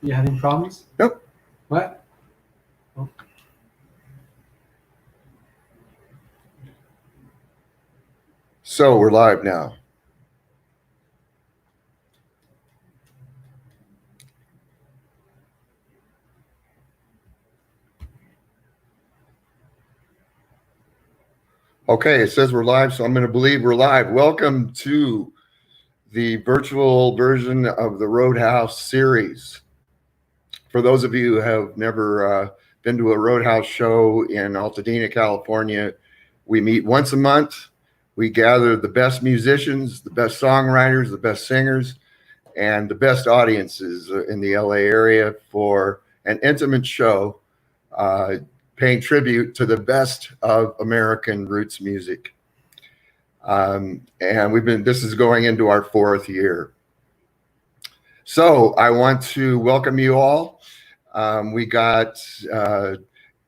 You having problems? Nope. What? Oh. So we're live now. Okay, it says we're live, so I'm going to believe we're live. Welcome to the virtual version of the Roadhouse series. For those of you who have never been to a Roadhouse show in Altadena, California, we meet once a month. We gather the best musicians, the best songwriters, the best singers, and the best audiences in the LA area for an intimate show paying tribute to the best of American roots music. And this is going into our 4th year. So I want to welcome you all. We got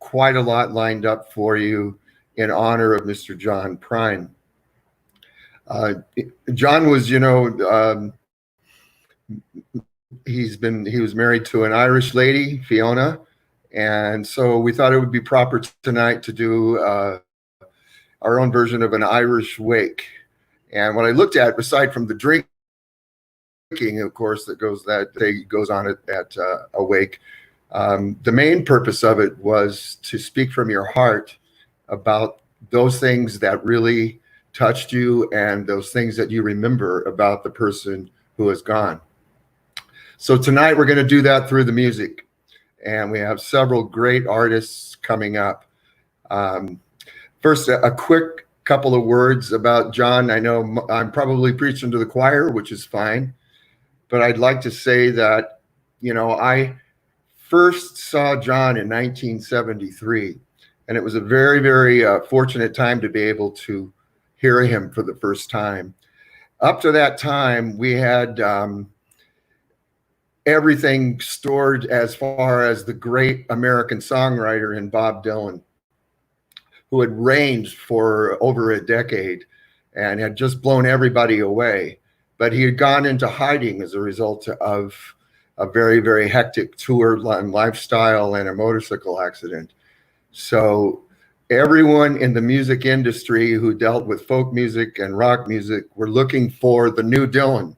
quite a lot lined up for you in honor of Mr. John Prine. John was, he was married to an Irish lady, Fiona, and so we thought it would be proper tonight to do our own version of an Irish wake. And what I looked at, aside from the drinking, of course, that goes on at a wake, the main purpose of it was to speak from your heart about those things that really touched you and those things that you remember about the person who has gone. So tonight we're going to do that through the music, and we have several great artists coming up. First, a quick couple of words about John. I know I'm probably preaching to the choir, which is fine, but I'd like to say that, I first saw John in 1973, and it was a very, very fortunate time to be able to hear him for the first time. Up to that time, we had everything stored as far as the great American songwriter in Bob Dylan, who had reigned for over a decade and had just blown everybody away. But he had gone into hiding as a result of a very, very hectic tour and lifestyle and a motorcycle accident. So everyone in the music industry who dealt with folk music and rock music were looking for the new Dylan.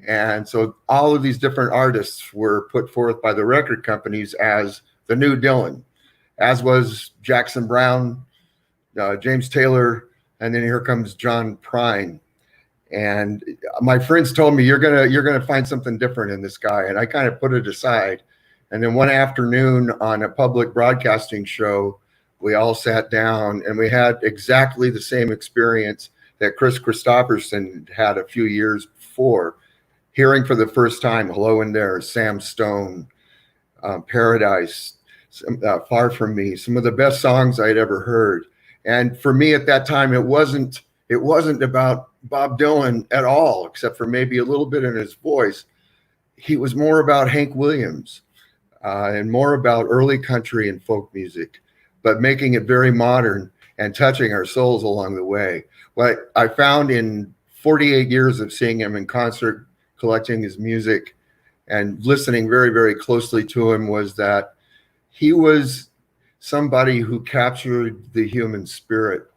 And so all of these different artists were put forth by the record companies as the new Dylan, as was Jackson Browne, James Taylor, and then here comes John Prine. And my friends told me, you're gonna find something different in this guy. And I kind of put it aside. And then one afternoon on a public broadcasting show, we all sat down and we had exactly the same experience that Chris Christopherson had a few years before, hearing for the first time Hello in There, Sam Stone, Paradise, Far From Me, some of the best songs I'd ever heard. And for me at that time, it wasn't about Bob Dylan at all, except for maybe a little bit in his voice. He was more about Hank Williams and more about early country and folk music, but making it very modern and touching our souls along the way. What I found in 48 years of seeing him in concert, collecting his music and listening very, very closely to him, was that he was somebody who captured the human spirit.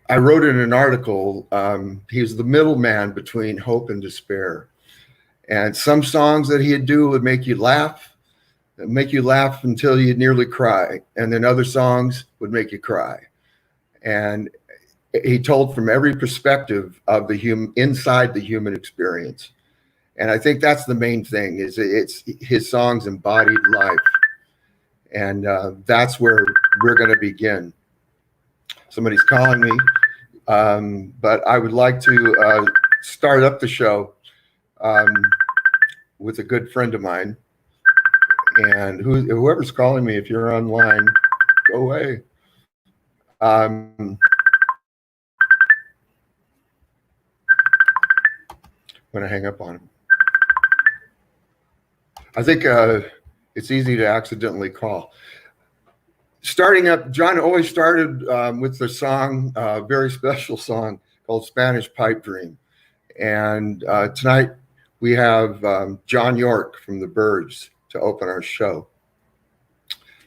I wrote in an article, he was the middleman between hope and despair. And some songs that he'd do would make you laugh until you'd nearly cry. And then other songs would make you cry. And he told from every perspective of the inside the human experience. And I think that's the main thing, is it's his songs embodied life. And that's where we're going to begin. Somebody's calling me, but I would like to start up the show with a good friend of mine. And whoever's calling me, if you're online, go away. I'm going to hang up on him. I think it's easy to accidentally call. Starting up, John always started with the song, very special song called Spanish Pipe Dream. And tonight we have John York from the Byrds to open our show.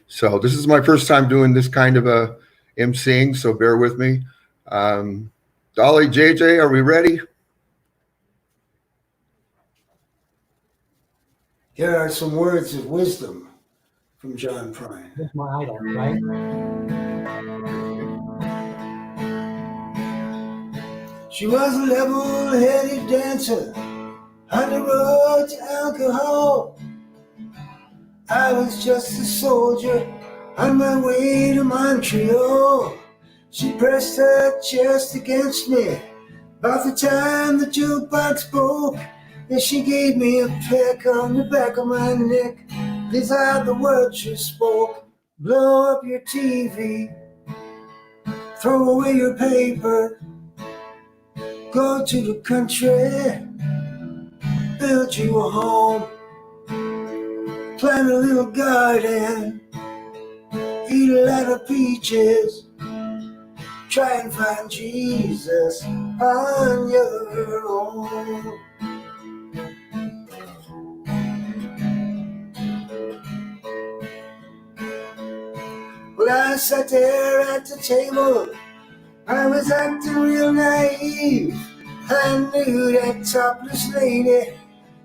So this is my first time doing this kind of a emceeing, so bear with me. Dolly, JJ, are we ready? Here are some words of wisdom from John Prine. Here's my idol, right? She was a level-headed dancer on the road to alcohol. I was just a soldier on my way to Montreal. She pressed her chest against me about the time the jukebox broke. And she gave me a peck on the back of my neck. These are the words she spoke. Blow up your TV, throw away your paper, go to the country, build you a home, plant a little garden, eat a lot of peaches, try and find Jesus on your own. Well, I sat there at the table, I was acting real naive. I knew that topless lady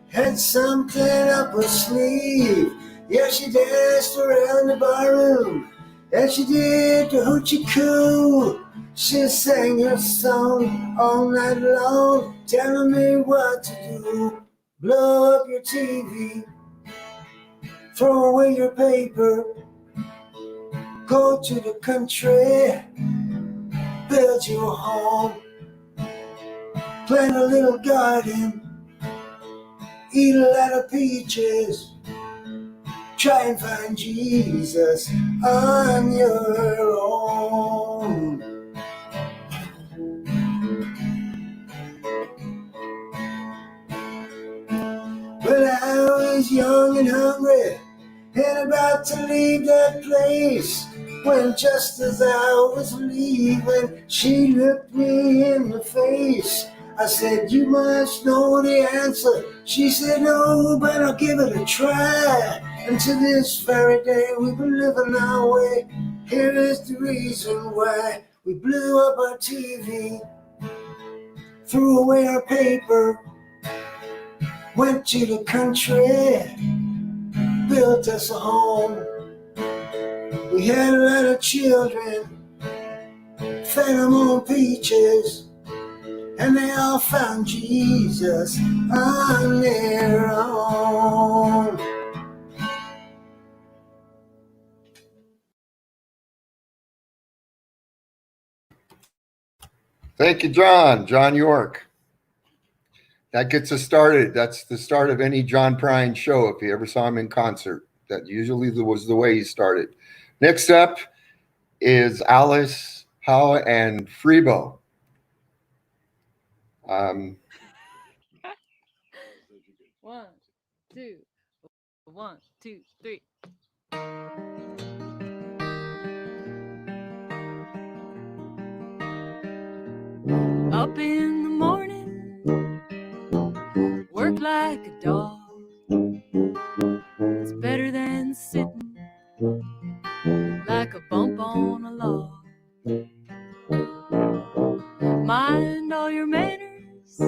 had something up her sleeve. Yeah, she danced around the barroom, and she did the hoochie coo. She sang her song all night long, telling me what to do. Blow up your TV, throw away your paper, go to the country, build you a home, plant a little garden, eat a lot of peaches, try and find Jesus on your own. Well, I was young and hungry and about to leave that place, when just as I was leaving, she looked me in the face. I said, you must know the answer. She said, no, but I'll give it a try. And to this very day, we've been living our way. Here is the reason why. We blew up our TV, threw away our paper, went to the country, built us a home. We had a lot of children, fed them on peaches, and they all found Jesus on their own. Thank you, John York. That gets us started. That's the start of any John Prine show if you ever saw him in concert. That usually was the way he started. Next up is Alice Howe and Freebo. One, two, 1, 2, 3. Up in the morning, work like a dog. It's better than sitting like a bump on a log. Mind all your manners,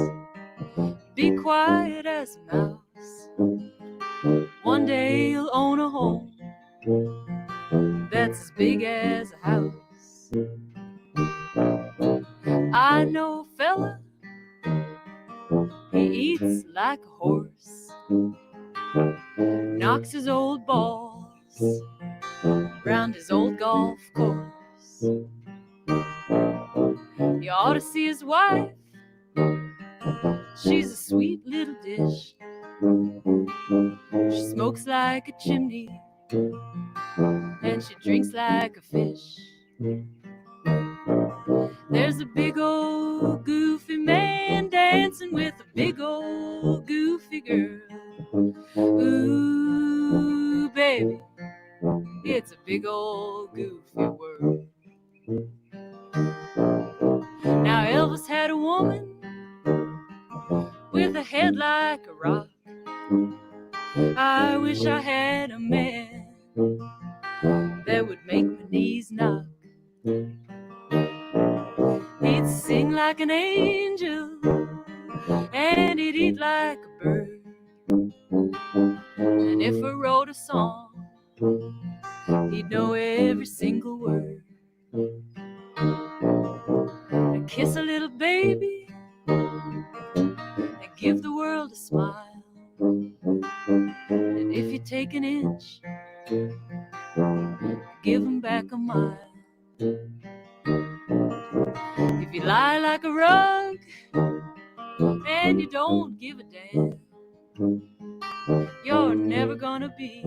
be quiet as a mouse. One day you'll own a home that's as big as a house. I know a fella, he eats like a horse, knocks his old balls round his old golf course. You ought to see his wife, she's a sweet little dish. She smokes like a chimney and she drinks like a fish. There's a big old goofy man dancing with a big old goofy girl. Ooh, baby, it's a big old goofy world. Now Elvis had a woman with a head head like a rock. I wish I had a man that would make my knees knock. He'd sing like an angel and he'd eat like a bird. And if I wrote a song, he'd know every single word. And kiss a little baby and give the world a smile. And if you take an inch, give him back a mile. If you lie like a rug and you don't give a damn, you're never gonna be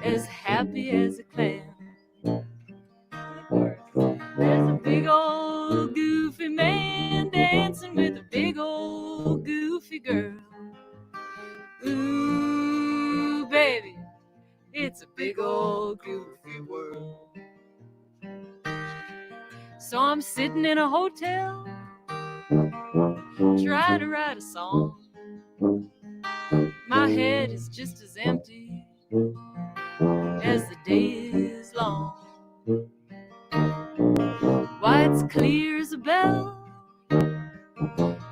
as happy as a clam. There's a big old goofy man dancing with a big old goofy girl. Ooh, baby, it's a big old goofy world. So I'm sitting in a hotel trying to write a song. My head is just as empty as the day is long. Why, it's clear as a bell,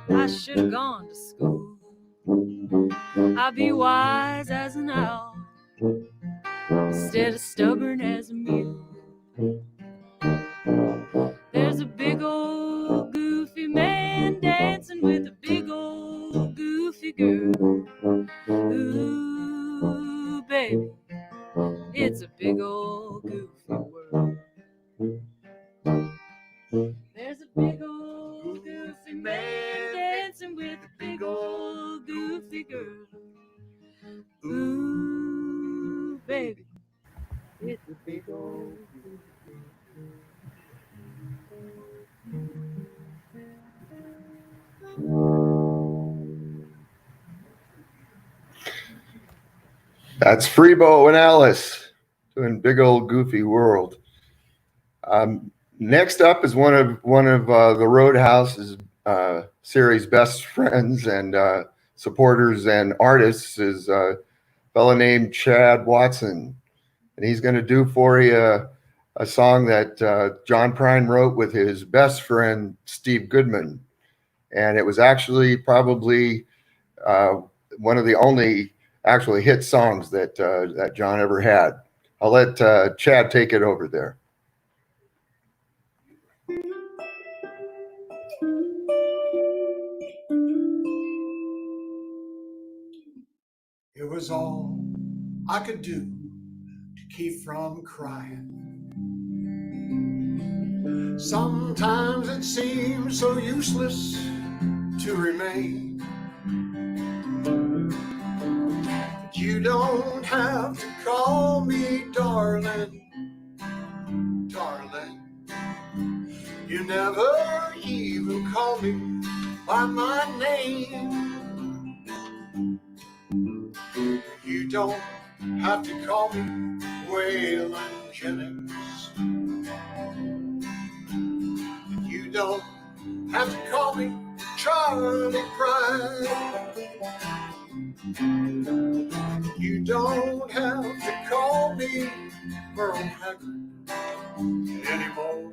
I should have gone to school. I'll be wise as an owl instead of stubborn as a mule. There's a big old goofy man dancing with a big old goofy girl. Ooh, baby, it's a big old goofy world. There's a big old goofy man dancing with a big old goofy girl. Ooh, baby, it's a big old goofy That's Freebo and Alice doing Big Old Goofy World. Next up is one of the Roadhouse's series best friends and supporters and artists is a fellow named Chad Watson, and he's going to do for you a song that John Prine wrote with his best friend Steve Goodman, and it was actually probably one of the only actually hit songs that that John ever had. I'll let Chad take it over there. It was all I could do to keep from crying. Sometimes it seems so useless to remain. But you don't have to call me darling, darling. You never even call me by my name. You don't have to call me Waylon Jennings. You don't have to call me Charlie Pride. You don't have to call me Merle Haggard anymore.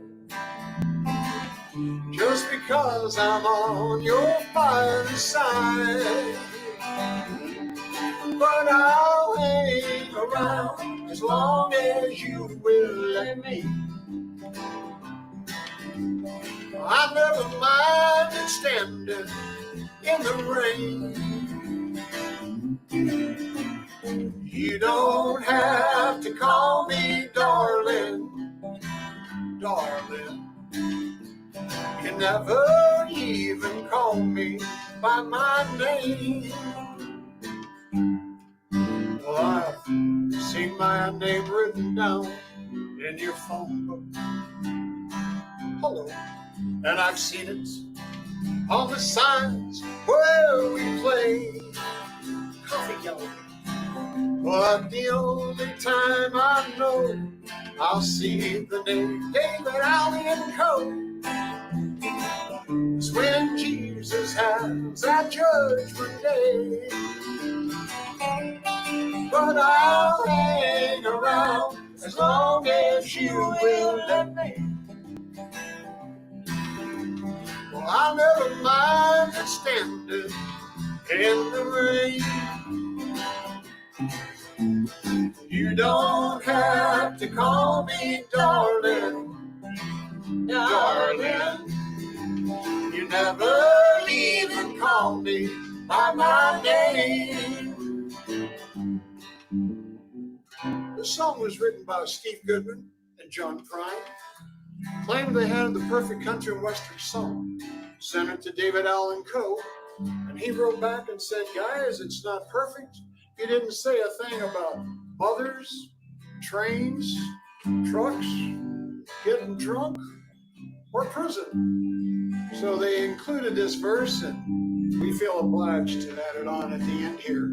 Just because I'm on your fine side. But I'll hang around as long as you will let me. I never minded standing in the rain. You don't have to call me darling, darling. You never even call me by my name. Well, I've seen my name written down in your phone book. Hello. And I've seen it on the signs where we play coffee yard. But the only time I know I'll see the name David Allen Co. is when Jesus Jesus has at Judgment Day. But I'll hang around as long as you will let me. Well, I'll never mind standing in the rain. You don't have to call me darling, darling. You never even call me by my name. The song was written by Steve Goodman and John Prine. Claimed they had the perfect country and western song. Sent it to David Allen Coe, and he wrote back and said, guys, it's not perfect. He didn't say a thing about mothers, trains, trucks, getting drunk, or prison. So they included this verse, and we feel obliged to add it on at the end here.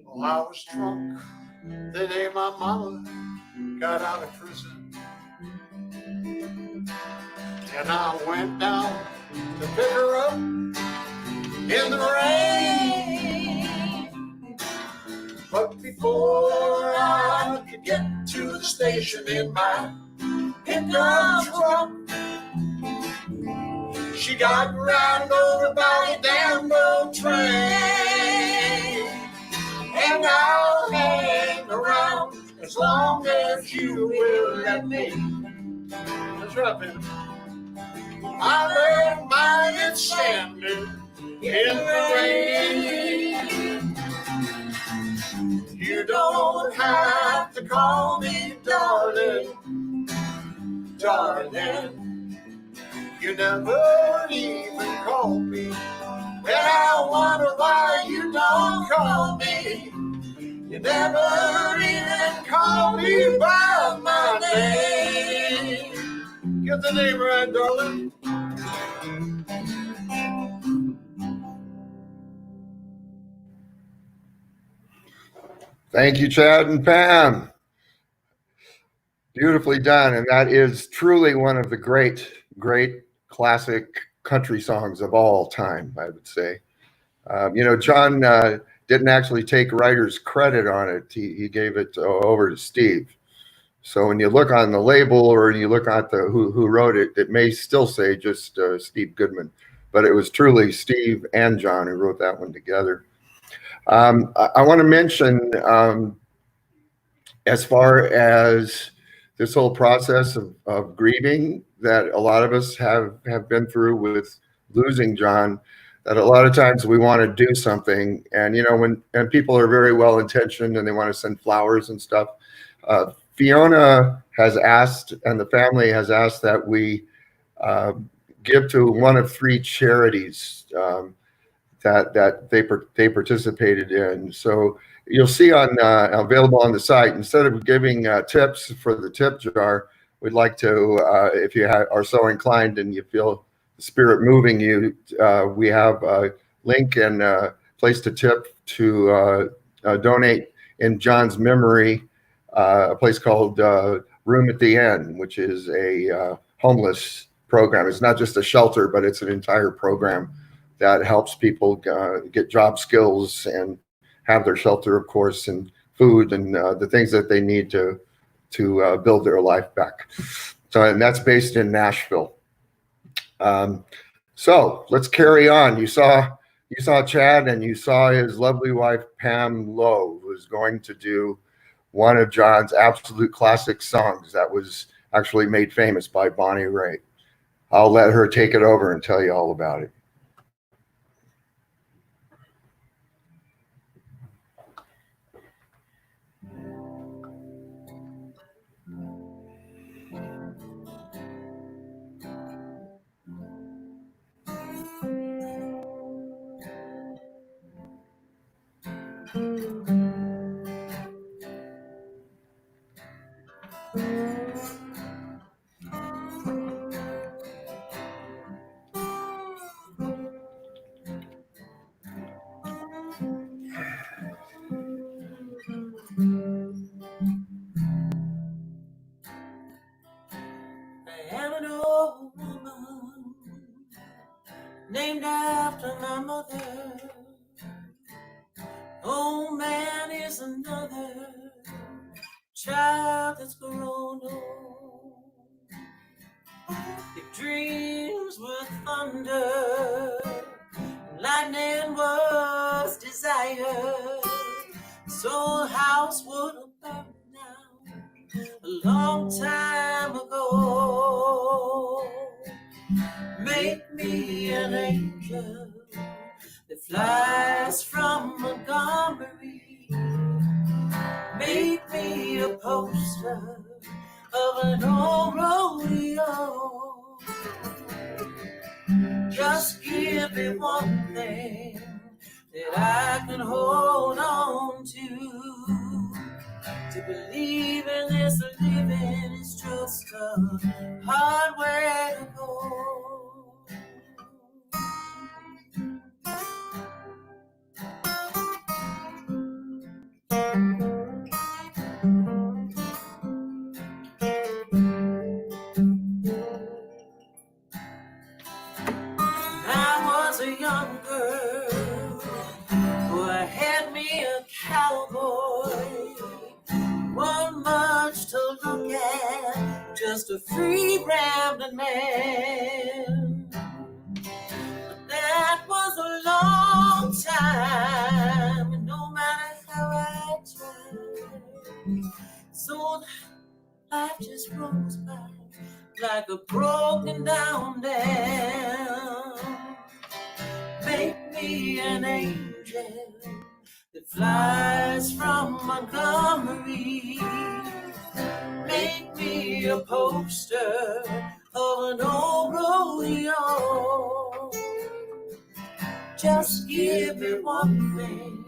Well, I was drunk the day my mama got out of prison. And I went down to pick her up in the rain. But before I could get to the station in my pickup truck, she got run over by a damn old train. And I'll hang around as long as you will let me. That's right, man. I don't mind standing in the rain. You don't have to call me darling, darling. You never even call me, and I wonder why you don't call me. You never even call me by my name. Get the name right, darling. Thank you, Chad and Pam. Beautifully done. And that is truly one of the great, great classic country songs of all time, I would say. John didn't actually take writer's credit on it. He gave it over to Steve. So when you look on the label or you look at the who wrote it, it may still say just Steve Goodman. But it was truly Steve and John who wrote that one together. I want to mention, as far as this whole process of grieving that a lot of us have been through with losing John, that a lot of times we want to do something. And, when people are very well-intentioned and they want to send flowers and stuff, Fiona has asked, and the family has asked, that we give to one of 3 charities that they participated in. So you'll see on available on the site, instead of giving tips for the tip jar, we'd like to, if you are so inclined and you feel the spirit moving you, we have a link and a place to tip to donate in John's memory, a place called Room at the Inn, which is a homeless program. It's not just a shelter, but it's an entire program that helps people get job skills and have their shelter, of course, and food and the things that they need to build their life back. So, and that's based in Nashville. So let's carry on. You saw Chad, and you saw his lovely wife Pam Lowe, who is going to do one of John's absolute classic songs that was actually made famous by Bonnie Raitt. I'll let her take it over and tell you all about it. after my mother. Oh man is another child that's grown old. If dreams were thunder, lightning was desire, so house would have burned down a long time ago. Make me an angel that flies from Montgomery. Make me a poster of an old rodeo. Just give me one thing that I can hold on to believe in this living is just a hard way to go. I was a young girl who had me a cowboy. Wasn't much to look at, just a free rambling man. But that was a long time, and no matter how I tried, so life just rolls by like a broken down dam. Make me an angel that flies from Montgomery. Make me a poster of an old rodeo. Just give me one thing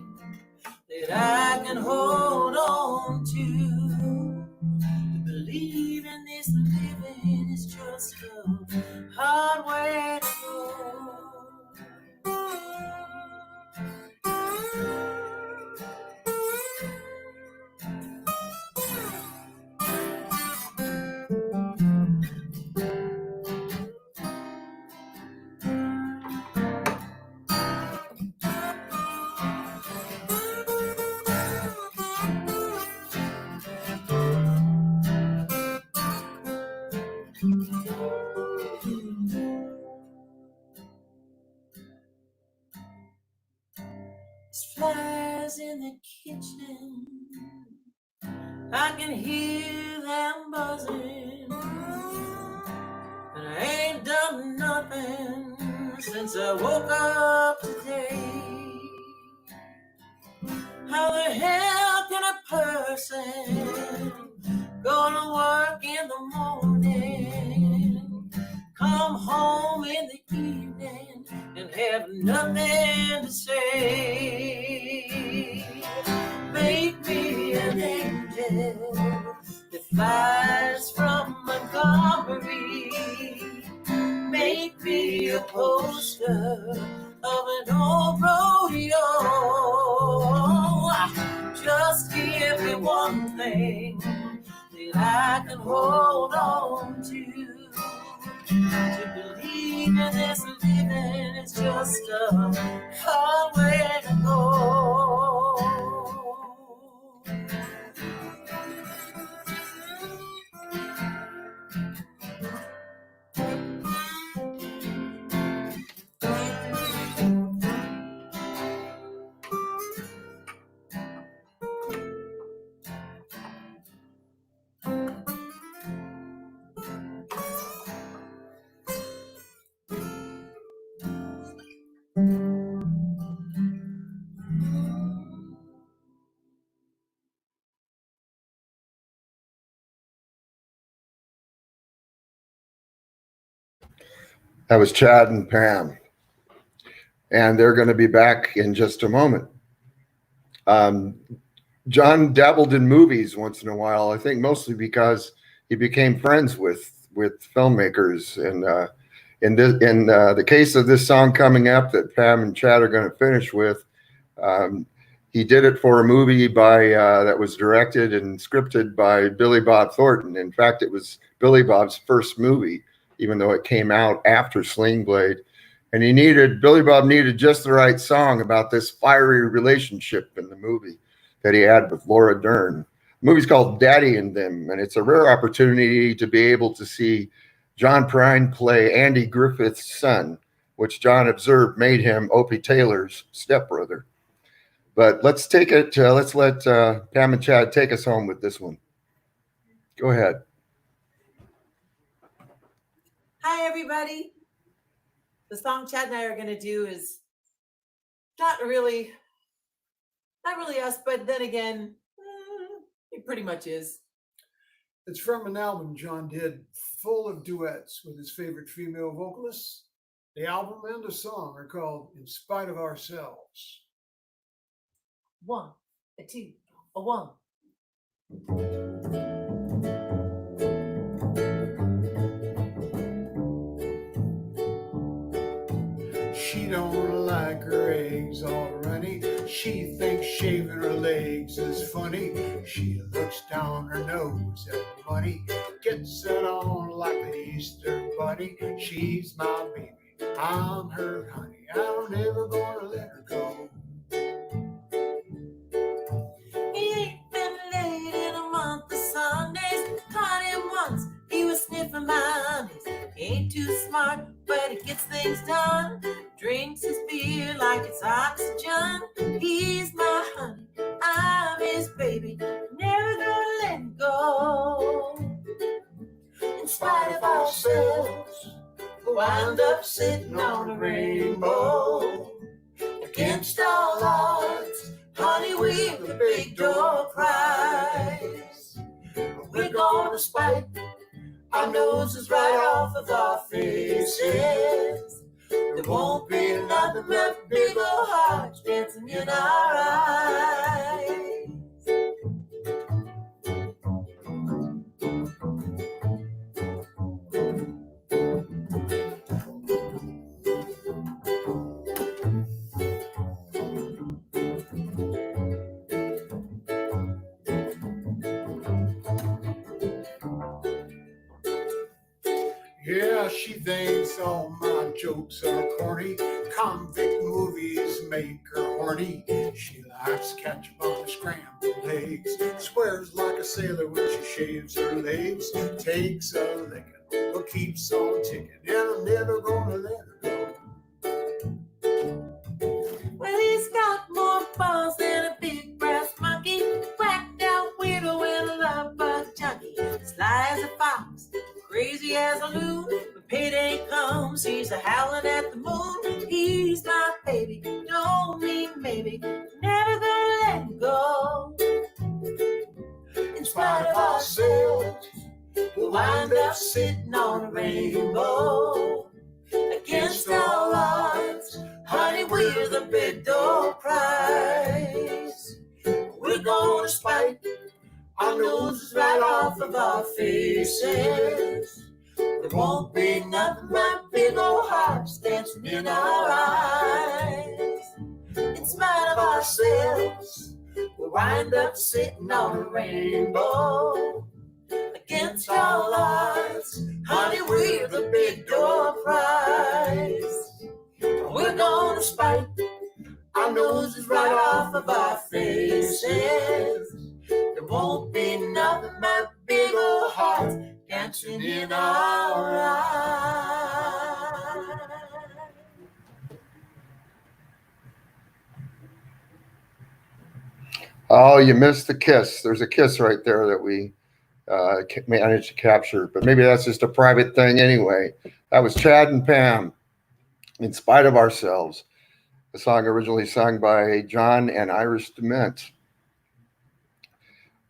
that I can hold on to believe in this living is just a hard way to go. Flies in the kitchen, I can hear them buzzing, and I ain't done nothing since I woke up today. How the hell can a person go to work in the morning, come home in the evening, and have nothing to say? Make me an angel that flies from Montgomery. Make me a poster of an old rodeo. Just give me one thing that I can hold on to believe in this living is just a hard way to go. That was Chad and Pam, and they're going to be back in just a moment. John dabbled in movies once in a while, I think mostly because he became friends with filmmakers. And in the case of this song coming up that Pam and Chad are going to finish with, he did it for a movie that was directed and scripted by Billy Bob Thornton. In fact, it was Billy Bob's first movie, even though it came out after Sling Blade. And Billy Bob needed just the right song about this fiery relationship in the movie that he had with Laura Dern. The movie's called Daddy and Them, and it's a rare opportunity to be able to see John Prine play Andy Griffith's son, which John observed made him Opie Taylor's stepbrother. But let's let Pam and Chad take us home with this one. Go ahead. Hi, everybody. The song Chad and I are going to do is not really us, but then again, it pretty much is. It's from an album John did full of duets with his favorite female vocalists. The album and the song are called In Spite of Ourselves. 1, a 2, a 1. She don't like her eggs all runny. She thinks shaving her legs is funny. She looks down her nose at money, gets it on like the Easter bunny. She's my baby, I'm her honey. I'm never gonna let her go. He ain't been late in a month of Sundays. Caught him once, he was sniffing my honeys. He ain't too smart, but he gets things done. Drinks his beer like it's oxygen. He's my honey, I'm his baby. Never gonna let him go. In spite of ourselves, we'll wind up sitting on a rainbow. Against all odds, honey, we've the big door prize. We're gonna spike our noses right off of our faces. There won't be nothing but big old hearts dancing in our eyes. Yeah, she thinks all my jokes are corny. Convict movies make her horny. She likes ketchup on her scrambled eggs. Swears like a sailor when she shaves her legs. Takes a licking, but keeps on ticking. And I'm never gonna let her go. Well, he's got more balls than a big brass monkey. Whacked out weirdo and a love bug junkie. Sly as a fox, crazy as a loon. When payday comes, he's a howling at the moon. He's my baby, don't mean maybe. Never gonna let him go. In spite of ourselves, we'll wind up sitting on a rainbow. Against all odds, honey, we're the big door prize. We're gonna spike our noses right off of our faces. There won't be nothing but big old hearts dancing in our eyes. In spite of ourselves, we'll wind up sitting on a rainbow. Against all odds, honey, we're the big door prize. We're gonna spike our noses right off of our faces. There won't be nothing but big old hearts dancing in our eyes. Oh, you missed the kiss. There's a kiss right there that we managed to capture, but maybe that's just a private thing anyway. That was Chad and Pam, In Spite of Ourselves, a song originally sung by John and Iris DeMent.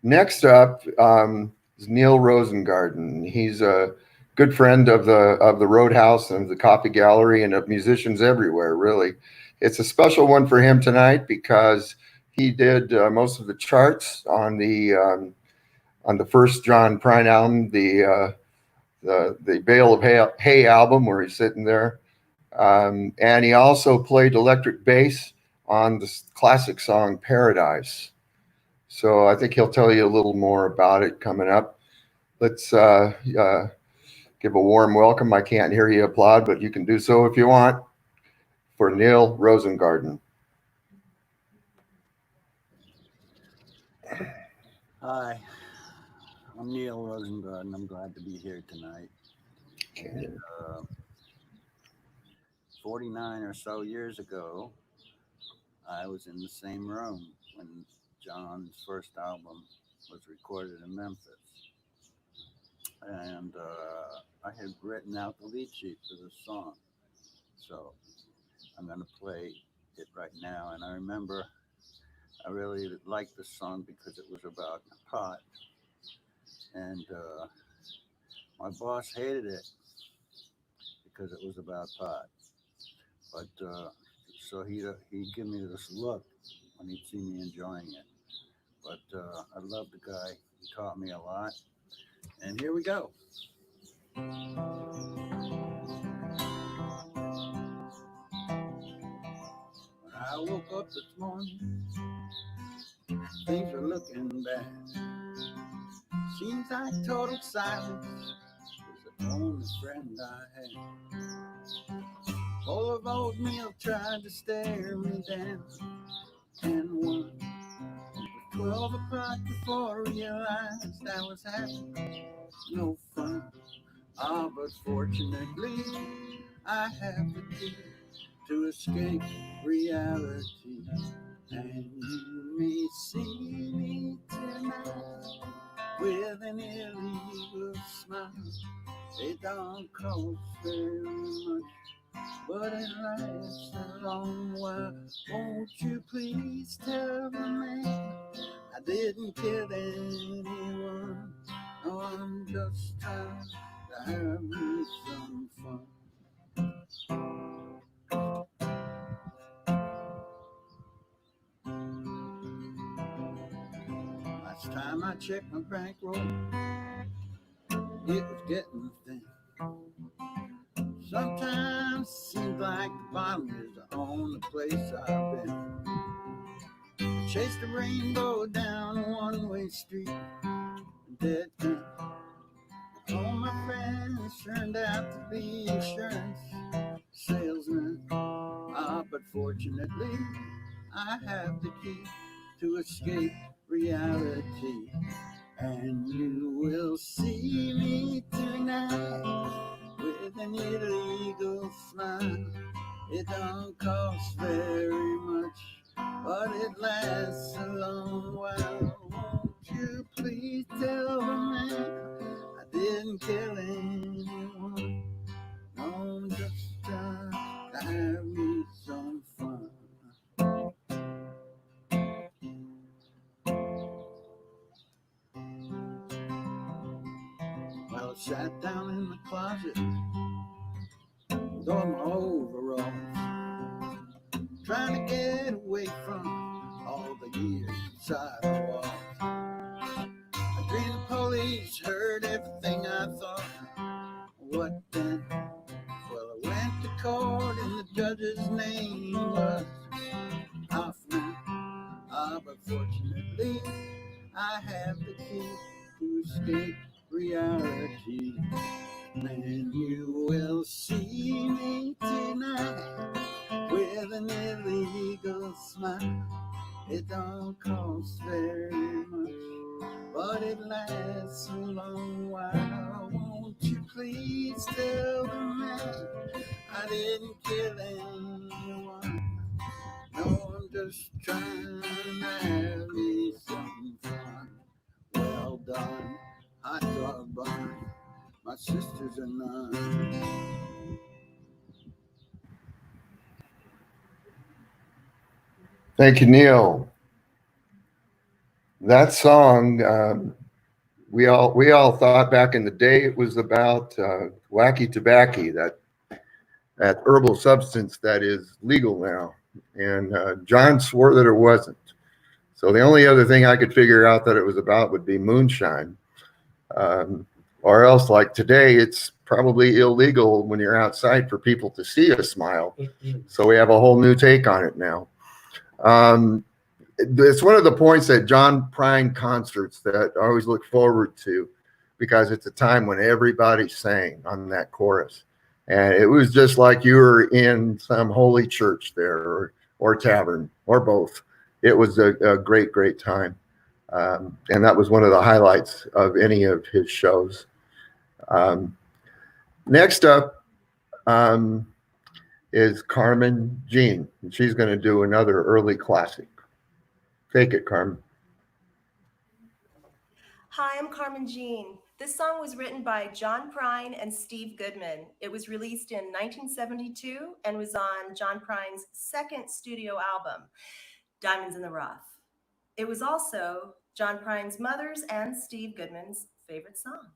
Next up is Neil Rosengarten. He's a good friend of the Roadhouse and the Coffee Gallery and of musicians everywhere, really. It's a special one for him tonight because he did most of the charts on the first John Prine album, the Bale of Hay album, where he's sitting there. And he also played electric bass on the classic song Paradise. So I think he'll tell you a little more about it coming up. Let's give a warm welcome. I can't hear you applaud, but you can do so if you want. for Neil Rosengarten. Hi, I'm Neil Rosengarten. I'm glad to be here tonight. And 49 or so years ago, I was in the same room when John's first album was recorded in Memphis. And I had written out the lead sheet for the song. So I'm going to play it right now. And I remember I really liked the song because it was about pot. And my boss hated it because it was about pot. But so he'd give me this look when he'd see me enjoying it. But I love the guy. He taught me a lot. And here we go. When I woke up this morning, things were looking bad. Seems like total silence was the only friend I had. Bowl of oatmeal tried to stare me down, and one. It was 12 o'clock before I realized I was having no fun. Ah, but fortunately, I have the key to escape reality. And you may see me tonight with an illegal smile. It don't cost very much, but it lasts a long while. Won't you please tell the man I didn't kill anyone? No, I'm just trying to have me some fun. Last time I checked my bankroll, it was getting thin. Sometimes it seems like the bottom is the only place I've been. I chased a rainbow down a one-way street, dead end. All my friends turned out to be insurance salesmen. Ah, but fortunately, I have the key to escape reality. And you will see me tonight with an illegal smile. It don't cost very much, but it lasts a long while. Won't you please tell the man I didn't kill anyone? No, I'm just trying to have me some fun. Well, I sat down in the closet with all my overalls, trying to get away from all the years inside the walls. I dreamed the police heard everything I thought. What then? Well, I went to court and the judge's name was Hoffman. Ah, but fortunately, I have the key to escape reality. And you will see me tonight with an illegal smile. It don't cost very much, but it lasts a long while. Won't you please tell the man I didn't kill anyone? No, I'm just trying to have me some fun. Well done, hot dog bun. My sister's a nun. Thank you, Neil. That song, we all thought back in the day it was about wacky tobacco, that herbal substance that is legal now. And John swore that it wasn't. So the only other thing I could figure out that it was about would be moonshine. Or else, like today, it's probably illegal when you're outside for people to see a smile. So we have a whole new take on it now. It's one of the points at John Prine concerts that I always look forward to, because it's a time when everybody sang on that chorus. And it was just like you were in some holy church there, or tavern, or both. It was a great, great time. And that was one of the highlights of any of his shows. Next up is Carmen Jean. And she's going to do another early classic. Take it, Carmen. Hi, I'm Carmen Jean. This song was written by John Prine and Steve Goodman. It was released in 1972 and was on John Prine's second studio album, Diamonds in the Rough. It was also John Prine's mother's and Steve Goodman's favorite song,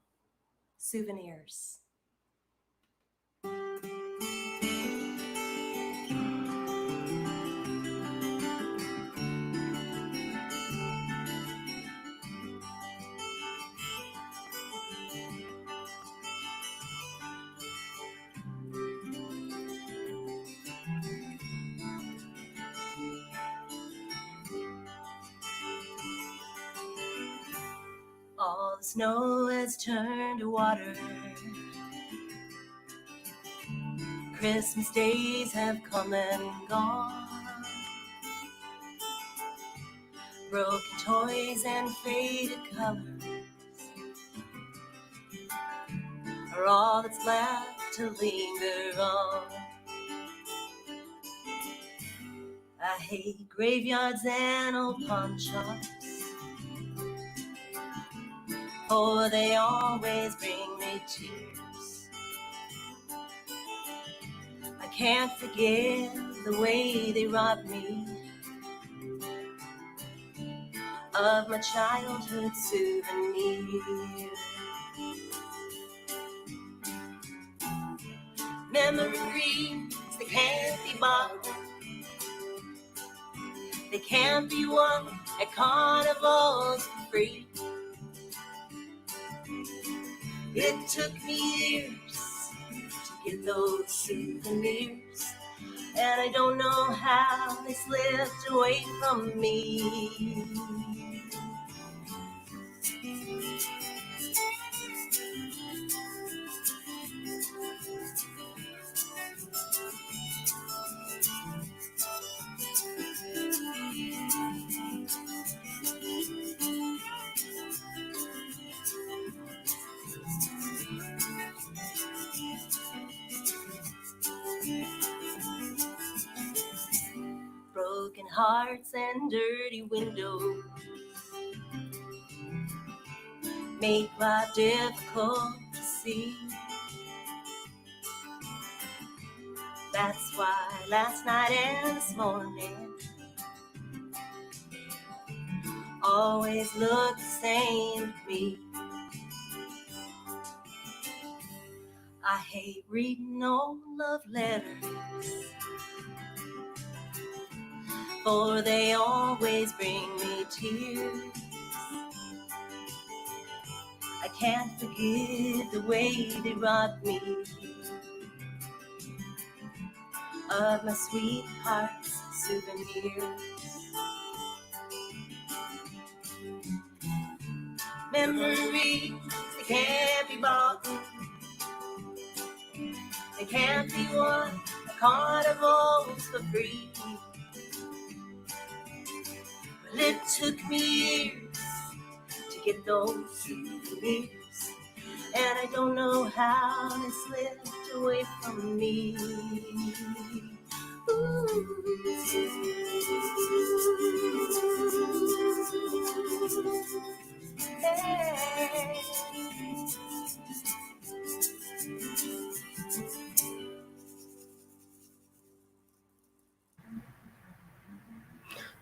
Souvenirs. All the snow has turned to water. Christmas days have come and gone. Broken toys and faded colors are all that's left to linger on. I hate graveyards and old pawn shops, for they always bring me tears. I can't forget the way they robbed me of my childhood souvenir. Memories that can't be bought, they can't be won at carnivals for free. It took me years to get those souvenirs, and I don't know how they slipped away from me. Broken hearts and dirty windows make life difficult to see. That's why last night and this morning always look the same to me. I hate reading old love letters, for they always bring me tears. I can't forget the way they robbed me of my sweetheart's souvenirs. Memories, they can't be bought, they can't be won at carnivals for free. Well, it took me years to get those souvenirs, and I don't know how they slipped away from me. Ooh. Hey.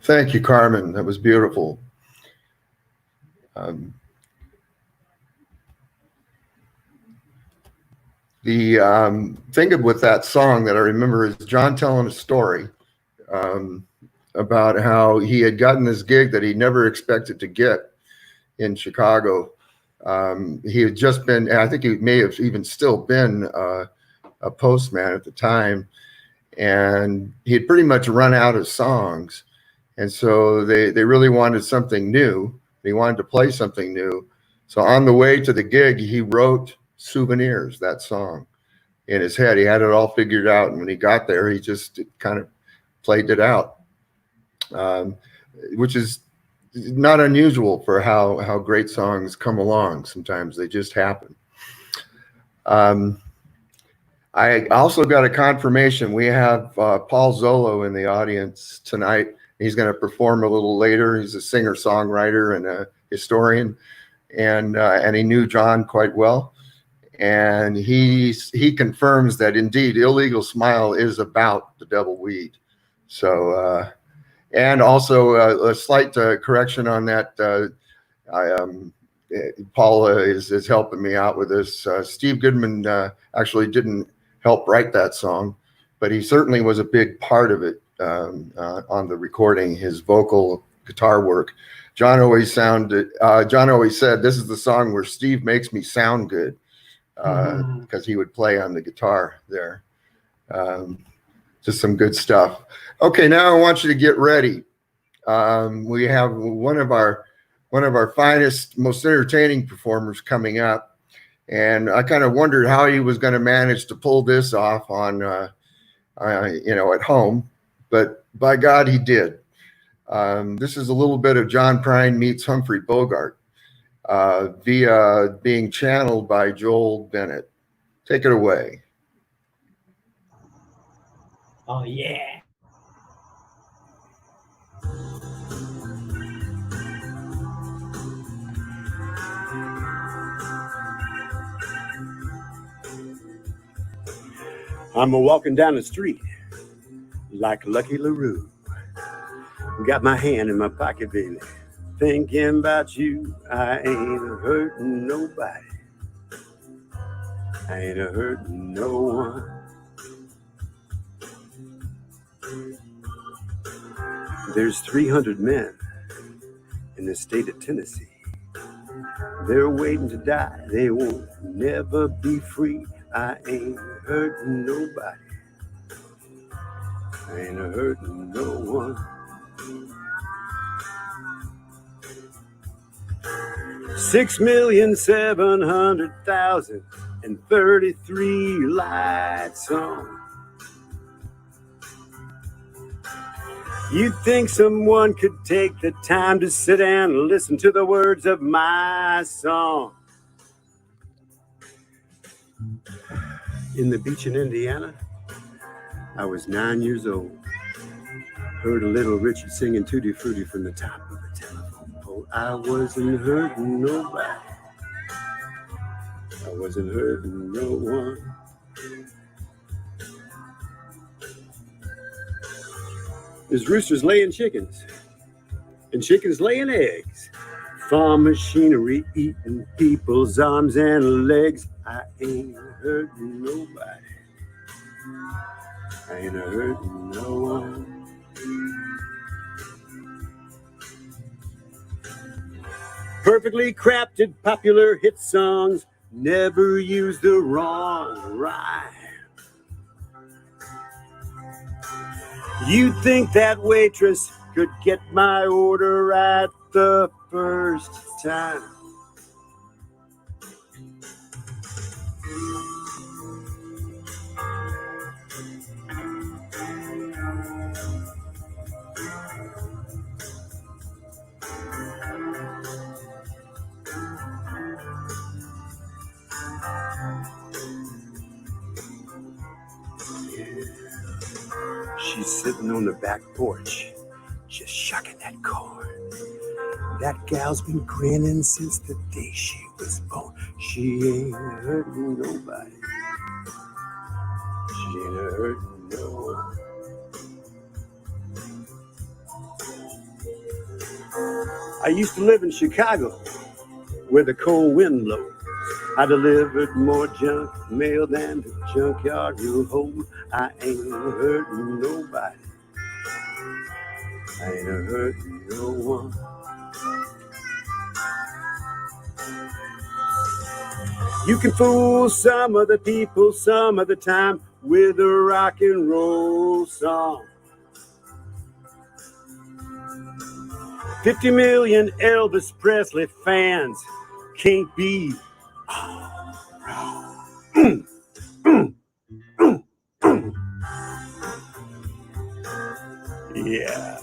Thank you, Carmen. That was beautiful. The thing with that song that I remember is John telling a story about how he had gotten this gig that he never expected to get in Chicago. He had just been, I think he may have even still been a postman at the time, and he had pretty much run out of songs. And so they really wanted something new. They wanted to play something new. So on the way to the gig, he wrote Souvenirs, that song. in his head. He had it all figured out, and when he got there, he just kind of played it out, which is not unusual for how great songs come along. Sometimes they just happen. I also got a confirmation. We have Paul Zolo in the audience tonight. He's going to perform a little later. He's a singer-songwriter and a historian, and he knew John quite well. And he confirms that indeed Illegal Smile is about the devil weed. So, and also a slight correction on that. Paul is helping me out with this. Steve Goodman actually didn't help write that song, but he certainly was a big part of it on the recording, his vocal guitar work. John always said, this is the song where Steve makes me sound good, because he would play on the guitar there. Just some good stuff. Okay, now I want you to get ready. We have one of our finest, most entertaining performers coming up. And I kind of wondered how he was going to manage to pull this off on, at home, but by God, he did. This is a little bit of John Prine meets Humphrey Bogart via being channeled by Joel Bennett. Take it away. Oh, yeah. I'm walking down the street like Lucky LaRue. Got my hand in my pocket, baby, thinking about you. I ain't hurting nobody. I ain't hurting no one. There's 300 men in the state of Tennessee. They're waiting to die. They won't never be free. I ain't hurting nobody. I ain't hurting no one. 6,700,033 lights on. You'd think someone could take the time to sit down and listen to the words of my song. In the beach in Indiana, I was 9 years old. Heard a little Richard singing Tutti Frutti from the top of the telephone pole. I wasn't hurting nobody. I wasn't hurting no one. There's roosters laying chickens, and chickens laying eggs. Farm machinery eating people's arms and legs. I ain't hurting nobody. I ain't hurting no one. Perfectly crafted popular hit songs never use the wrong rhyme. You'd think that waitress could get my order right the first time. She's sitting on the back porch, just shucking that corn. That gal's been grinning since the day she was born. She ain't hurting nobody. She ain't hurting no one. I used to live in Chicago, where the cold wind blows. I delivered more junk mail than the junkyard will hold. I ain't hurting nobody. I ain't hurting no one. You can fool some of the people some of the time with a rock and roll song. 50 million Elvis Presley fans can't be Yeah.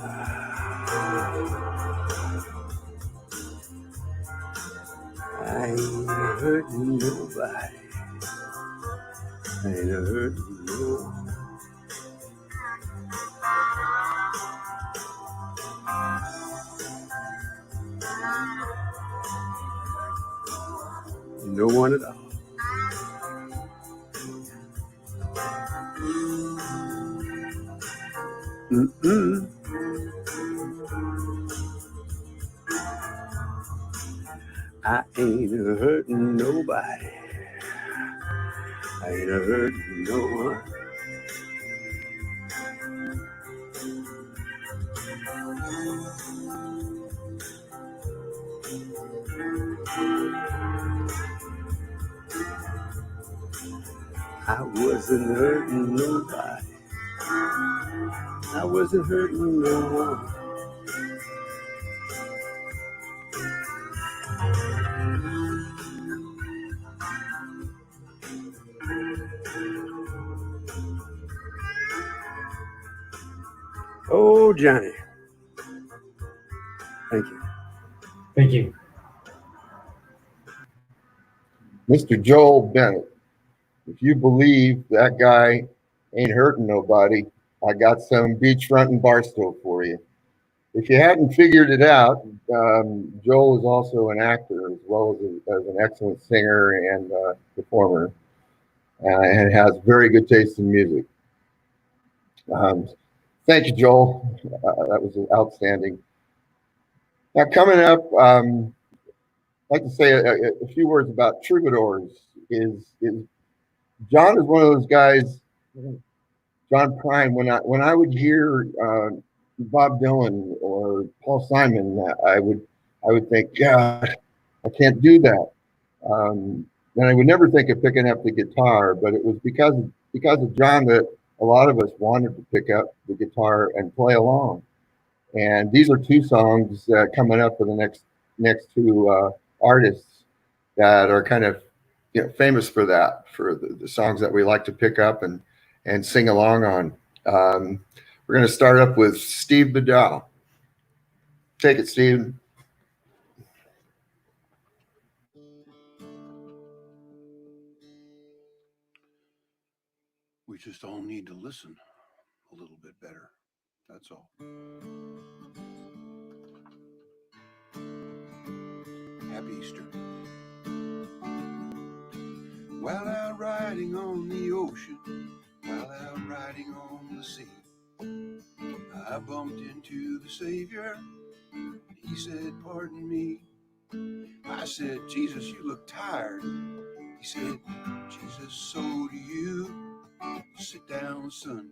I ain't hurting nobody. I ain't hurting nobody. No one at all. Mm-mm. I ain't hurting nobody. I ain't hurting no one. I wasn't hurting nobody. I wasn't hurting no one. Oh, Johnny. Thank you. Thank you. Mr. Joel Bennett, if you believe that guy ain't hurting nobody, I got some beachfront and Barstow for you. If you hadn't figured it out, Joel is also an actor as well as an excellent singer and performer, and has very good taste in music. Thank you, Joel. That was outstanding. Now, coming up, I'd like to say a few words about Troubadours. John is one of those guys, John Prine. When I would hear Bob Dylan or Paul Simon, I would think, God, I can't do that. And I would never think of picking up the guitar, but it was because of John that a lot of us wanted to pick up the guitar and play along. And these are two songs coming up for the next two artists that are kind of famous for that, for the songs that we like to pick up and sing along on. We're going to start up with Steve Bedell. Take it, Steve. We just all need to listen a little bit better. That's all. Happy Easter. While out riding on the ocean, while out riding on the sea, I bumped into the Savior. He said, pardon me. I said, Jesus, you look tired. He said, Jesus, so do you. Sit down, son,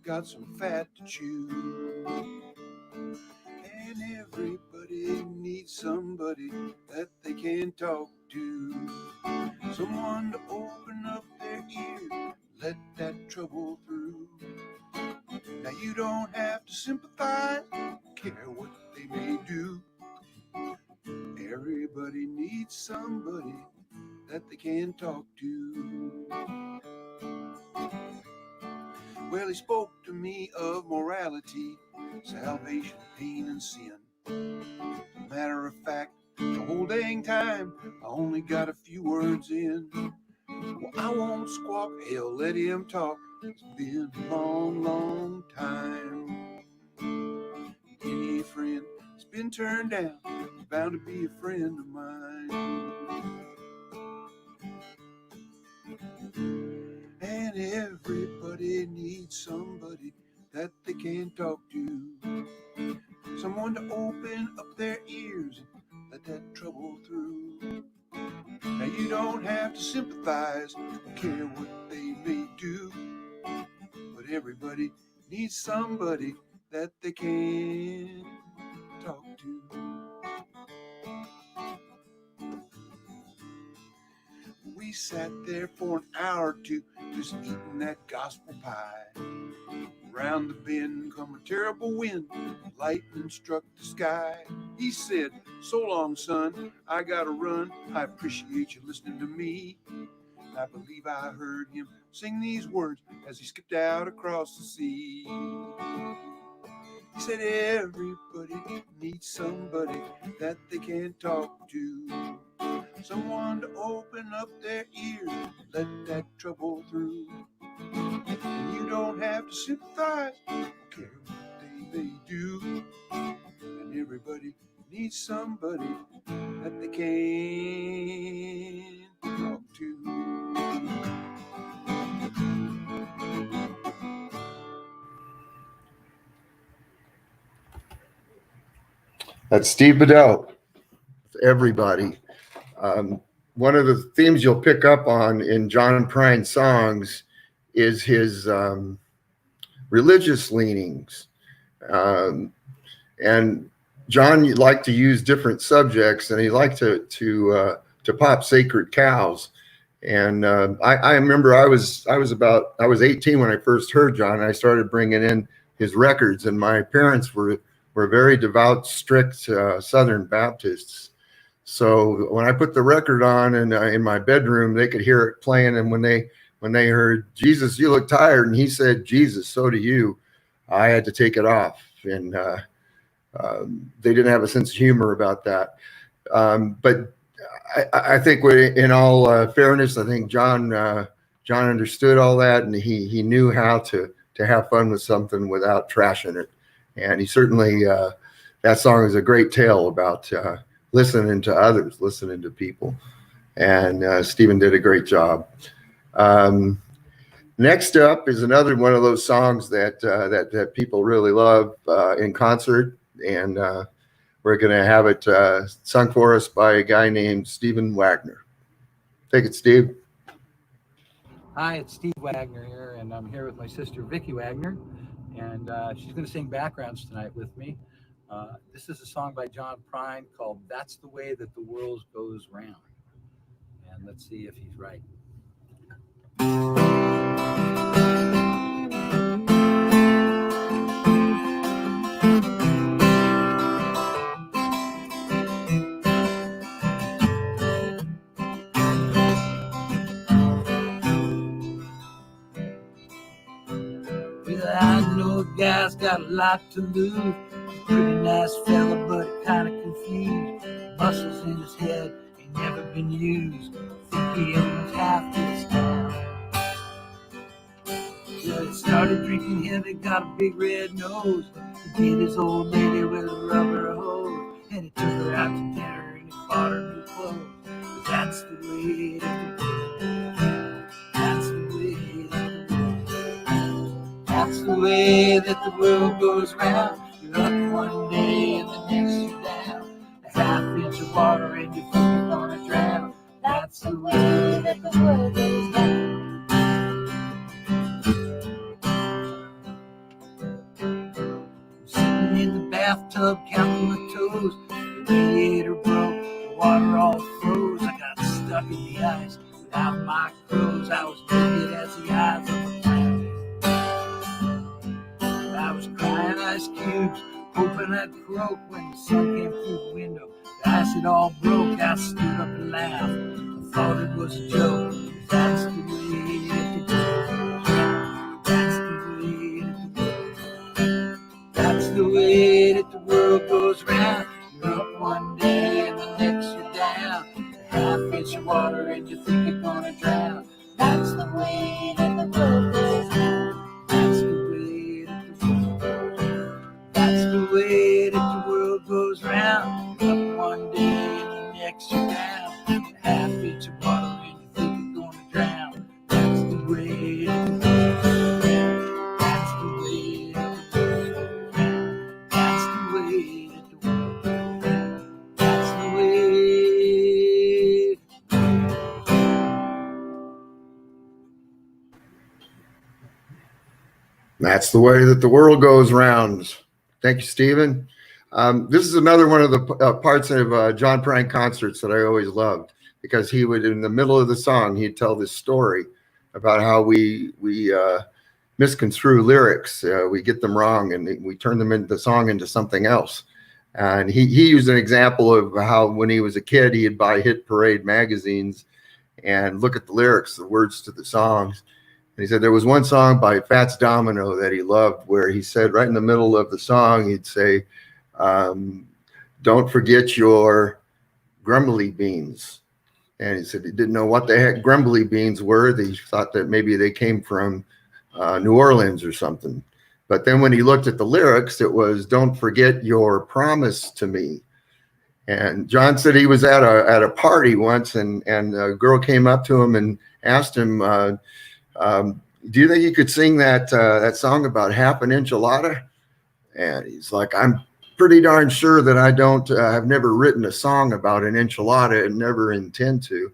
got some fat to chew. And everybody needs somebody that they can talk to. Someone to open up their ear, let that trouble through. Now you don't have to sympathize, care what they may do. Everybody needs somebody that they can talk to. Well, he spoke to me of morality, salvation, pain, and sin. Matter of fact, the whole dang time, I only got a few words in. Well, I won't squawk, hell, let him talk. It's been a long, long time. Any friend that's been turned down is bound to be a friend of mine. And everybody needs somebody that they can talk to. Someone to open up their ears and let that trouble through. Now you don't have to sympathize or care what they may do, but everybody needs somebody that they can talk to. We sat there for an hour or two just eating that gospel pie. Round the bend come a terrible wind, lightning struck the sky. He said, so long, son, I gotta run. I appreciate you listening to me. I believe I heard him sing these words as he skipped out across the sea. He said everybody needs somebody that they can talk to. Someone to open up their ears, let that trouble through. And you don't have to sympathize, care what they do. And everybody needs somebody that they can talk to. That's Steve Bedell. Everybody. One of the themes you'll pick up on in John Prine songs is his religious leanings. And John liked to use different subjects, and he liked to pop sacred cows. And I remember I was 18 when I first heard John. And I started bringing in his records, and my parents were very devout, strict Southern Baptists. So when I put the record on and in my bedroom, they could hear it playing. And when they heard "Jesus, you look tired," and he said, "Jesus, so do you," I had to take it off. And they didn't have a sense of humor about that. But I think, in all fairness, I think John understood all that, and he knew how to have fun with something without trashing it. And he certainly, that song is a great tale about listening to others, listening to people. And Stephen did a great job. Next up is another one of those songs that people really love in concert. And we're going to have it sung for us by a guy named Stephen Wagner. Take it, Steve. Hi, it's Steve Wagner here, and I'm here with my sister, Vicki Wagner, and she's going to sing backgrounds tonight with me. This is a song by John Prine called "That's the Way That the World Goes Round." And let's see if he's right. Well, I know a guy's got a lot to lose. Pretty nice fella, but kinda confused. Muscles in his head ain't never been used. Think he owns half this town. Well, he started drinking heavy, got a big red nose. He hit his old lady with a rubber hose, and he took her out to dinner and he bought her new clothes. But that's the way that the world. That's the way that the world. That's the way that the world goes round. You're up one day and the next you're down. A half inch of water and you think you're gonna drown. That's the way that the world goes round. Sitting in the bathtub counting my toes. The radiator broke, the water all froze. I got stuck in the ice without my clothes. I was naked as the eyes of a clown. I was crying ice cubes, hoping I'd croak when the sun came through the window. The ice had all broke. I stood up and laughed. I thought it was a joke. That's the way that the world goes round. That's the way that the world goes. That's the way that the world goes round. You're up one day and the next you're down. A half inch of water and you think you're gonna drown. That's the way that the world goes round. That's the way that the world goes round. That's the way that the world goes round. You're up one day and the next you're down. A half inch of water and you think you're gonna drown. That's the way that the world goes round. That's the way that the world goes round. That's the way that the world goes round. That's the way. That's the way that the world goes round. Thank you, Stephen. This is another one of the parts of John Prine concerts that I always loved, because he would, in the middle of the song, he'd tell this story about how we misconstrue lyrics. We get them wrong and we turn them into the song into something else. And he used an example of how when he was a kid, he'd buy Hit Parade magazines and look at the lyrics, the words to the songs. he said there was one song by Fats Domino that he loved where he said right in the middle of the song, he'd say, don't forget your grumbly beans. And he said he didn't know what the heck grumbly beans were. He thought that maybe they came from New Orleans or something. But then when he looked at the lyrics, it was, don't forget your promise to me. And John said he was at a party once, and a girl came up to him and asked him, do you think you could sing that song about half an enchilada? And he's like, I'm pretty darn sure that I don't, I've never written a song about an enchilada and never intend to.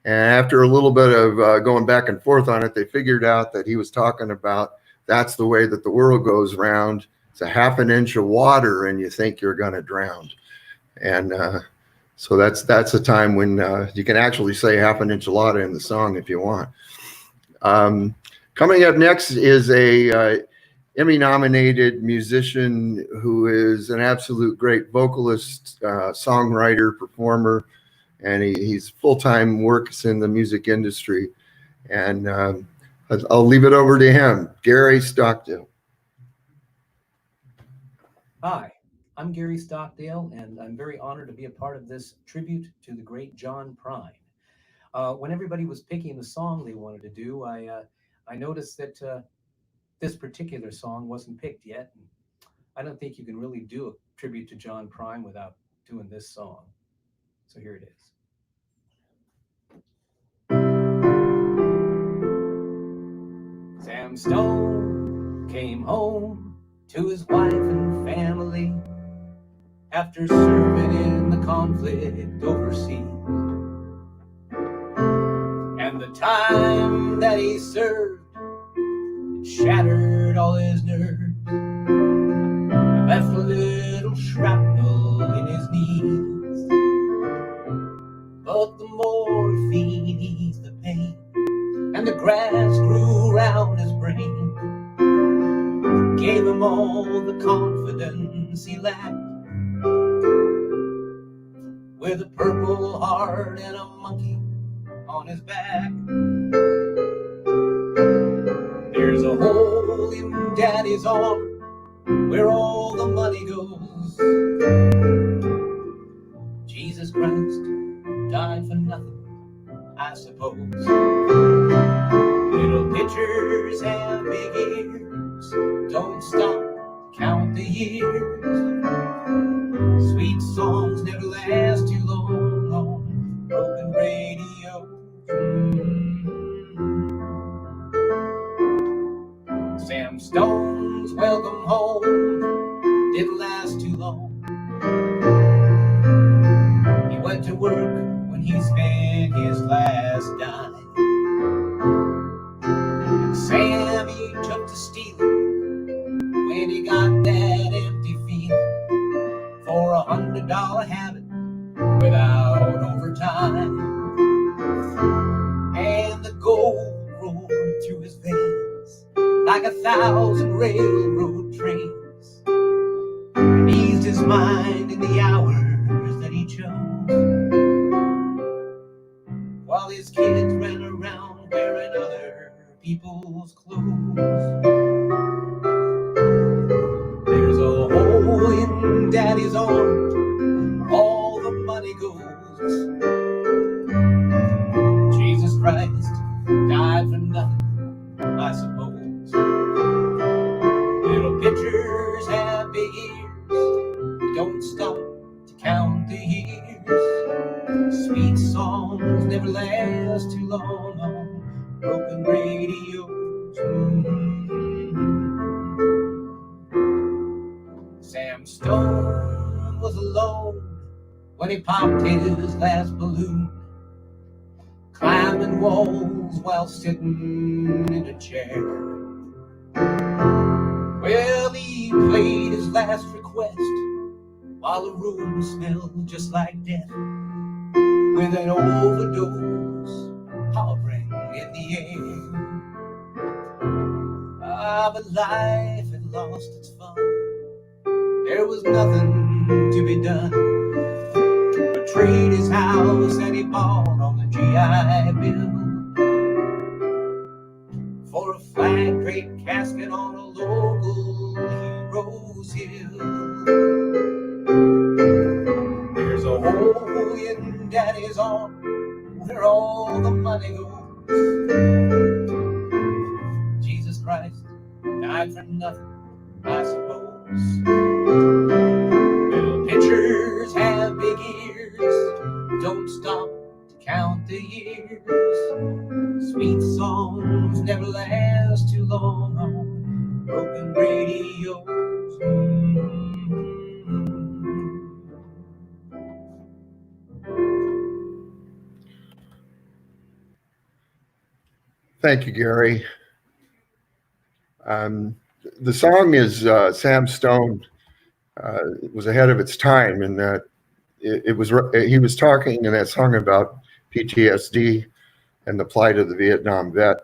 And after a little bit of going back and forth on it, they figured out that he was talking about that's the way that the world goes round. It's a half an inch of water and you think you're going to drown. And so that's a time when you can actually say half an enchilada in the song if you want. Coming up next is a Emmy-nominated musician who is an absolute great vocalist, songwriter, performer, and he's full-time works in the music industry. And I'll leave it over to him, Gary Stockdale. Hi, I'm Gary Stockdale, and I'm very honored to be a part of this tribute to the great John Prine. When everybody was picking the song they wanted to do, I noticed that this particular song wasn't picked yet. And I don't think you can really do a tribute to John Prine without doing this song. So here it is. Sam Stone came home to his wife and family after serving in the conflict overseas. And the time that he served, it shattered all his nerves, left a little shrapnel in his knees. But the morphine eased the pain, and the grass grew round his brain, gave him all the confidence he lacked. With a purple heart and a monkey on his back, there's a hole in Daddy's arm where all the money goes. Jesus Christ died for nothing, I suppose. Little pitchers have big ears, don't stop, count the years. Sweet songs never last too long on broken radio. Sam Stone's welcome home didn't last too long. He went to work when he spent his last dime. And Sam, he took to stealing when he got that empty feeling for $100 habit without overtime. And the gold roared through his veins like 1,000 railroad trains, and eased his mind in the hours that he chose, while his kids ran around wearing other people's clothes. There's a hole in Daddy's arm where all the money goes. Jesus Christ died for nothing, I suppose. Little pitchers have big ears, don't stop to count the years. Sweet songs never last too long on broken radios. Sam Stone was alone when he popped his last balloon, climbing walls while sitting in a chair. Well, he played his last request while the room smelled just like death, with an overdose hovering in the air. Ah, but life had lost its fun. There was nothing to be done but trade his house that he bought on the GI Bill for flag draped casket on a local hero's hill. There's a hole in Daddy's arm where all the money goes. Jesus Christ died for nothing, I suppose. Little pitchers have big ears, don't stop to count the years. Sweet songs never last too long on broken radios. Thank you, Gary. The song is Sam Stone was ahead of its time in that he was talking in that song about PTSD and the plight of the Vietnam vet.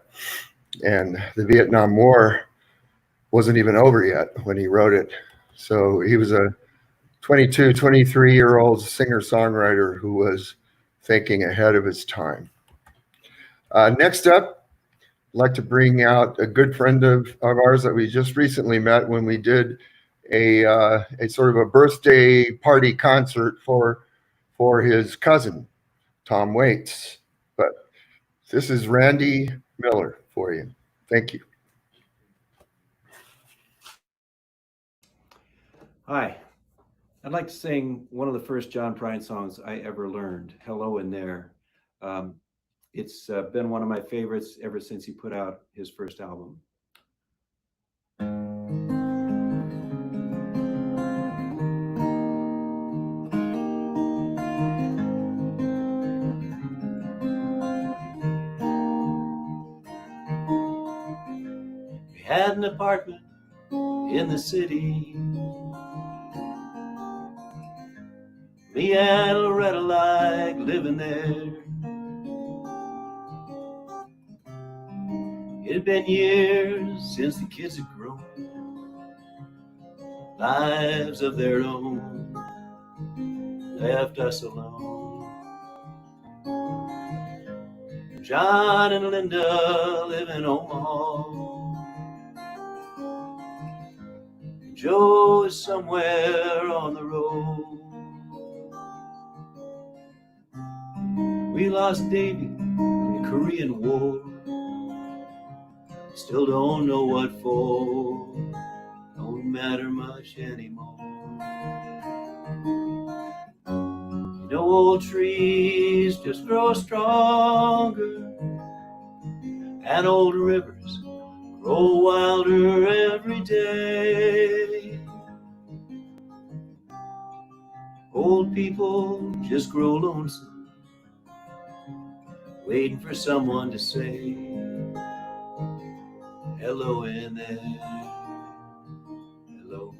And the Vietnam War wasn't even over yet when he wrote it. So he was a 22, 23-year-old singer-songwriter who was thinking ahead of his time. Next up, I'd like to bring out a good friend of ours that we just recently met when we did a sort of a birthday party concert for his cousin, Tom Waits. But this is Randy Miller for you. Thank you. Hi, I'd like to sing one of the first John Prine songs I ever learned, Hello in There. It's been one of my favorites ever since he put out his first album. We had an apartment in the city. Me and Loretta like living there. It had been years since the kids had grown, lives of their own, left us alone. John and Linda live in Omaha. Joe is somewhere on the road. We lost Davy in the Korean War. Still don't know what for. Don't matter much anymore. You know, old trees just grow stronger, and old rivers grow wilder every day. Old people just grow lonesome, waiting for someone to say hello in there. Hello.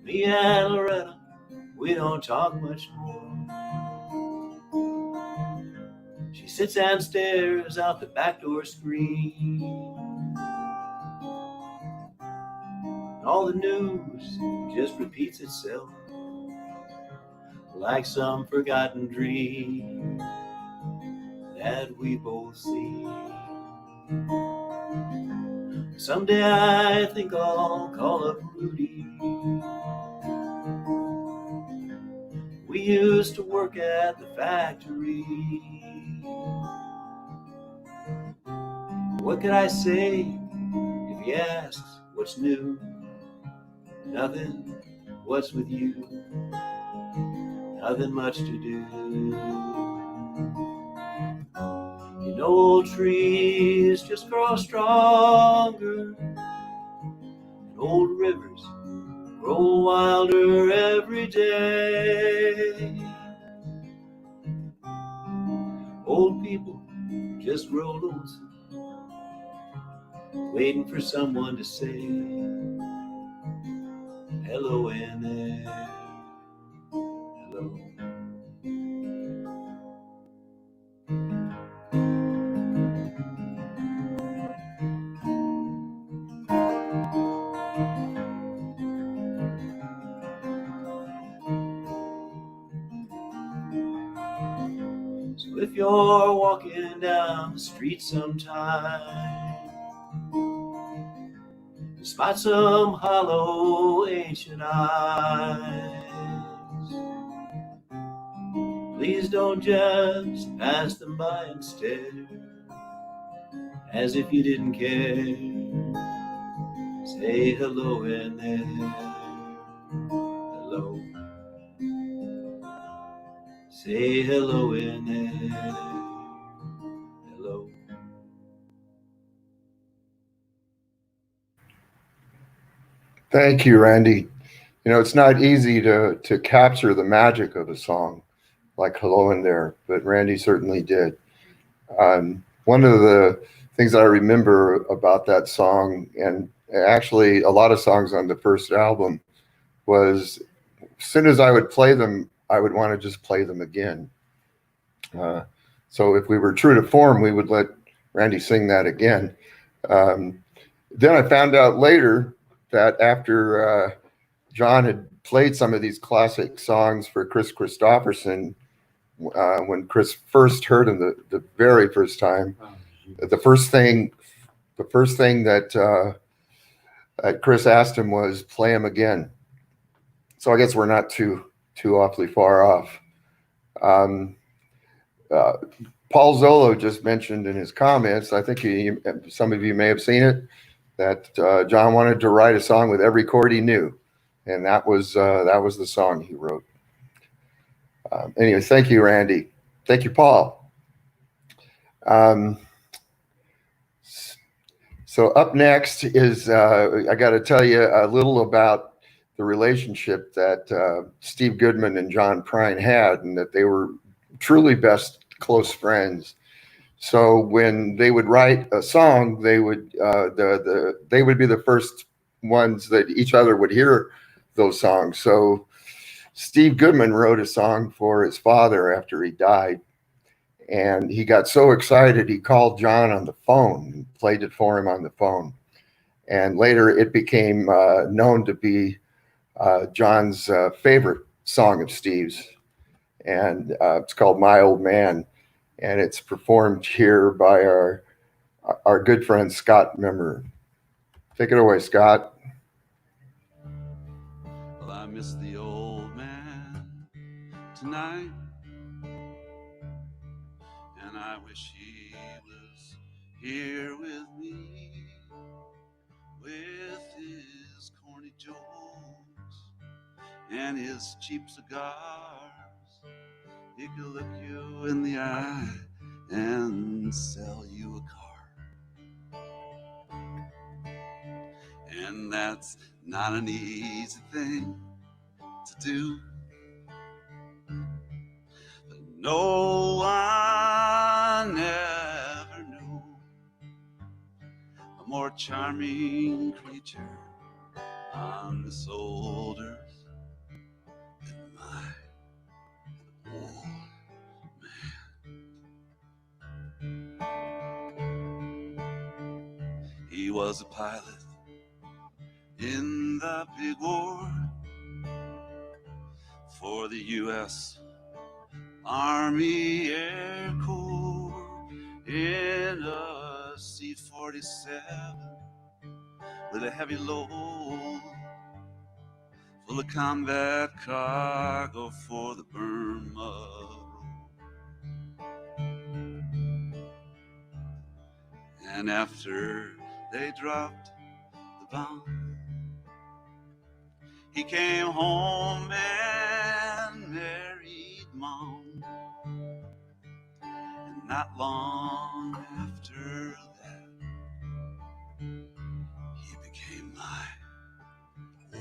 Me and Loretta, we don't talk much more. She sits and stares out the back door screen. And all the news just repeats itself like some forgotten dream that we both see. Someday I think I'll call up Rudy. We used to work at the factory. What could I say if he asks what's new? Nothing. What's with you? Nothing much to do. You know, old trees just grow stronger, and old rivers grow wilder every day. Old people just grow lonesome, waiting for someone to say hello in there. Hello. if you're walking down the street sometime, spot some hollow ancient eyes, please don't just pass them by and stare as if you didn't care. Say hello in there. Hello. Say hello in there. Hello. Thank you, Randy. You know, it's not easy to capture the magic of a song like Hello in There, but Randy certainly did. One of the things I remember about that song, and actually a lot of songs on the first album, was as soon as I would play them, I would want to just play them again. So if we were true to form, we would let Randy sing that again. Then I found out later that after John had played some of these classic songs for Chris Christopherson, when Chris first heard him the very first time, the first thing that Chris asked him was play him again. So I guess we're not too awfully far off. Paul Zolo just mentioned in his comments, I think some of you may have seen it, that John wanted to write a song with every chord he knew, and that was the song he wrote. Anyway, thank you, Randy. Thank you, Paul. So up next is I got to tell you a little about the relationship that Steve Goodman and John Prine had, and that they were truly best close friends. So when they would write a song, they would they would be the first ones that each other would hear those songs. So Steve Goodman wrote a song for his father after he died, and he got so excited he called John on the phone and played it for him on the phone. And later it became known to be John's favorite song of Steve's, and it's called My Old Man, and it's performed here by our good friend Scott Memmer. Take it away, Scott. Well, I miss the old man tonight, and I wish he was here with me, with his corny jokes and his cheap cigars. He could look you in the eye and sell you a car. And that's not an easy thing to do. But no one ever knew a more charming creature on this old earth than my old man. He was a pilot in the big war for the U.S. Army Air Corps in a C-47 with a heavy load full of combat cargo for the Burma Road. And after they dropped the bomb, he came home and married Mom. And not long after that, he became my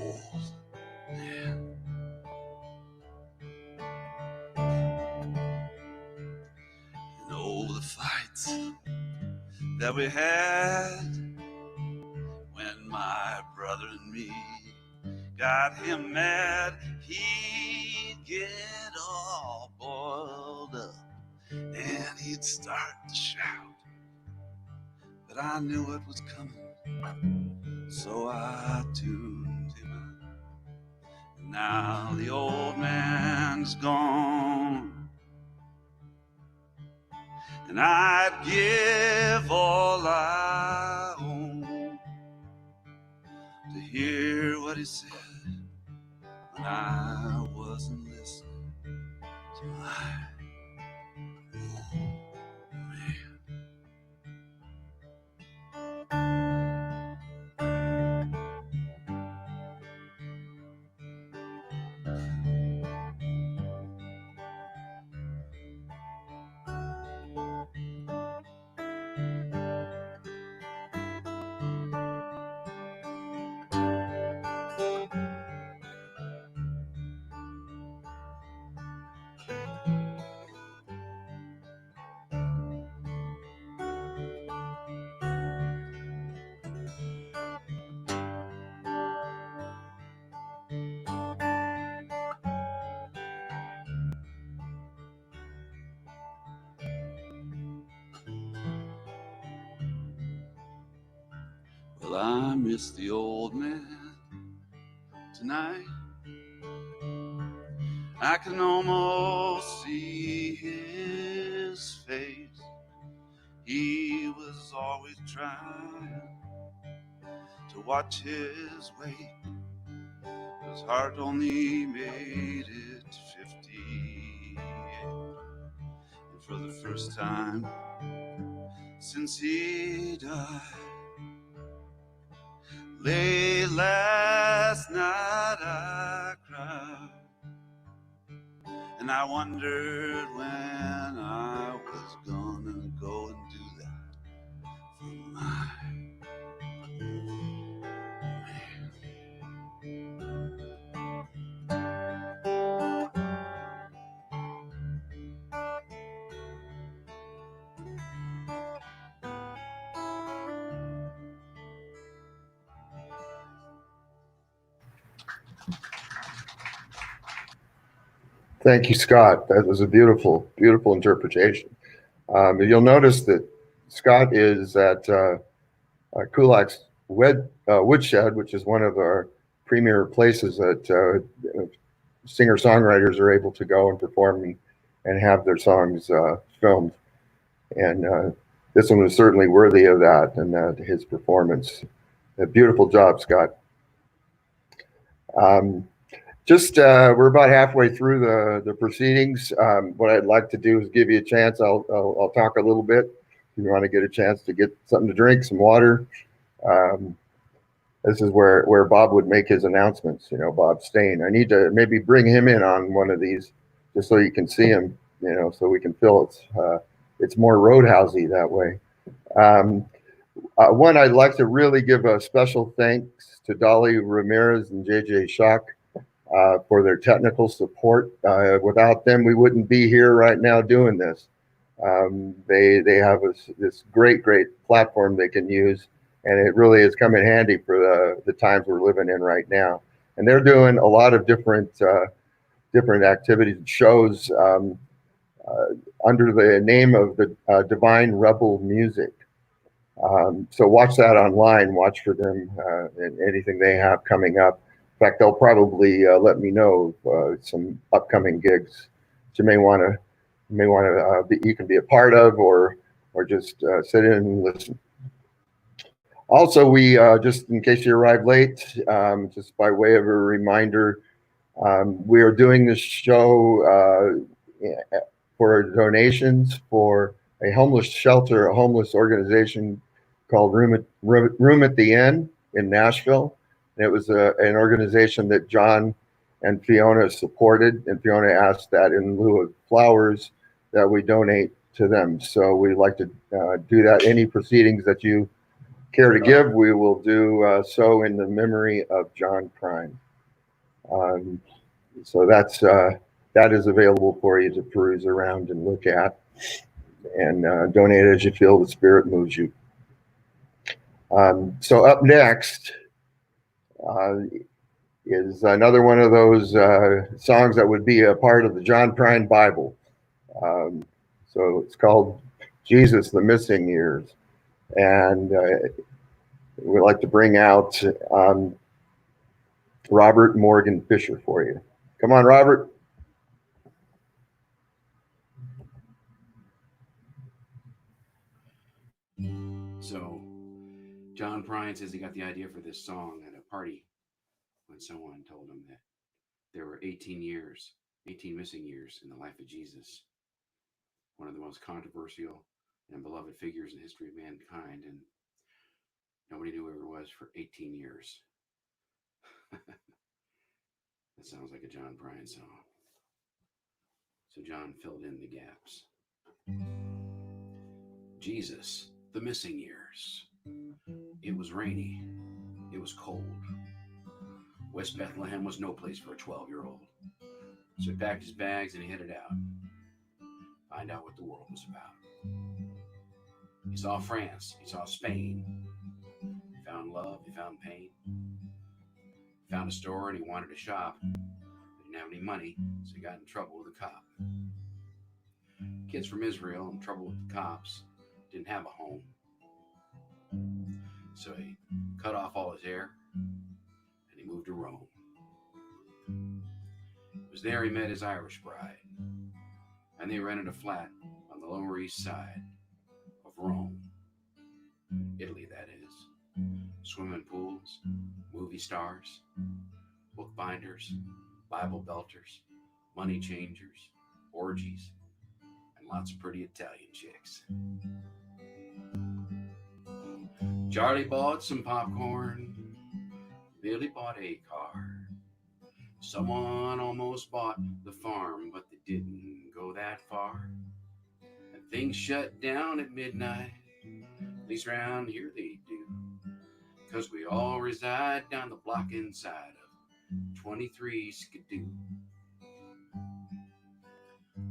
old man. And oh, the fights that we had when my brother and me got him mad. He'd get all boiled up and he'd start to shout, but I knew it was coming, so I tuned him out. And now the old man's gone, and I'd give all I own to hear what he said when I wasn't listening to my Well, I miss the old man tonight. I can almost see his face. He was always trying to watch his weight. His heart only made it to 58. And for the first time since he died, late last night I cried, and I wondered when I was gonna go and do that for my Thank you, Scott. That was a beautiful, beautiful interpretation. You'll notice that Scott is at Kulak's Woodshed, which is one of our premier places that singer-songwriters are able to go and perform and have their songs filmed. And this one was certainly worthy of that and his performance. A beautiful job, Scott. We're about halfway through the proceedings. What I'd like to do is give you a chance. I'll talk a little bit. If you want to get a chance to get something to drink, some water. This is where Bob would make his announcements. You know, Bob Stain. I need to maybe bring him in on one of these, just so you can see him. You know, so we can feel it's more Roadhousey that way. One, I'd like to really give a special thanks to Dolly Ramirez and JJ Shock for their technical support. Without them, we wouldn't be here right now doing this. They have this great platform they can use, and it really is come in handy for the times we're living in right now. And they're doing a lot of different activities and shows under the name of the Divine Rebel Music. So watch that online. Watch for them and anything they have coming up. In fact, they'll probably let me know some upcoming gigs that you may want to you can be a part of, or just sit in and listen. Also, we just in case you arrived late, just by way of a reminder, we are doing this show for donations for a homeless shelter, a homeless organization called Room at the Inn in Nashville. And it was an organization that John and Fiona supported, and Fiona asked that in lieu of flowers that we donate to them. So we'd like to do that. Any proceedings that you care to give, we will do so in the memory of John Prine. So that is available for you to peruse around and look at, and donate as you feel the spirit moves you. So up next is another one of those songs that would be a part of the John Prine Bible. So it's called Jesus, the Missing Years. And we'd like to bring out Robert Morgan Fisher for you. Come on, Robert. John Prine says he got the idea for this song at a party when someone told him that there were 18 missing years in the life of Jesus, one of the most controversial and beloved figures in the history of mankind, and nobody knew who it was for 18 years. That sounds like a John Prine song. So John filled in the gaps. Jesus, the missing years. It was rainy. It was cold. West Bethlehem was no place for a 12-year-old. So he packed his bags and he headed out. Find out what the world was about. He saw France. He saw Spain. He found love. He found pain. He found a store and he wanted to shop. He didn't have any money, so he got in trouble with a cop. Kids from Israel in trouble with the cops didn't have a home. So he cut off all his hair and he moved to Rome. It was there he met his Irish bride, and they rented a flat on the Lower East Side of Rome, Italy, that is. Swimming pools, movie stars, bookbinders, Bible belters, money changers, orgies, and lots of pretty Italian chicks. Charlie bought some popcorn. Billy bought a car. Someone almost bought the farm, but they didn't go that far. And things shut down at midnight. At least around here they do. 'Cause we all reside down the block inside of 23 Skidoo.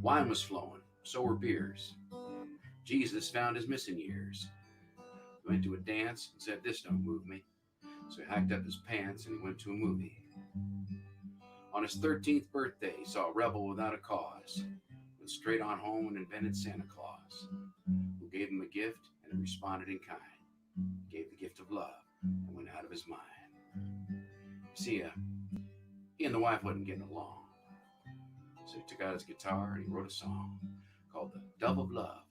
Wine was flowing, so were beers. Jesus found his missing years. He went to a dance and said, "This don't move me." So he hiked up his pants and he went to a movie. On his 13th birthday, he saw a rebel without a cause. Went straight on home and invented Santa Claus, who gave him a gift and he responded in kind. He gave the gift of love and went out of his mind. See, he and the wife wasn't getting along. So he took out his guitar and he wrote a song called "The Dove of Love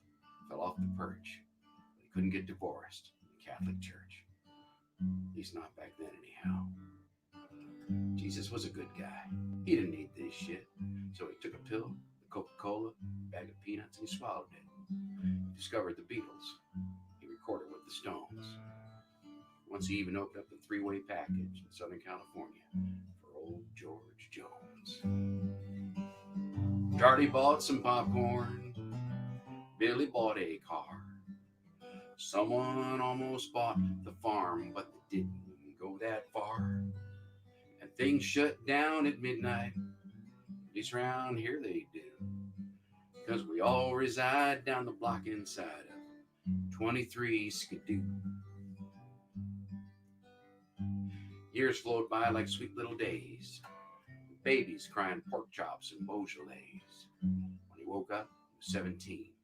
Fell Off the Perch." But he couldn't get divorced in the Catholic Church. At least not back then anyhow. Jesus was a good guy. He didn't need this shit. So he took a pill, a Coca-Cola, a bag of peanuts, and he swallowed it. He discovered the Beatles. He recorded with the Stones. Once he even opened up the three-way package in Southern California for old George Jones. Charlie bought some popcorn. Billy bought a car. Someone almost bought the farm, but they didn't go that far. And things shut down at midnight. At least around here they do. 'Cause we all reside down the block inside of 23 Skidoo. Years flowed by like sweet little days. Babies crying pork chops and Beaujolais. When he woke up, he was 17.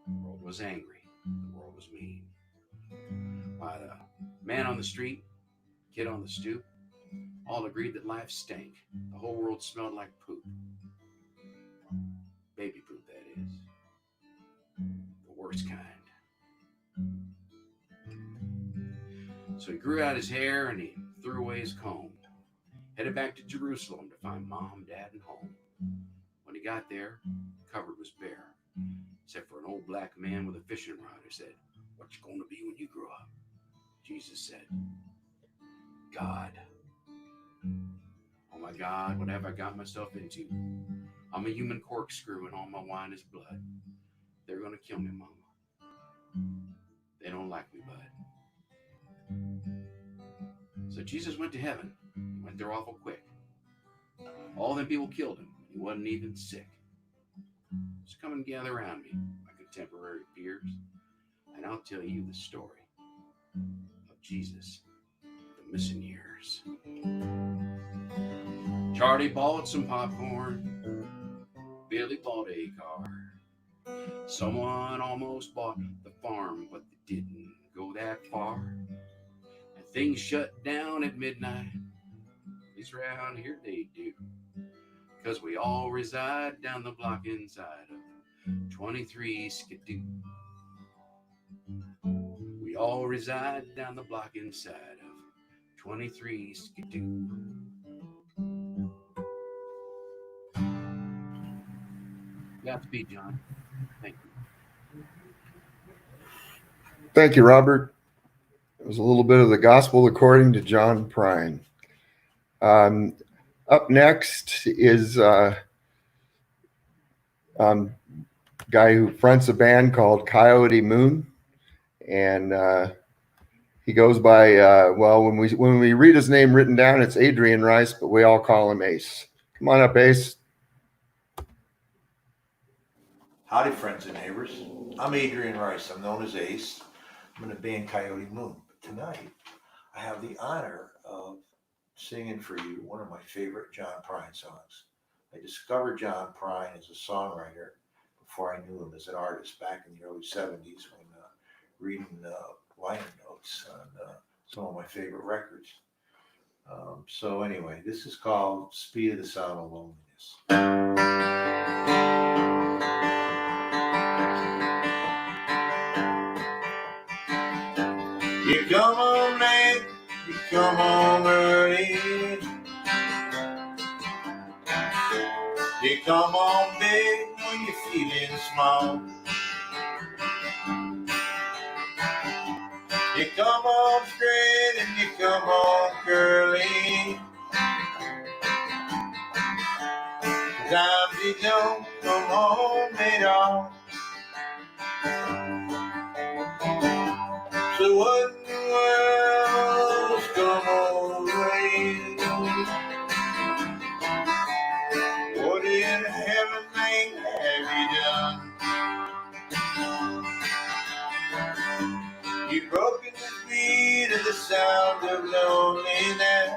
The world was angry. The world was mean. By the man on the street, kid on the stoop, all agreed that life stank. The whole world smelled like poop. Baby poop, that is. The worst kind. So he grew out his hair and he threw away his comb. Headed back to Jerusalem to find mom, dad, and home. When he got there, the cupboard was bare, except for an old black man with a fishing rod who said, "What you gonna be when you grow up?" Jesus said, "God." "Oh my God, what have I got myself into? I'm a human corkscrew and all my wine is blood. They're gonna kill me, Mama. They don't like me, bud." So Jesus went to heaven. He went there awful quick. All them people killed him. He wasn't even sick. So come and gather around me, my contemporary peers, and I'll tell you the story of Jesus, the missing years. Charlie bought some popcorn. Billy bought a car. Someone almost bought the farm, but they didn't go that far. And things shut down at midnight. At least around here they do. 'Cause we all reside down the block inside of 23 Skidoo. We We all reside down the block inside of 23 Skidoo. Godspeed, John. Thank you. Thank you, Robert. It was a little bit of the gospel according to John Prine. Up next is a guy who fronts a band called Coyote Moon, and he goes by well, when we read his name written down, it's Adrian Rice, but we all call him Ace. Come on up, Ace. Howdy, friends and neighbors. I'm Adrian Rice. I'm known as Ace. I'm in the band Coyote Moon. But tonight, I have the honor of singing for you one of my favorite John Prine songs. I discovered John Prine as a songwriter before I knew him as an artist back in the early 70s when reading liner notes on some of my favorite records. So anyway, this is called Speed of the Sound of Loneliness. You come home late, you come home early. You come home big when you're feeling small. You come home straight and you come home curly. Sometimes you don't come home at all. So what in the world's come over you? What in heaven's name have you done? You've broken the speed of the sound of loneliness.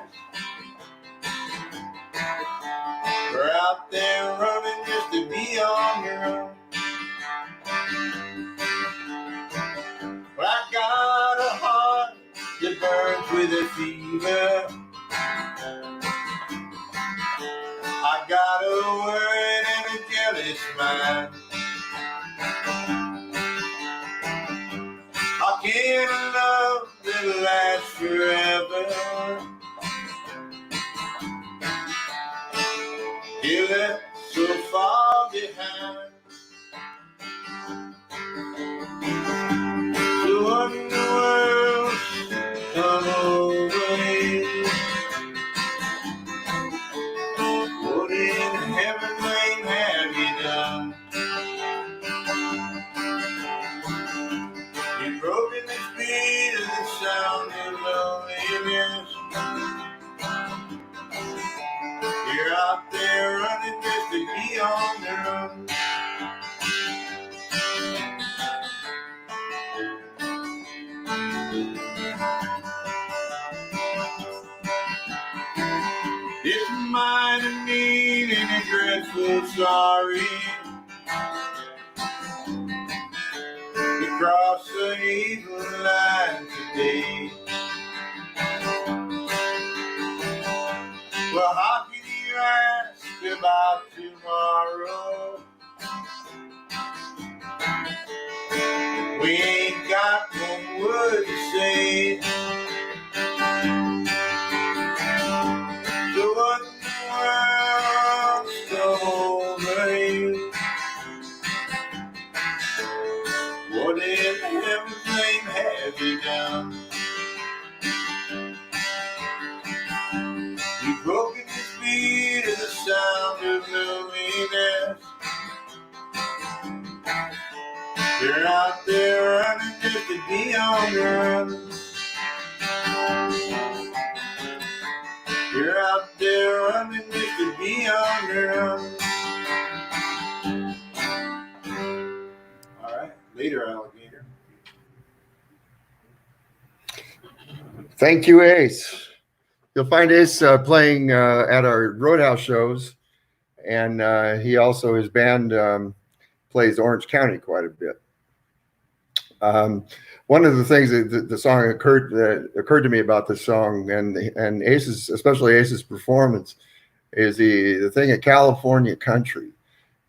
We're out there running just to be on your own. But I got a heart that burns with a fever. I got a worried and a jealous mind. I can't love that lasts forever. You left so far behind. So what in the world's come over you? What in heaven's name have you done? You've broken the speed of the sound of loneliness. You're out there running just to be on the run. It's mine and mean and a dreadful sorry. You crossed the evil line today. Well, how can you ask about tomorrow? We ain't got one word to say. So what in the world's come over you? What in heaven's name have you done? You've broken the speed of the sound of loneliness. You're out there running just to be on the run. You're out there running just to be on the run. All right, later, alligator. Thank you, Ace. You'll find Ace playing at our Roadhouse shows, and he also, his band plays Orange County quite a bit. One of the things that the song occurred to me about this song and Ace's, especially Ace's performance, is the thing at California country.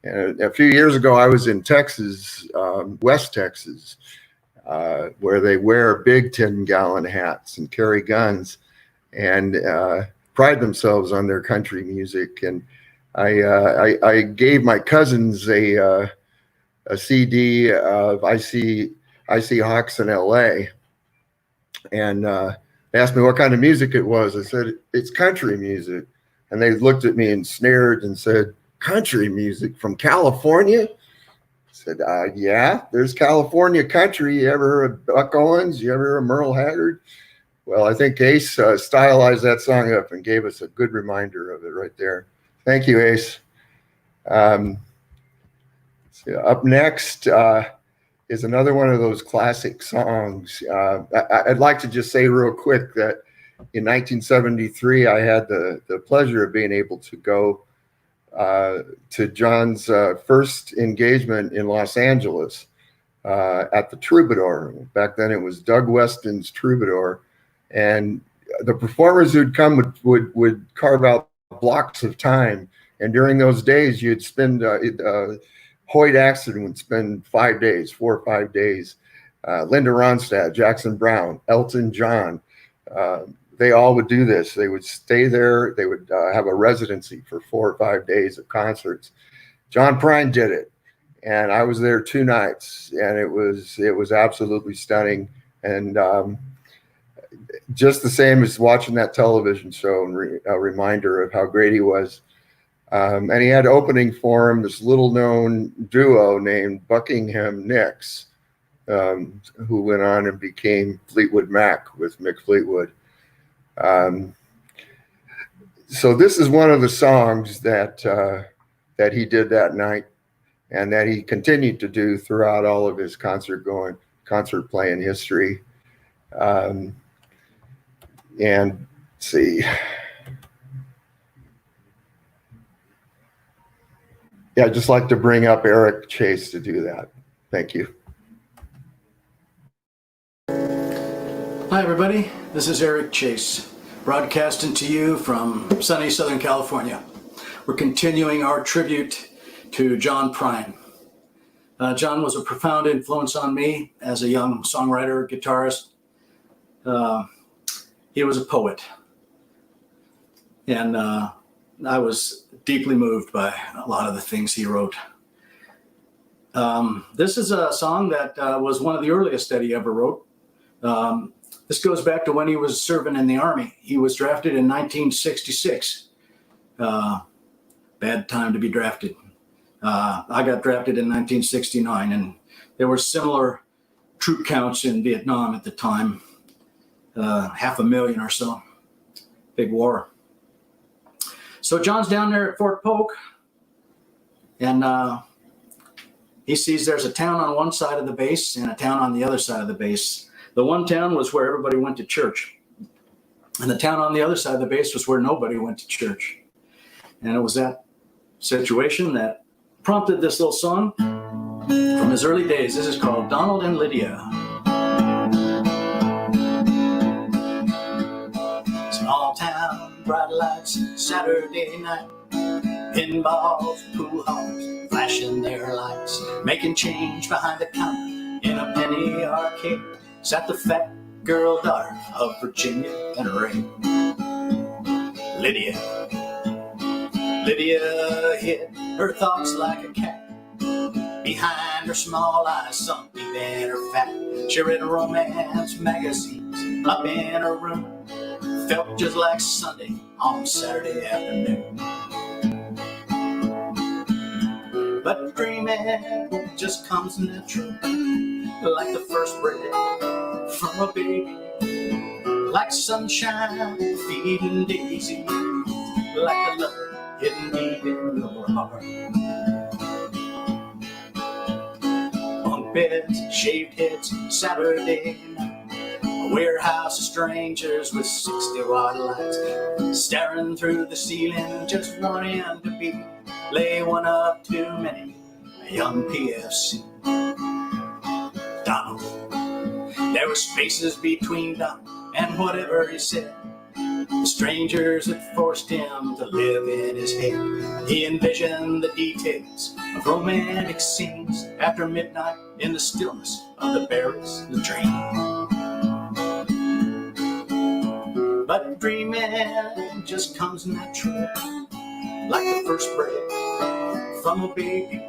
And a few years ago, I was in Texas, West Texas, where they wear big 10-gallon hats and carry guns and pride themselves on their country music. And I gave my cousins a CD of I See Hawks in L.A. and they asked me what kind of music it was. I said, it's country music. And they looked at me and sneered and said, country music from California? I said, yeah, there's California country. You ever heard of Buck Owens? You ever heard of Merle Haggard? Well, I think Ace stylized that song up and gave us a good reminder of it right there. Thank you, Ace. So up next is another one of those classic songs. I'd like to just say real quick that in 1973, I had the pleasure of being able to go to John's first engagement in Los Angeles at the Troubadour. Back then it was Doug Weston's Troubadour. And the performers who'd come would carve out blocks of time. And during those days, you'd spend, Hoyt Axton would spend 5 days, 4 or 5 days. Linda Ronstadt, Jackson Browne, Elton John, they all would do this. They would stay there. They would have a residency for 4 or 5 days of concerts. John Prine did it. And I was there 2 nights, and it was absolutely stunning. And just the same as watching that television show and a reminder of how great he was. And he had opening for him this little known duo named Buckingham Nicks, who went on and became Fleetwood Mac with Mick Fleetwood. So this is one of the songs that he did that night and that he continued to do throughout all of his concert playing history. And let's see. Yeah, I'd just like to bring up Eric Chase to do that. Thank you. Hi, everybody. This is Eric Chase, broadcasting to you from sunny Southern California. We're continuing our tribute to John Prine. John was a profound influence on me as a young songwriter, guitarist. He was a poet, and I was deeply moved by a lot of the things he wrote. This is a song that was one of the earliest that he ever wrote. This goes back to when he was serving in the Army. He was drafted in 1966. Bad time to be drafted. I got drafted in 1969, and there were similar troop counts in Vietnam at the time. 500,000 or so. Big war. So John's down there at Fort Polk, and he sees there's a town on one side of the base and a town on the other side of the base. The one town was where everybody went to church, and the town on the other side of the base was where nobody went to church. And it was that situation that prompted this little song from his early days. This is called Donald and Lydia. Small town, bright lights, Saturday night, pinballs, pool halls, flashing their lights, making change behind the counter in a penny arcade. Sat the fat girl daughter of Virginia and Ray. Lydia hid her thoughts like a cat. Behind her small eyes sunk deep in her fat. She read romance magazines up in her room. Felt just like Sunday on Saturday afternoon. But dreaming just comes natural, like the first breath from a baby, like sunshine feeding daisy, like a love hidden deep in your heart. Bunk beds, shaved heads, Saturday night, a warehouse of strangers with 60-watt lights, staring through the ceiling, just wanting to be. Lay one up too many, a young PFC. Donald, there were spaces between Donald and whatever he said. The strangers had forced him to live in his head. He envisioned the details of romantic scenes after midnight in the stillness of the barracks latrine. But dreaming just comes natural, like the first breath from a baby,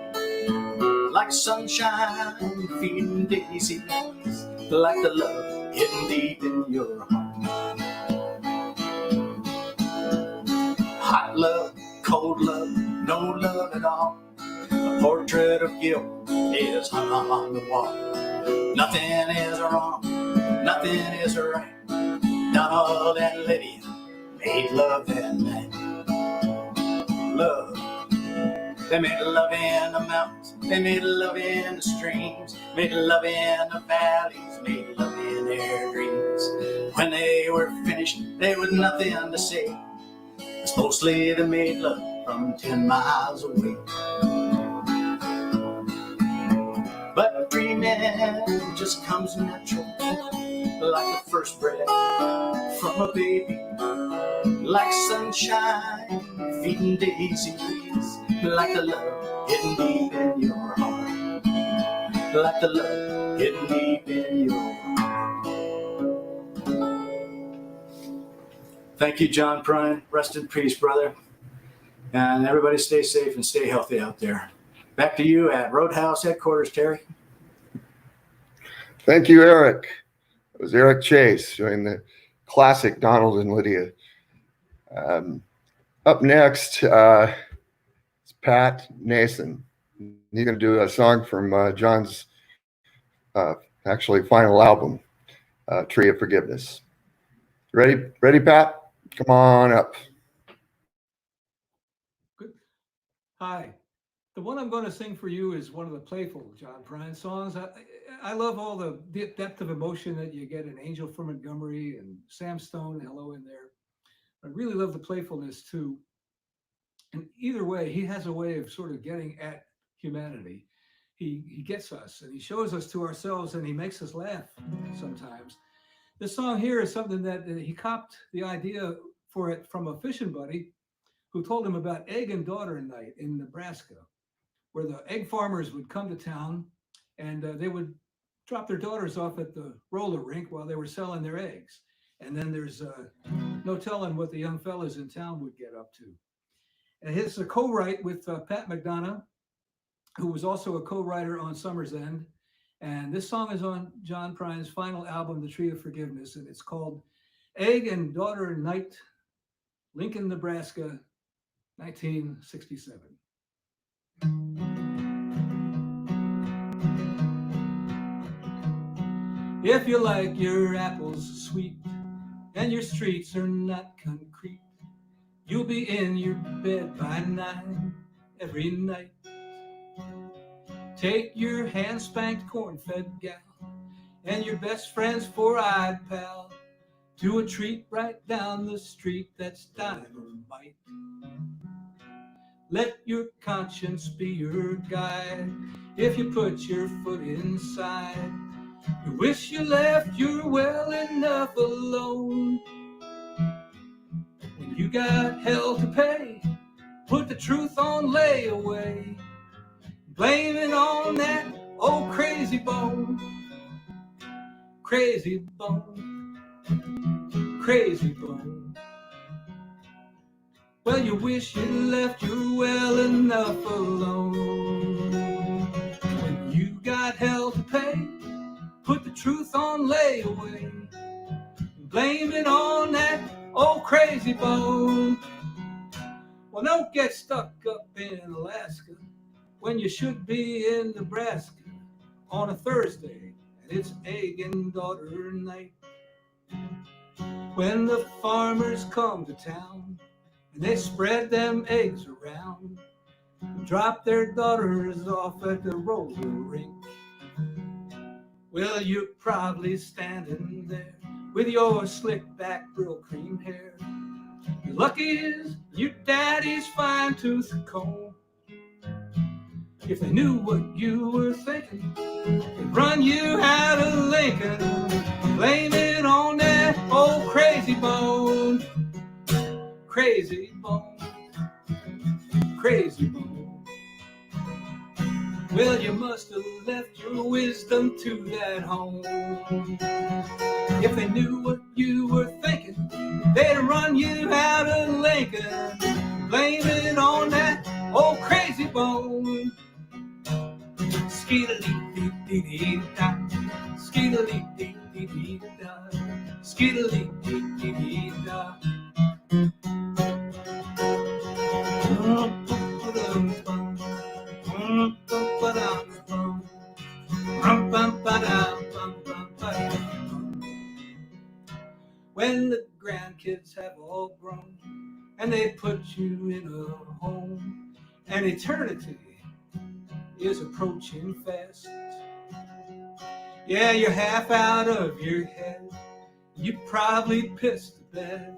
like sunshine feeding daisies, like the love hidden deep in your heart. Hot love, cold love, no love at all. A portrait of guilt is hung on the wall. Nothing is wrong, nothing is right. Donald and Lydia made love that night. Love. They made love in the mountains, they made love in the streams, made love in the valleys, made love in their dreams. When they were finished, there was nothing to say. It's mostly they made love from 10 miles away. But dreaming just comes natural, like the first breath from a baby, like sunshine feeding daisies, like the love hidden deep in your heart, like the love hidden deep in your heart. Thank you, John Prine. Rest in peace, brother. And everybody stay safe and stay healthy out there. Back to you at Roadhouse headquarters, Terry. Thank you, Eric. It was Eric Chase doing the classic Donald and Lydia. Up next is Pat Nason. He's going to do a song from John's actually final album, Tree of Forgiveness. Ready, Pat? Come on up. Good. Hi. The one I'm going to sing for you is one of the playful John Prine songs. I love all the depth of emotion that you get in Angel from Montgomery and Sam Stone, Hello in there. I really love the playfulness too. And either way, he has a way of sort of getting at humanity. He gets us and he shows us to ourselves and he makes us laugh sometimes. This song here is something that he copped the idea for it from a fishing buddy who told him about egg and daughter night in Nebraska, where the egg farmers would come to town and they would drop their daughters off at the roller rink while they were selling their eggs. And then there's no telling what the young fellas in town would get up to. And his co-write with Pat McDonough, who was also a co-writer on Summer's End. And this song is on John Prine's final album, The Tree of Forgiveness, and it's called Egg and Daughter Night, Lincoln, Nebraska, 1967. If you like your apples sweet and your streets are not concrete, you'll be in your bed by 9 every night. Take your hand-spanked corn-fed gal and your best friend's four-eyed pal to a treat right down the street that's dynamite. Let your conscience be your guide. If you put your foot inside, you wish you left your well enough alone. When you got hell to pay, put the truth on layaway. Blame it on that old crazy bone. Crazy bone. Crazy bone. Well, you wish you left your well enough alone. When you got hell to pay, put the truth on layaway. Blame it on that old crazy bone. Well, don't get stuck up in Alaska when you should be in Nebraska on a Thursday, and it's egg and daughter night. When the farmers come to town and they spread them eggs around and drop their daughters off at the roller rink. Well, you're probably standing there with your slick back Brill-cream hair. Your lucky is your daddy's fine-tooth comb. If they knew what you were thinking, they'd run you out of Lincoln. Blame it on that old crazy bone. crazy bone, crazy bone. Well, you must have left your wisdom to that home. If they knew what you were thinking, they'd run you out of Lincoln. Blame it on that old crazy bone. Skeet-a-lee-dee-dee-dee-da, skeet-a-lee-dee-dee-dee-da, skeet-a-lee-dee-dee-dee-da. When the grandkids have all grown and they put you in a home, and eternity is approaching fast. Yeah, you're half out of your head. You probably pissed the bed.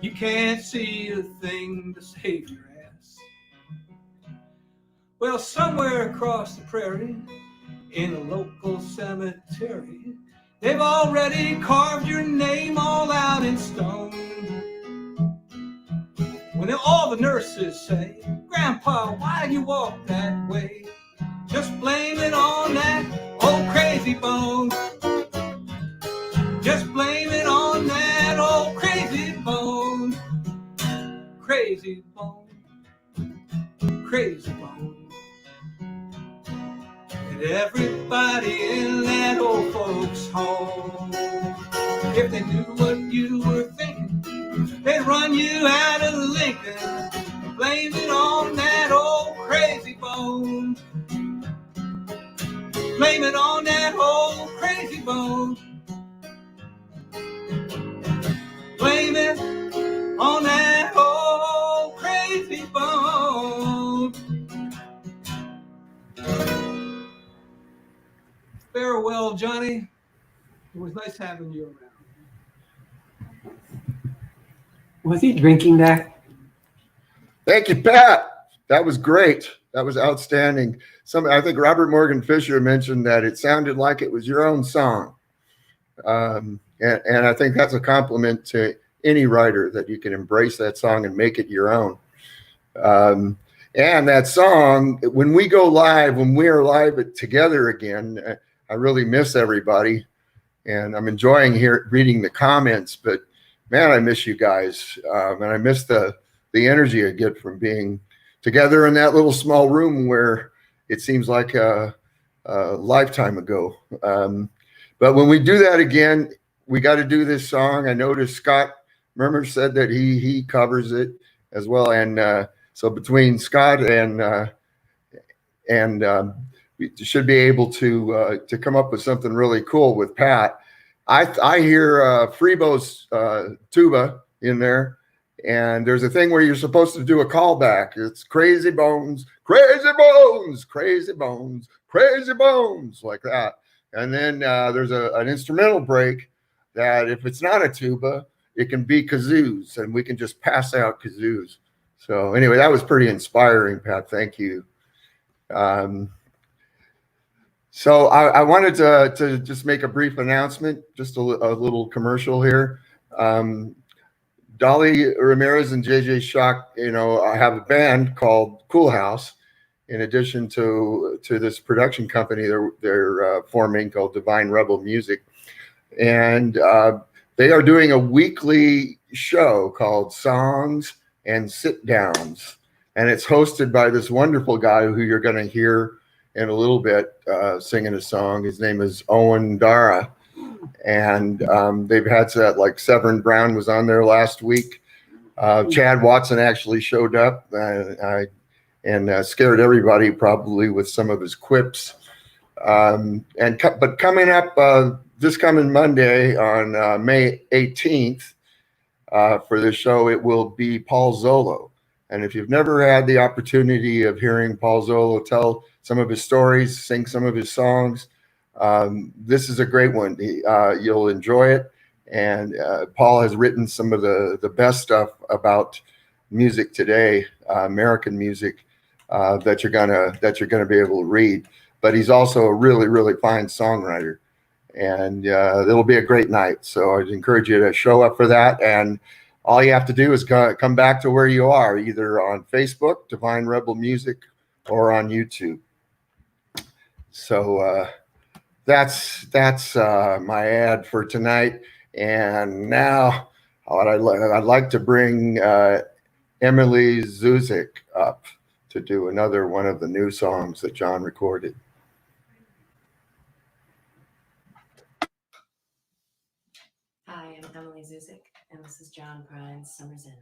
You can't see a thing to save your ass. Well, somewhere across the prairie, in a local cemetery, they've already carved your name all out in stone. When all the nurses say, Grandpa, why'd you walk that way? Just blame it on that old crazy bone. Just blame it on that old crazy bone. Crazy bone. Crazy bone. And everybody in that old folks' home, if they knew what you were thinking, they'd run you out of Lincoln. Blame it on that old crazy bone. Blame it on that old crazy bone. Blame it on that old crazy bone. Farewell, Johnny. It was nice having you around. Was he drinking that? Thank you, Pat. That was great. That was outstanding. I think Robert Morgan Fisher mentioned that it sounded like it was your own song. And I think that's a compliment to any writer, that you can embrace that song and make it your own. And that song, when we go live, when we are live together again, I really miss everybody. And I'm enjoying reading the comments, but man, I miss you guys. And I miss the energy I get from being together in that little small room where it seems like a lifetime ago. But when we do that again, we got to do this song. I noticed Scott Murmur said that he covers it as well. And so between Scott and we should be able to come up with something really cool with Pat. I hear Freebo's tuba in there, and there's a thing where you're supposed to do a callback. It's crazy bones, crazy bones, crazy bones, crazy bones, like that. And then there's an instrumental break that if it's not a tuba, it can be kazoos, and we can just pass out kazoos. So anyway, that was pretty inspiring, Pat. Thank you. So I wanted to just make a brief announcement, just a little commercial here. Dolly Ramirez and JJ Shock, have a band called Cool House, in addition to this production company they're forming called Divine Rebel Music. And they are doing a weekly show called Songs and Sit Downs. And it's hosted by this wonderful guy who you're going to hear in a little bit singing a song. His name is Owen Dara. And they've had like Severn Brown was on there last week. Chad Watson actually showed up and scared everybody probably with some of his quips. But coming up this coming Monday on May 18th for the show, it will be Paul Zolo. And if you've never had the opportunity of hearing Paul Zolo tell some of his stories, sing some of his songs, this is a great one. You'll enjoy it. And Paul has written some of the best stuff about music today, American music, that you're gonna be able to read. But he's also a really, really fine songwriter. And it'll be a great night. So I'd encourage you to show up for that. And all you have to do is come back to where you are, either on Facebook, Divine Rebel Music, or on YouTube. So that's my ad for tonight. And now I'd like to bring Emily Zuzik up to do another one of the new songs that John recorded. Hi, I'm Emily Zuzik, and this is John Prine's Summer's End.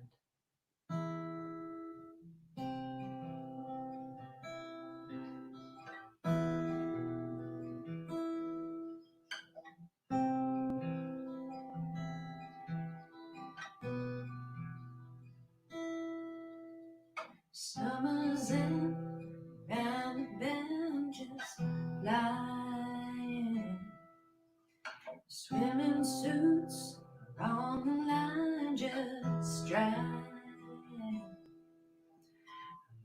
Summer's End, round the bend, just lying. Swimming suits are on the line, just drying.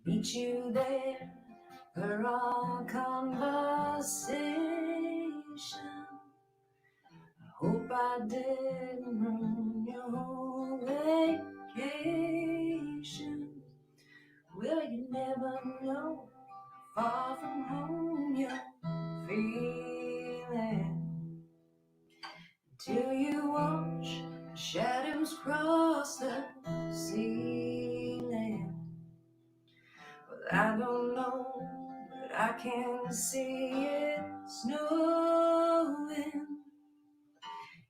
Meet you there for our conversation. I hope I didn't ruin your whole vacation. Well, you never know, far from home you're feeling, till you watch the shadows cross the ceiling. Well, I don't know, but I can see it snowing.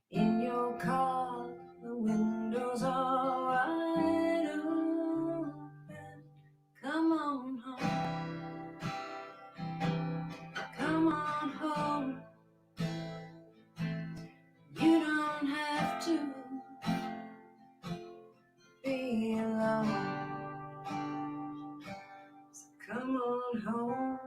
In your car, the windows are wide open. Come on home, come on home. You don't have to be alone. So come on home.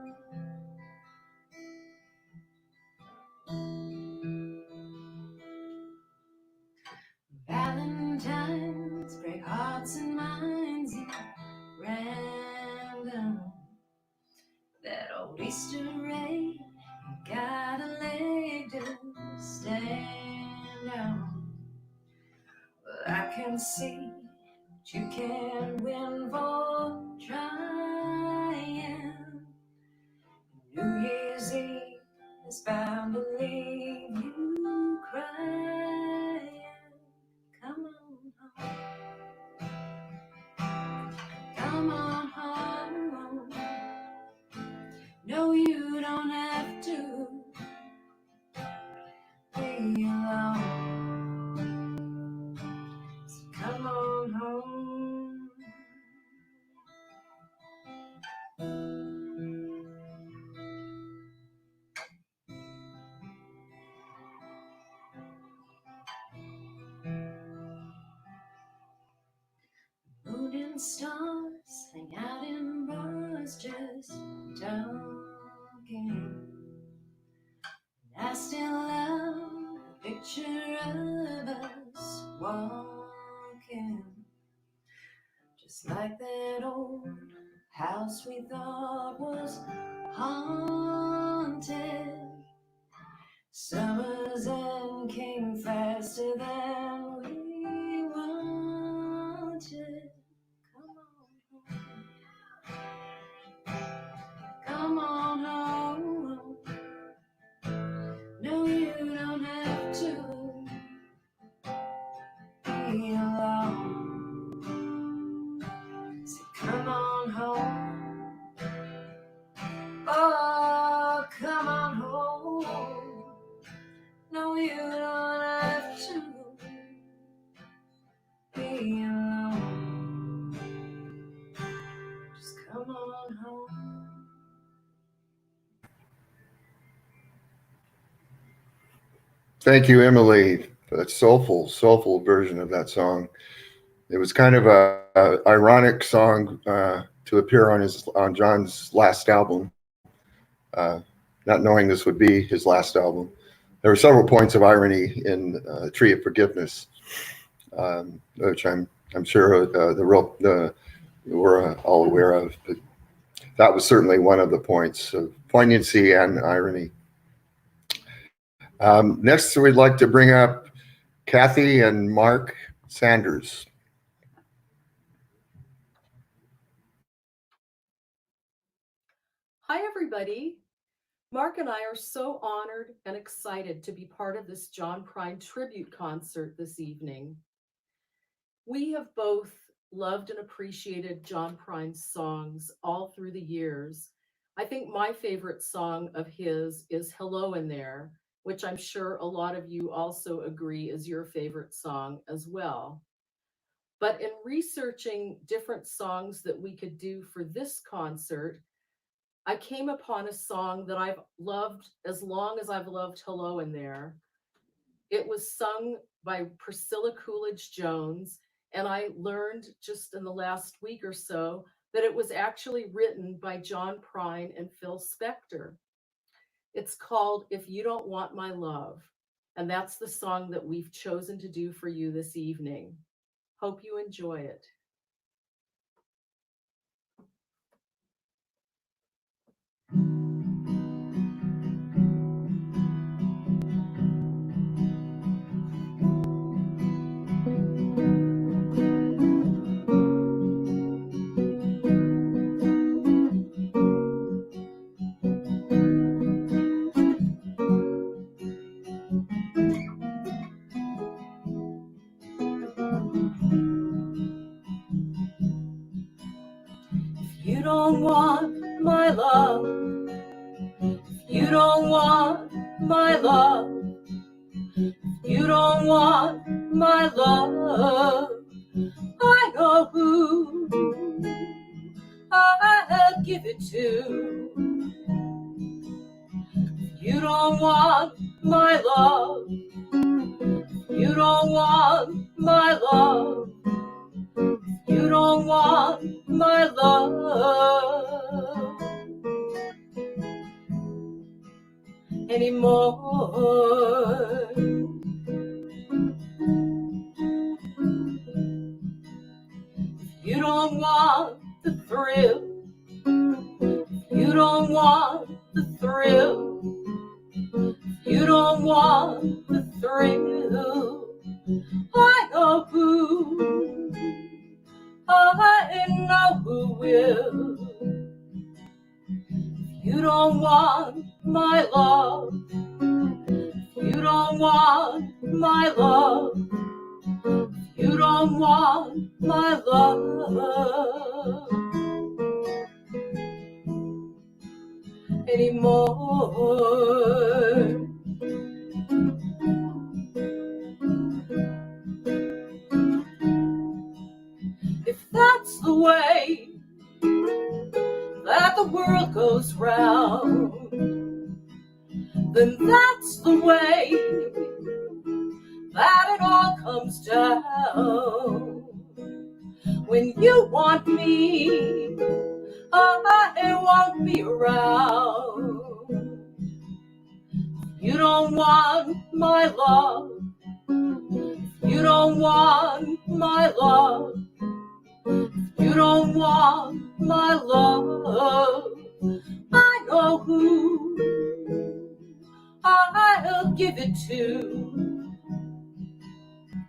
Valentines break hearts and minds in random. That old Easter egg got a leg to stand on. Well, I can see what you can win for trying. New Year's Eve is bound to leave you crying. Come on home, come on home. No, you don't have to be alone. So come on home. Moon and stars hang out in bars, just talking. I still love the picture of us walking, just like that old house we thought was haunted. Summer's end came faster than we wanted. Come on home. No, you don't have to be alone. So come on home. Oh, come on home. No, you don't have to be alone. Just come on home. Thank you, Emily, for that soulful version of that song. It was kind of a ironic song to appear on John's last album, not knowing this would be his last album. There were several points of irony in Tree of Forgiveness, which I'm sure we're all aware of. But that was certainly one of the points of poignancy and irony. Next, we'd like to bring up Kathy and Mark Sanders. Hi, everybody. Mark and I are so honored and excited to be part of this John Prine tribute concert this evening. We have both loved and appreciated John Prine's songs all through the years. I think my favorite song of his is Hello in There, which I'm sure a lot of you also agree is your favorite song as well. But in researching different songs that we could do for this concert, I came upon a song that I've loved as long as I've loved Hello in There. It was sung by Priscilla Coolidge Jones, and I learned just in the last week or so that it was actually written by John Prine and Phil Spector. It's called If You Don't Want My Love, and that's the song that we've chosen to do for you this evening. Hope you enjoy it. If you don't want my love, if you don't want my love, if you don't want my love, I know who I'll give it to. If you don't want my love, if you don't want my love, if you don't want my love anymore. If you don't want the thrill, if you don't want the thrill, if you don't want the thrill, I know who, I know who will. If you don't want my love, if you don't want my love, if you don't want my love anymore. If that's the way that the world goes round, then that's the way that it all comes down. When you want me, I won't be around. You don't want my love, you don't want my love, you don't want my love, I know who I'll give it to.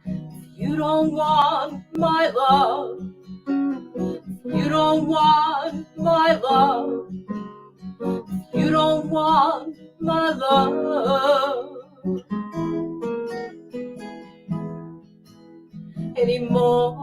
If you don't want my love, if you don't want my love, if you don't want my love anymore.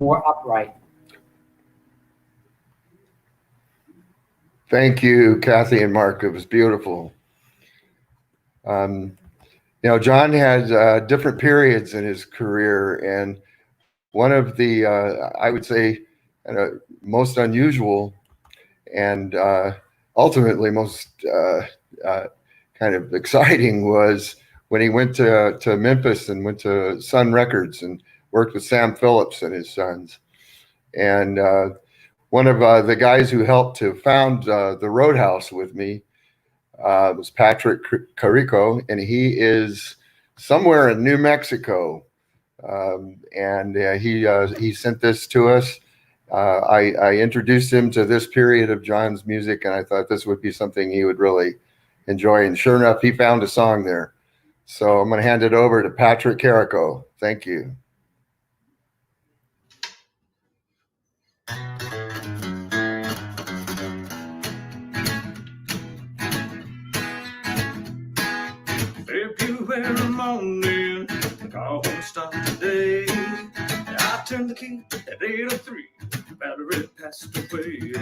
More upright. Thank you, Kathy and Mark. It was beautiful. John had different periods in his career, and one of the, I would say, most unusual and ultimately most kind of exciting was when he went to Memphis and went to Sun Records and worked with Sam Phillips and his sons. And one of the guys who helped to found the Roadhouse with me was Patrick Carrico, and he is somewhere in New Mexico. He sent this to us. I introduced him to this period of John's music, and I thought this would be something he would really enjoy. And sure enough, he found a song there. So I'm going to hand it over to Patrick Carrico. Thank you. February morning, the car won't stop today. I turned the key at 8:03, battery passed away.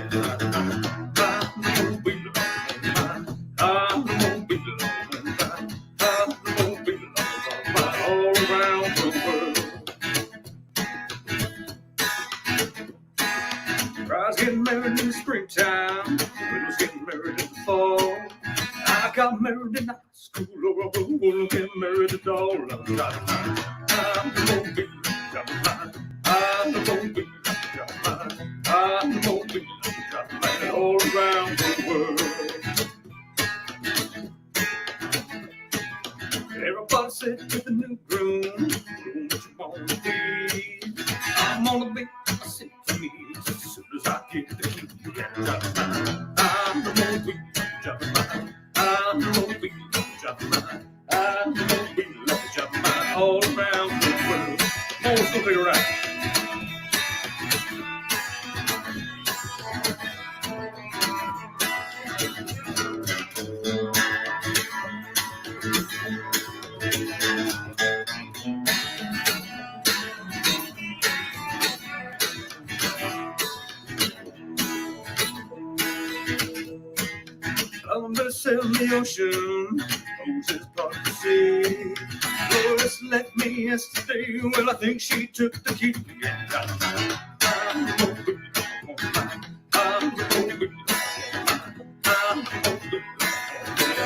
All around the world. Brides getting married in the springtime, widows getting married in the fall. I got married in high school, or I will get married at all. I'm the all around the world. Everybody said to the new groom, what you wanna be? I'm gonna be a city as soon as I get the key. I'm the movie, I'm the movie, I'm the movie, all around the world. Let's go figure out. Columbus sailed the ocean, Moses part the sea. Lois left me yesterday, well I think she took the key.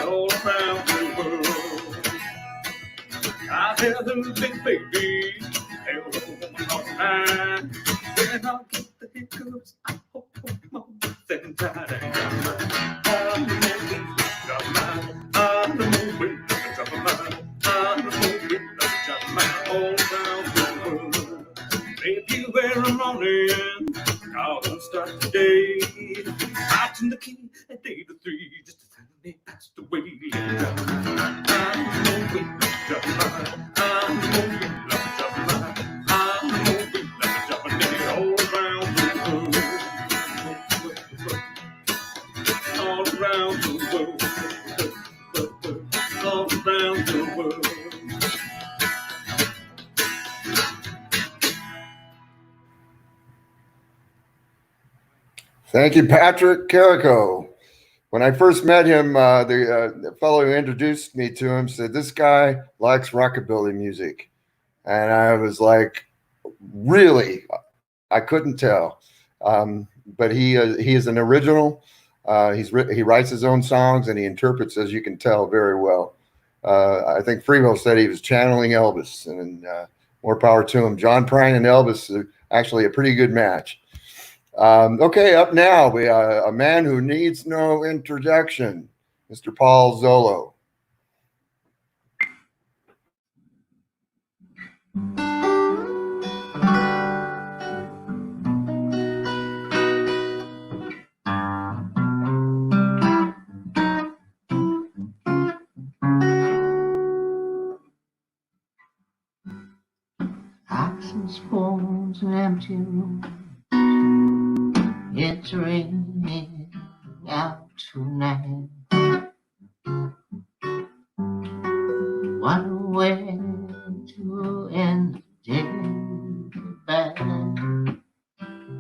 All around the world. I had a big baby, held a woman all night. When I get the hiccups, I hope my then tied. I'm the moving, drop mine. I'm the moving, drop mine. I'm the moving, drop mine. All around the world. February morning, I don't start today. I turned the key at 8:03, just to find they passed away. I'm the moving, drop mine. I'm the moving, drop mine. I'm the moving, drop mine. All around the world. All around the world, all around the world. Thank you, Patrick Carrico. When I first met him, the fellow who introduced me to him said, "This guy likes rockabilly music." And I was like, really? I couldn't tell. But he is an original. He writes his own songs and he interprets, as you can tell, very well. I think Freewell said he was channeling Elvis, and more power to him. John Prine and Elvis are actually a pretty good match. Okay, up now, we a man who needs no introduction, Mr. Paul Zolo. Oxen, spoons, and empty room. It's raining out tonight. What a way to end the day by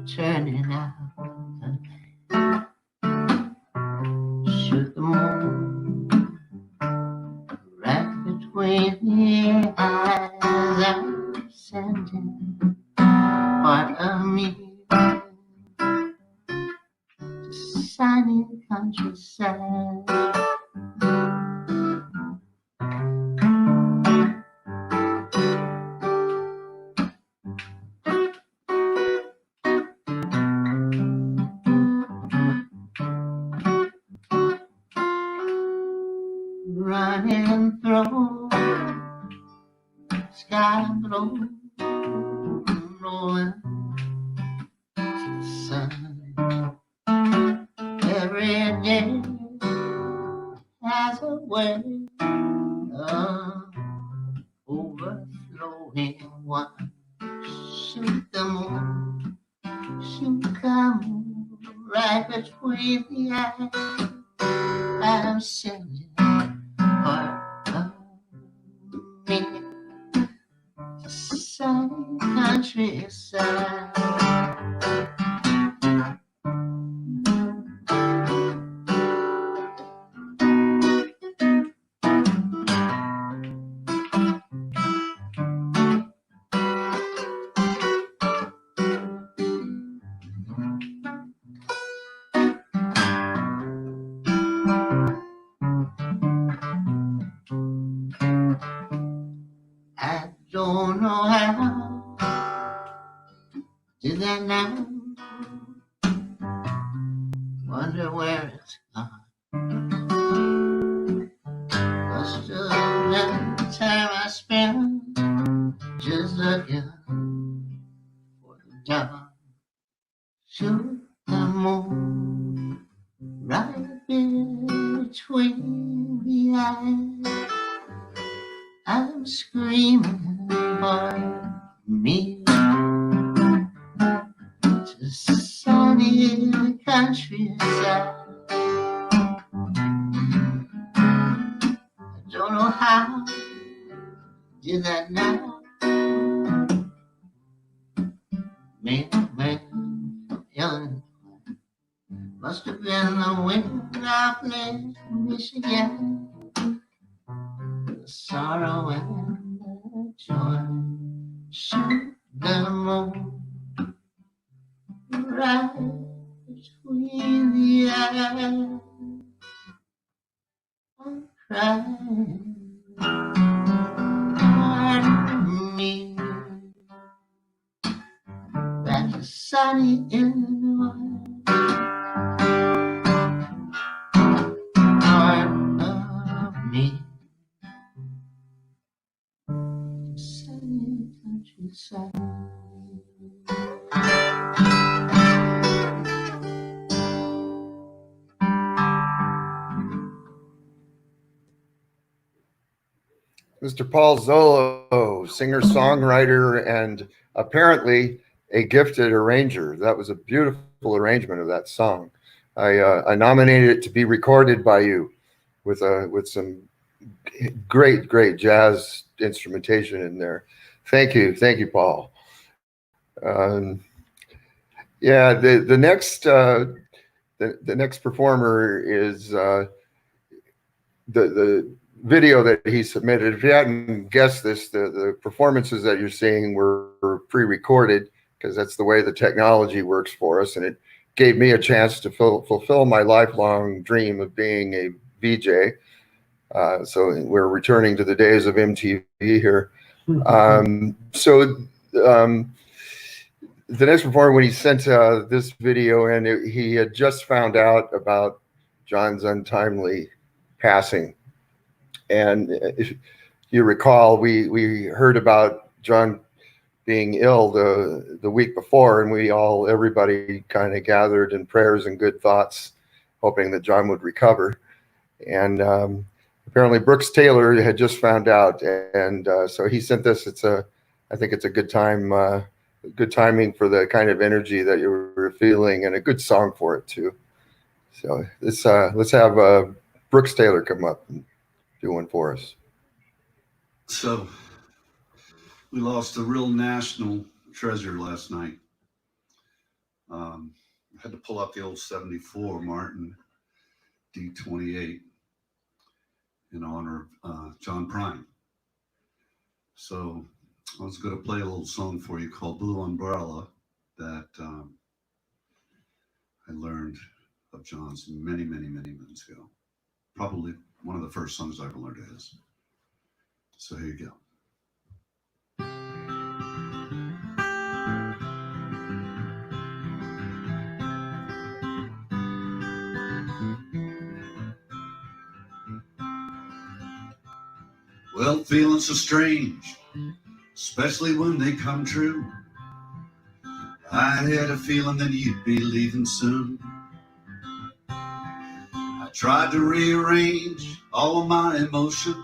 turning out the light. Shoot the moon right between the eyes. I'm sending part of me to sunny countryside. running through sky blue, rolling sun. Every day has a way of overflowing one. Shoot the moon, shoot come right between the eyes. I'm sending part of me, sunny countryside. I don't know how did that now. Wonder where it's gone. Must have been the time I spent just looking for the dawn. Shoot the moon right between the eyes. I'm screaming for me to sunny countryside. I don't know how did that now. Maybe when young, must have been the wind I played Michigan. The sorrow and the joy. Shoot the moon right between the eyes. I'm crying. Pardon me. Back to sunny Illinois. Part of me. Sunny countryside. Mr. Paul Zolo, singer, songwriter, and apparently a gifted arranger. That was a beautiful arrangement of that song. I nominated it to be recorded by you with some great jazz instrumentation in there. Thank you, Paul. Yeah, the next performer is the video that he submitted. If you hadn't guessed this, the performances that you're seeing were pre-recorded because that's the way the technology works for us, and it gave me a chance to fulfill my lifelong dream of being a VJ. So we're returning to the days of MTV here. The next performer, when he sent this video in, he had just found out about John's untimely passing. And if you recall, we heard about John being ill the week before, and everybody kind of gathered in prayers and good thoughts, hoping that John would recover. And apparently Brooks Taylor had just found out, and so he sent this. I think it's a good time, good timing for the kind of energy that you were feeling, and a good song for it too. So let's have Brooks Taylor come up and do one for us. So we lost a real national treasure last night. I had to pull out the old 74 Martin D28 in honor of John Prine. So I was going to play a little song for you called Blue Umbrella that I learned of John's many months ago. Probably one of the first songs I ever learned of his. So here you go. Well, feelings are strange, especially when they come true. I had a feeling that you'd be leaving soon. I tried to rearrange all of my emotions.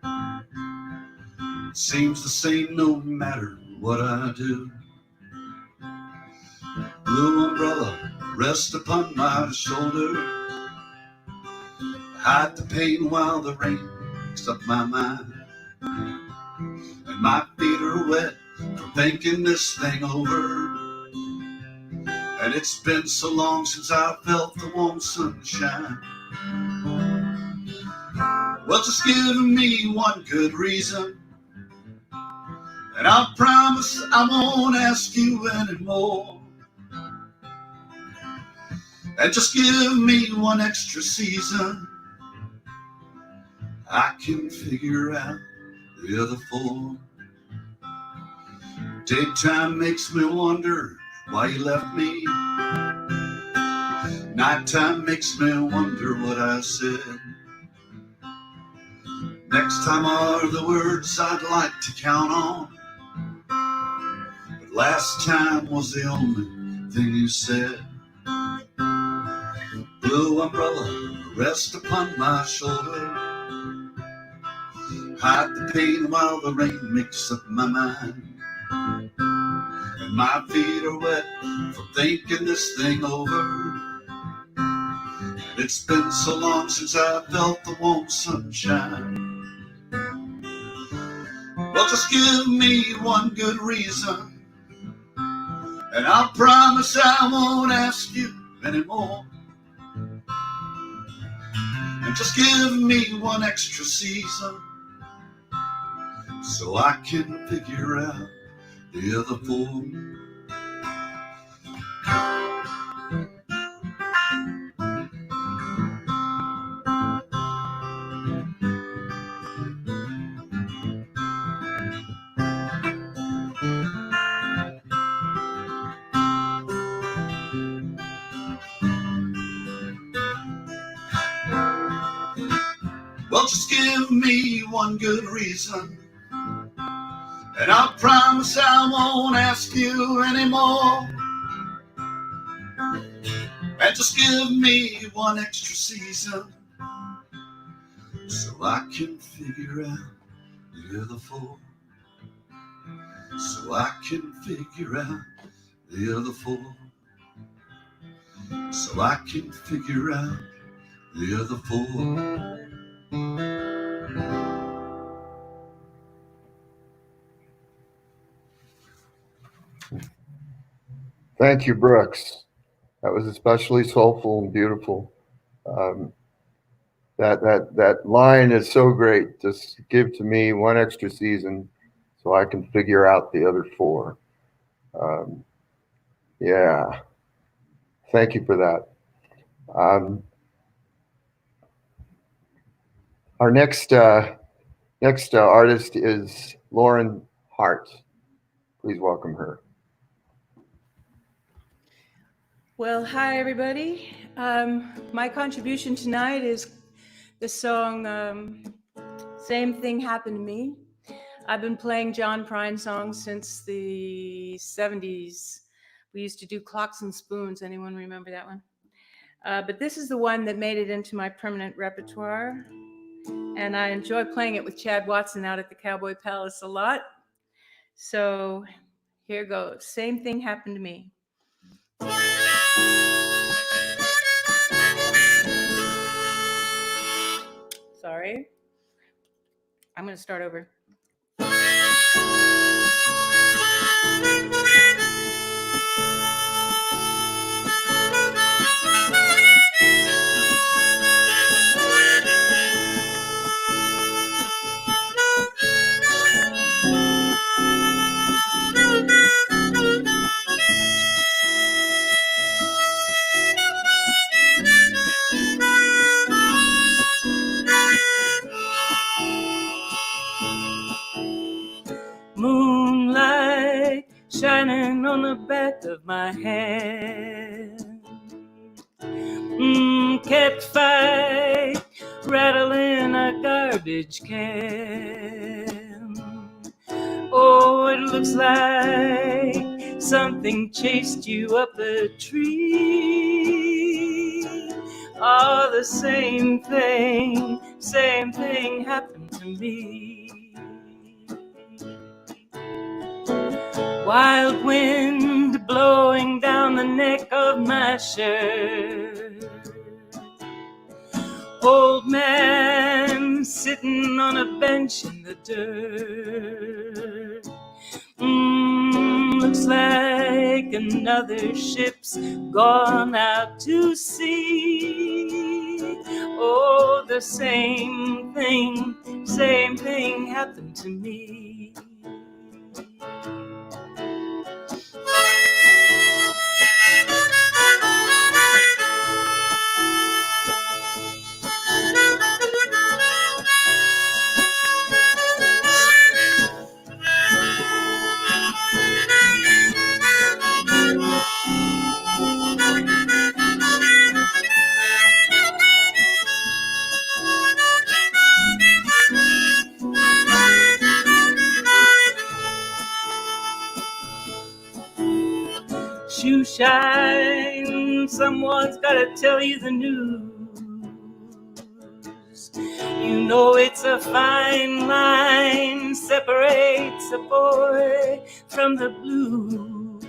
It seems the same no matter what I do. Blue umbrella rest upon my shoulder. Hide the pain while the rain picks up my mind. And my feet are wet from thinking this thing over. And it's been so long since I felt the warm sunshine. Well, just give me one good reason, and I promise I won't ask you anymore. And just give me one extra season, I can figure out the other four. Daytime makes me wonder why you left me. Nighttime makes me wonder what I said. Next time are the words I'd like to count on. But last time was the only thing you said. Blue umbrella rest upon my shoulder. Hide the pain while the rain makes up my mind. And my feet are wet from thinking this thing over. And it's been so long since I felt the warm sunshine. Well, just give me one good reason, and I promise I won't ask you anymore. And just give me one extra season, so I can figure out the other four. Well, just give me one good reason, and I promise I won't ask you anymore. And just give me one extra season, so I can figure out the other four. So I can figure out the other four. So I can figure out the other four. Thank you, Brooks. That was especially soulful and beautiful. That line is so great. Just give to me one extra season so I can figure out the other four. Yeah. Thank you for that. Our next artist is Lauren Hart. Please welcome her. Well, hi, everybody. My contribution tonight is the song Same Thing Happened to Me. I've been playing John Prine songs since the 70s. We used to do Clocks and Spoons. Anyone remember that one? But this is the one that made it into my permanent repertoire. And I enjoy playing it with Chad Watson out at the Cowboy Palace a lot. So here goes. Same Thing Happened to Me. Sorry. I'm going to start over. Moonlight shining on the back of my head. Campfire rattling a garden garbage can. Oh, it looks like something chased you up a tree. Oh, the same thing happened to me. Wild wind blowing down the neck of my shirt. Old man sitting on a bench in the dirt. Looks like another ship's gone out to sea. Oh, the same thing happened to me. Shoe shine, someone's gotta tell you the news. You know it's a fine line, separates a boy from the blues.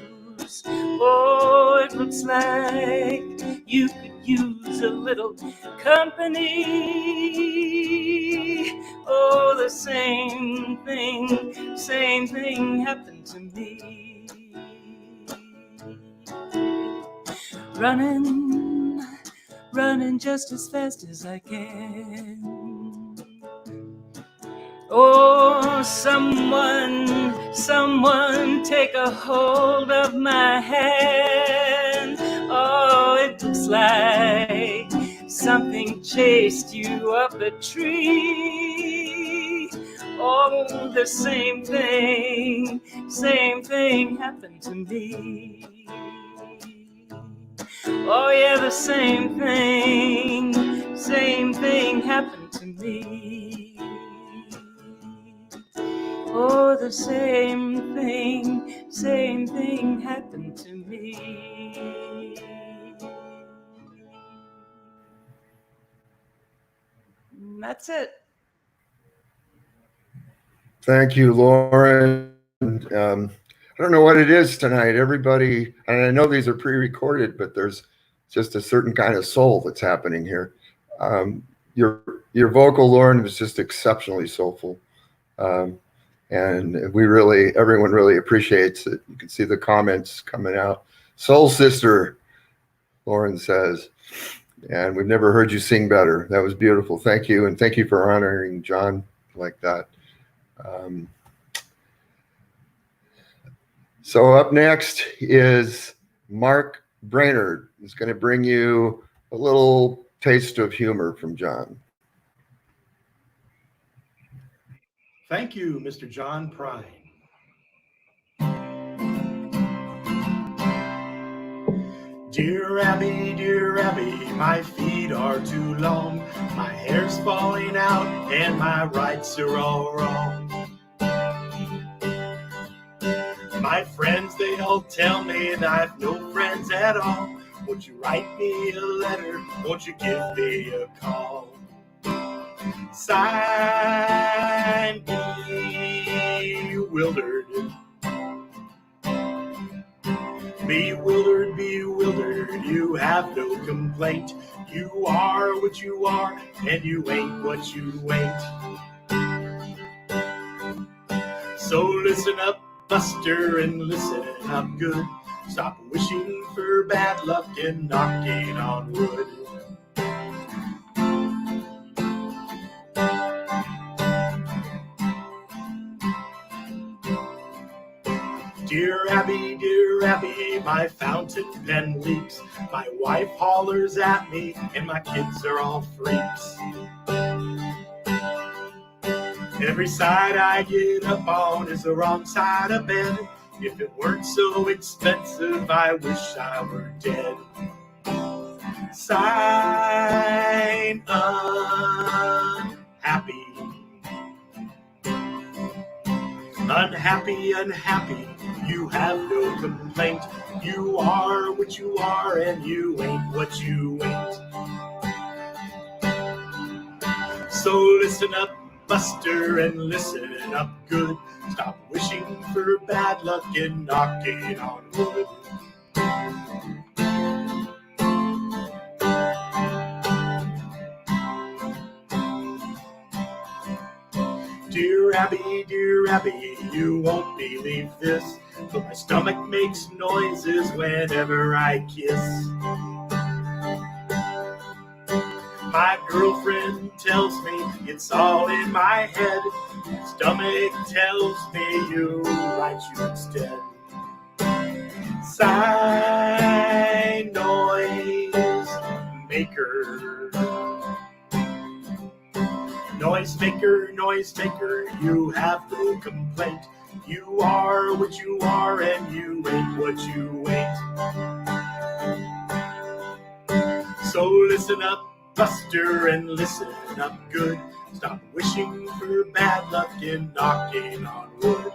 Oh, it looks like you could use a little company. Oh, the same thing happened to me. Running just as fast as I can. Oh, someone take a hold of my hand. Oh, it looks like something chased you up a tree. Oh, the same thing happened to me. Oh yeah, the same thing happened to me. Oh, the same thing happened to me. That's it. Thank you, Lauren. I don't know what it is tonight. Everybody, and I know these are pre-recorded, but there's just a certain kind of soul that's happening here. Your vocal, Lauren, was just exceptionally soulful. And everyone really appreciates it. You can see the comments coming out. Soul sister, Lauren says. And we've never heard you sing better. That was beautiful. Thank you. And thank you for honoring John like that. So up next is Mark Brainerd, who's going to bring you a little taste of humor from John. Thank you, Mr. John Prine. Dear Abby, my feet are too long. My hair's falling out and my rights are all wrong. My friends, they all tell me that I've no friends at all. Won't you write me a letter? Won't you give me a call? Signed, Bewildered. Bewildered, you have no complaint. You are what you are, and you ain't what you ain't. So listen up, Buster, and listen up good. Stop wishing for bad luck and knocking on wood. Dear Abby, my fountain pen leaks. My wife hollers at me, and my kids are all freaks. Every side I get up on is the wrong side of bed. If it weren't so expensive, I wish I were dead. Sign unhappy. Unhappy, unhappy, you have no complaint. You are what you are, and you ain't what you ain't. So listen up, Buster, and listen up good. Stop wishing for bad luck and knocking on wood. Dear Abby, you won't believe this, but my stomach makes noises whenever I kiss. My girlfriend tells me it's all in my head. My stomach tells me you like you instead. Sigh, noise maker. Noise maker, you have no complaint. You are what you are, and you ain't what you ain't. So listen up, Buster, and listen up good. Stop wishing for bad luck and knocking on wood.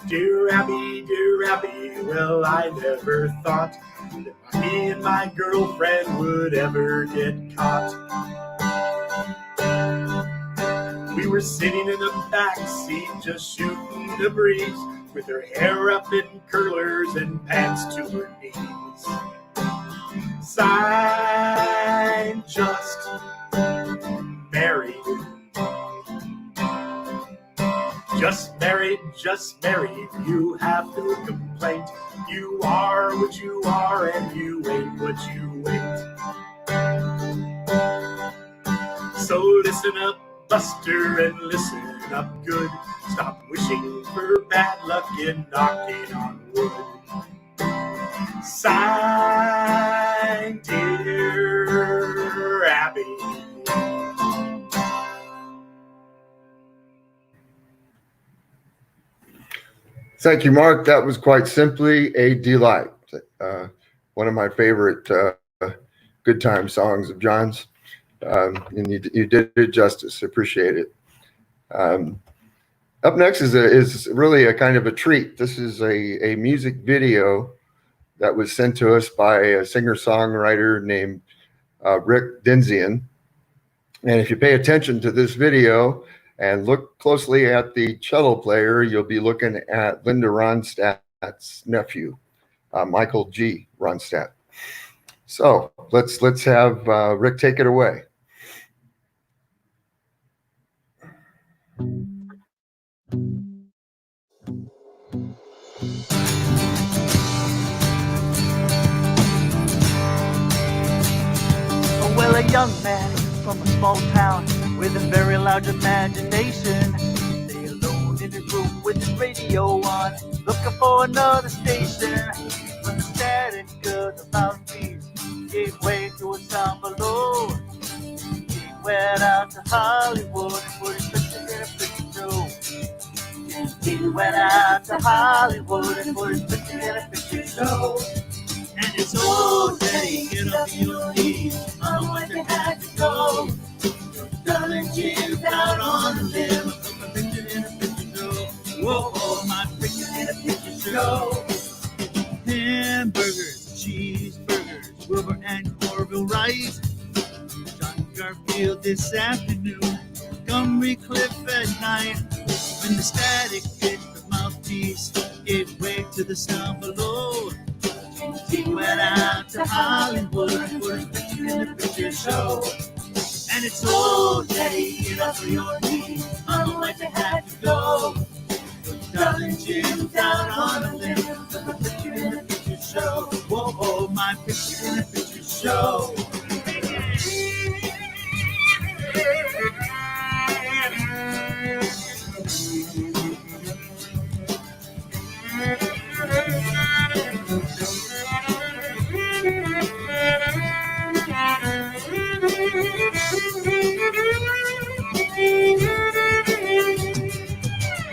Dear Abby, well, I never thought that me and my girlfriend would ever get caught. We were sitting in the back seat just shooting the breeze, with her hair up in curlers and pants to her knees. Sign, just married. Just married, you have no complaint. You are what you are, and you ain't what you ain't. So listen up, Buster, and listen up good. Stop wishing for bad luck and knocking on wood. Sign, dear Abby. Thank you, Mark. That was quite simply a delight. One of my favorite good time songs of John's. And you did it justice. Appreciate it. Up next is really a kind of a treat. This is a music video that was sent to us by a singer-songwriter named Rick Denzian. And if you pay attention to this video and look closely at the cello player, you'll be looking at Linda Ronstadt's nephew, Michael G. Ronstadt. So let's have Rick take it away. Well, a young man from a small town with a very large imagination. Lay alone in his room with his radio on, looking for another station. When the static of the mouthpiece gave way to a sound below, he went out to Hollywood and put his picture in a picture show. He went out to Hollywood and put his picture in a picture show. And it's all day, get up your knees. I want to have to go. Darling Jim's out on a limb. Put my picture in a picture show. Whoa, my picture in a picture show. Hamburgers, cheeseburgers, Wilbur and Corville Rice. John Garfield this afternoon. Montgomery Cliff at night. When the static hit the mouthpiece, gave way to the sound below. He went out to Hollywood and put his picture in a picture show. And it's all day, get up on your knees. I'm going to have to go. Darling Jim's out on a limb. Put my picture in a picture show. Whoa, my picture in a picture show.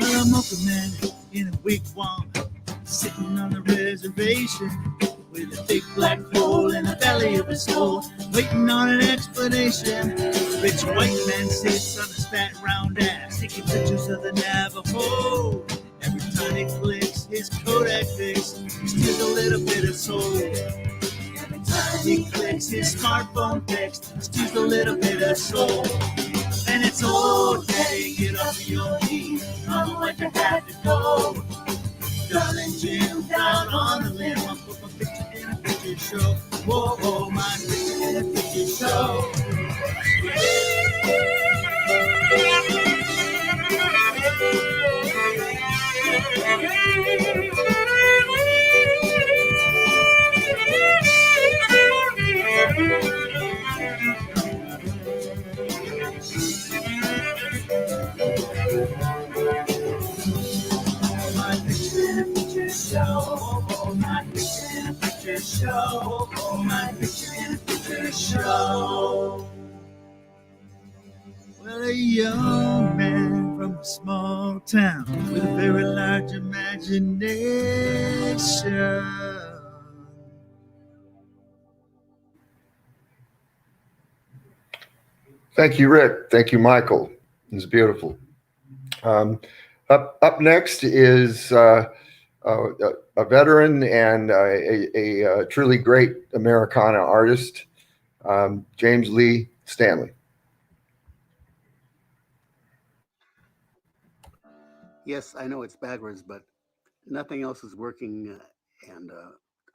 Well, I'm a man in a wigwam, sitting on a reservation, with a big black hole in the belly of his soul, waiting on an explanation. Rich white man sits on his fat round ass, taking pictures of the Navajo. Every time he clicks his Kodak fix, he steals a little bit of soul. Every time he clicks his smartphone text, he steals a little bit of soul. And it's old day, get off your knees. Mama went to have to go. Darling Jim down on the limb. I'll put my picture in a picture show. Whoa, whoa, my picture in a picture show. My picture in a picture show. My picture in a picture show. My picture in a picture show. Well, a young man from a small town with a very large imagination. Thank you, Rick. Thank you, Michael. It was beautiful. Up next is a veteran and a truly great Americana artist, James Lee Stanley. Yes, I know it's backwards, but nothing else is working, and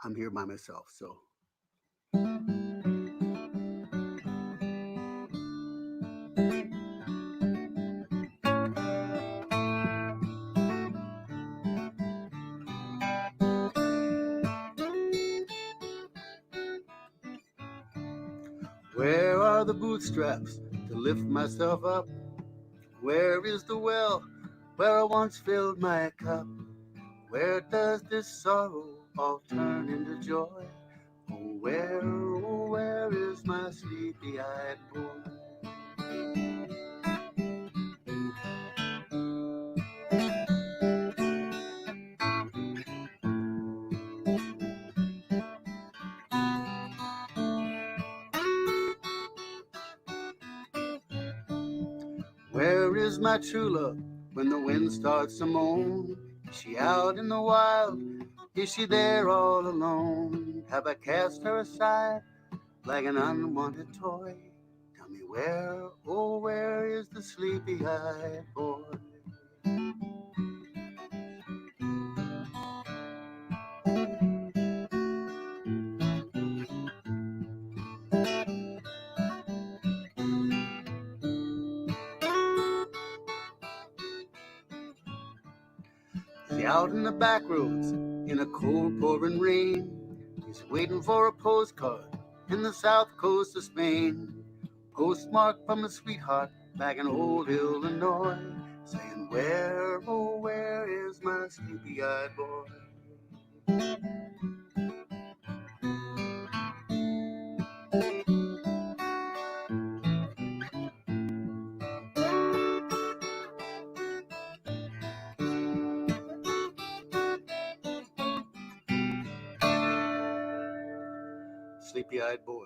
I'm here by myself. So. Where are the bootstraps to lift myself up? Where is the well where I once filled my cup? Where does this sorrow all turn into joy? Oh, where is my sleepy-eyed boy? Where is my true love when the wind starts to moan? Is she out in the wild? Is she there all alone? Have I cast her aside like an unwanted toy? Tell me where, oh, where is the sleepy-eyed boy? Is he out in the back roads in a cold pouring rain? He's waiting for a postcard in the south coast of Spain. Postmarked from a sweetheart back in old Illinois, saying, where, oh, where is my sleepy-eyed boy? Sleepy-eyed boy.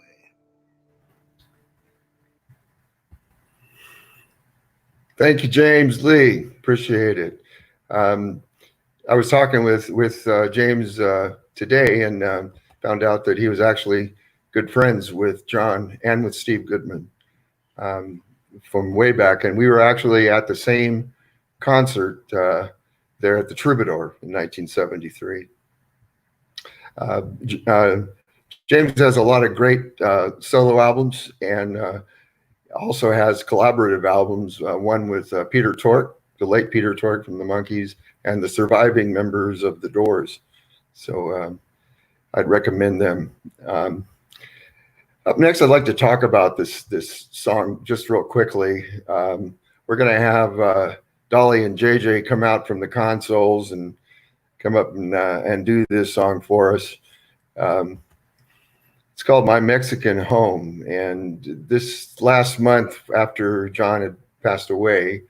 Thank you, James Lee. Appreciate it. I was talking with James today and found out that he was actually good friends with John and with Steve Goodman from way back. And we were actually at the same concert there at the Troubadour in 1973. James has a lot of great solo albums and also has collaborative albums, one with Peter Tork, the late Peter Tork from the Monkees, and the surviving members of the Doors. So I'd recommend them. Up next, I'd like to talk about this song just real quickly. We're going to have Dolly and JJ come out from the consoles and come up and do this song for us. It's called My Mexican Home. And this last month, after John had passed away,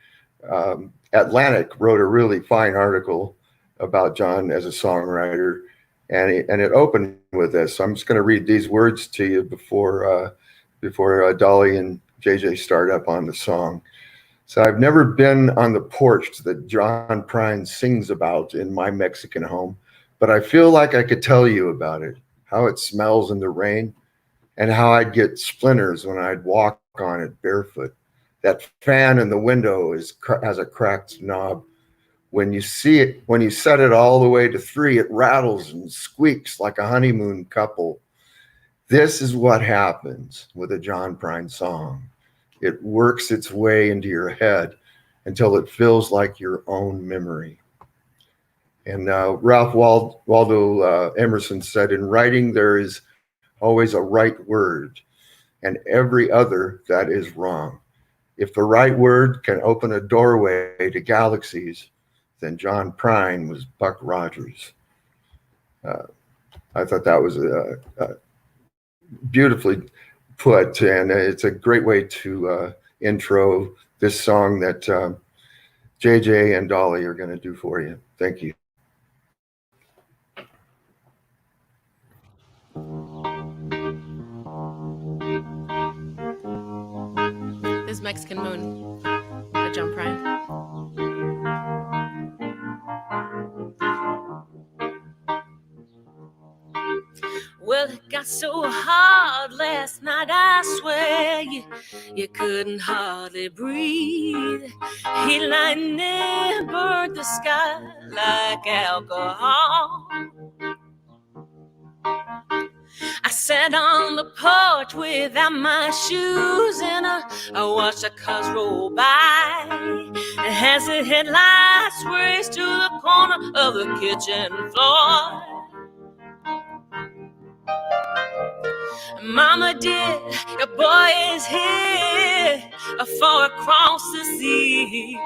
Atlantic wrote a really fine article about John as a songwriter. and it opened with this. So I'm just going to read these words to you before Dolly and JJ start up on the song. So I've never been on the porch that John Prine sings about in my Mexican home, but I feel like I could tell you about it, how it smells in the rain, and how I'd get splinters when I'd walk on it barefoot. That fan in the window has a cracked knob. When you set it all the way to 3, it rattles and squeaks like a honeymoon couple. This is what happens with a John Prine song. It works its way into your head until it feels like your own memory. And Ralph Waldo Emerson said, in writing, there is always a right word, and every other that is wrong. If the right word can open a doorway to galaxies, then John Prine was Buck Rogers. I thought that was beautifully put, and it's a great way to intro this song that JJ and Dolly are going to do for you. Thank you. This Mexican Moon by John Prine. Well, it got so hard last night, I swear you couldn't hardly breathe. Heat lightning burned the sky like alcohol. I sat on the porch without my shoes and I watched the cars roll by as the headlights raced to the corner of the kitchen floor. Mama dear, your boy is here far across the sea,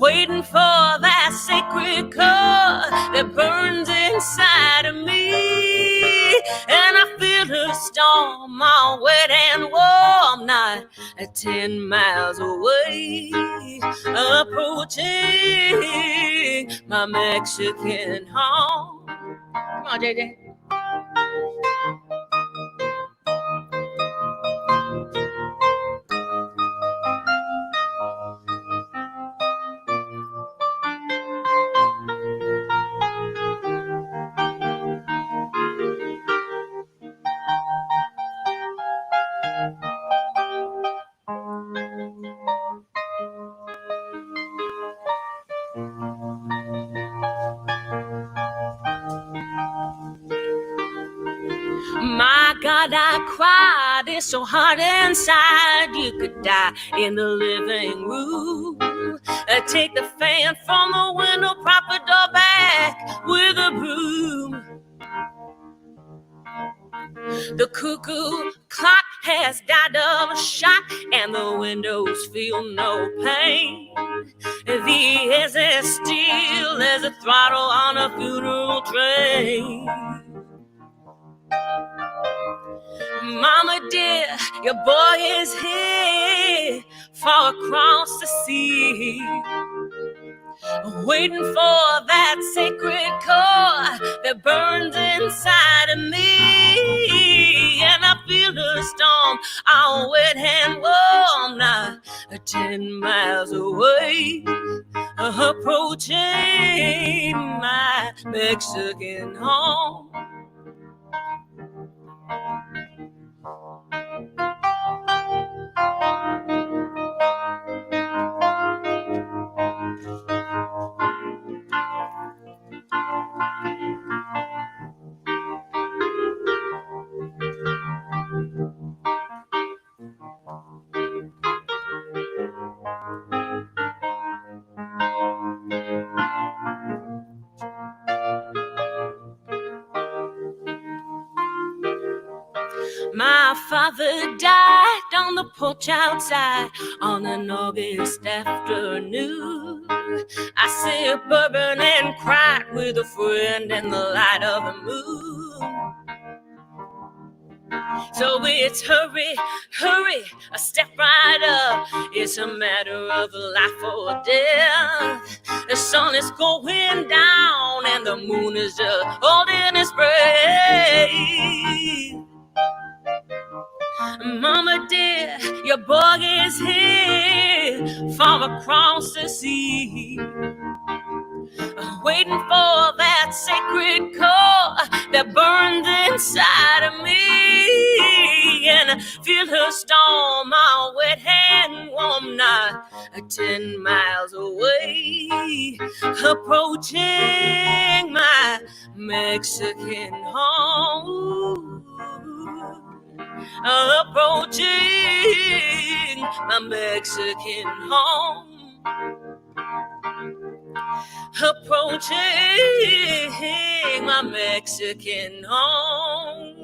waiting for that sacred core that burns inside of me. And I feel a storm all wet and warm, not 10 miles away, approaching my Mexican home. Come on, JJ. My God, I cried, it's so hard inside. You could die in the living room. Take the fan from the window, prop the door back with a broom. The cuckoo clock has died of a shock, and the windows feel no pain. The air's as still as a throttle on a funeral train. Mama dear, your boy is here, far across the sea, waiting for that sacred core that burns inside of me. And I feel the storm all wet and warm, now 10 miles away, approaching my Mexican home. My father died on the porch outside on an August afternoon. I sipped bourbon and cried with a friend in the light of the moon. So it's hurry, hurry, step right up. It's a matter of life or death. The sun is going down and the moon is just holding its breath. Mama dear, your boy is here from across the sea, waiting for that sacred core that burns inside of me. And I feel her storm, my wet hand warm, not 10 miles away, approaching my Mexican home. Approaching my Mexican home. Approaching my Mexican home.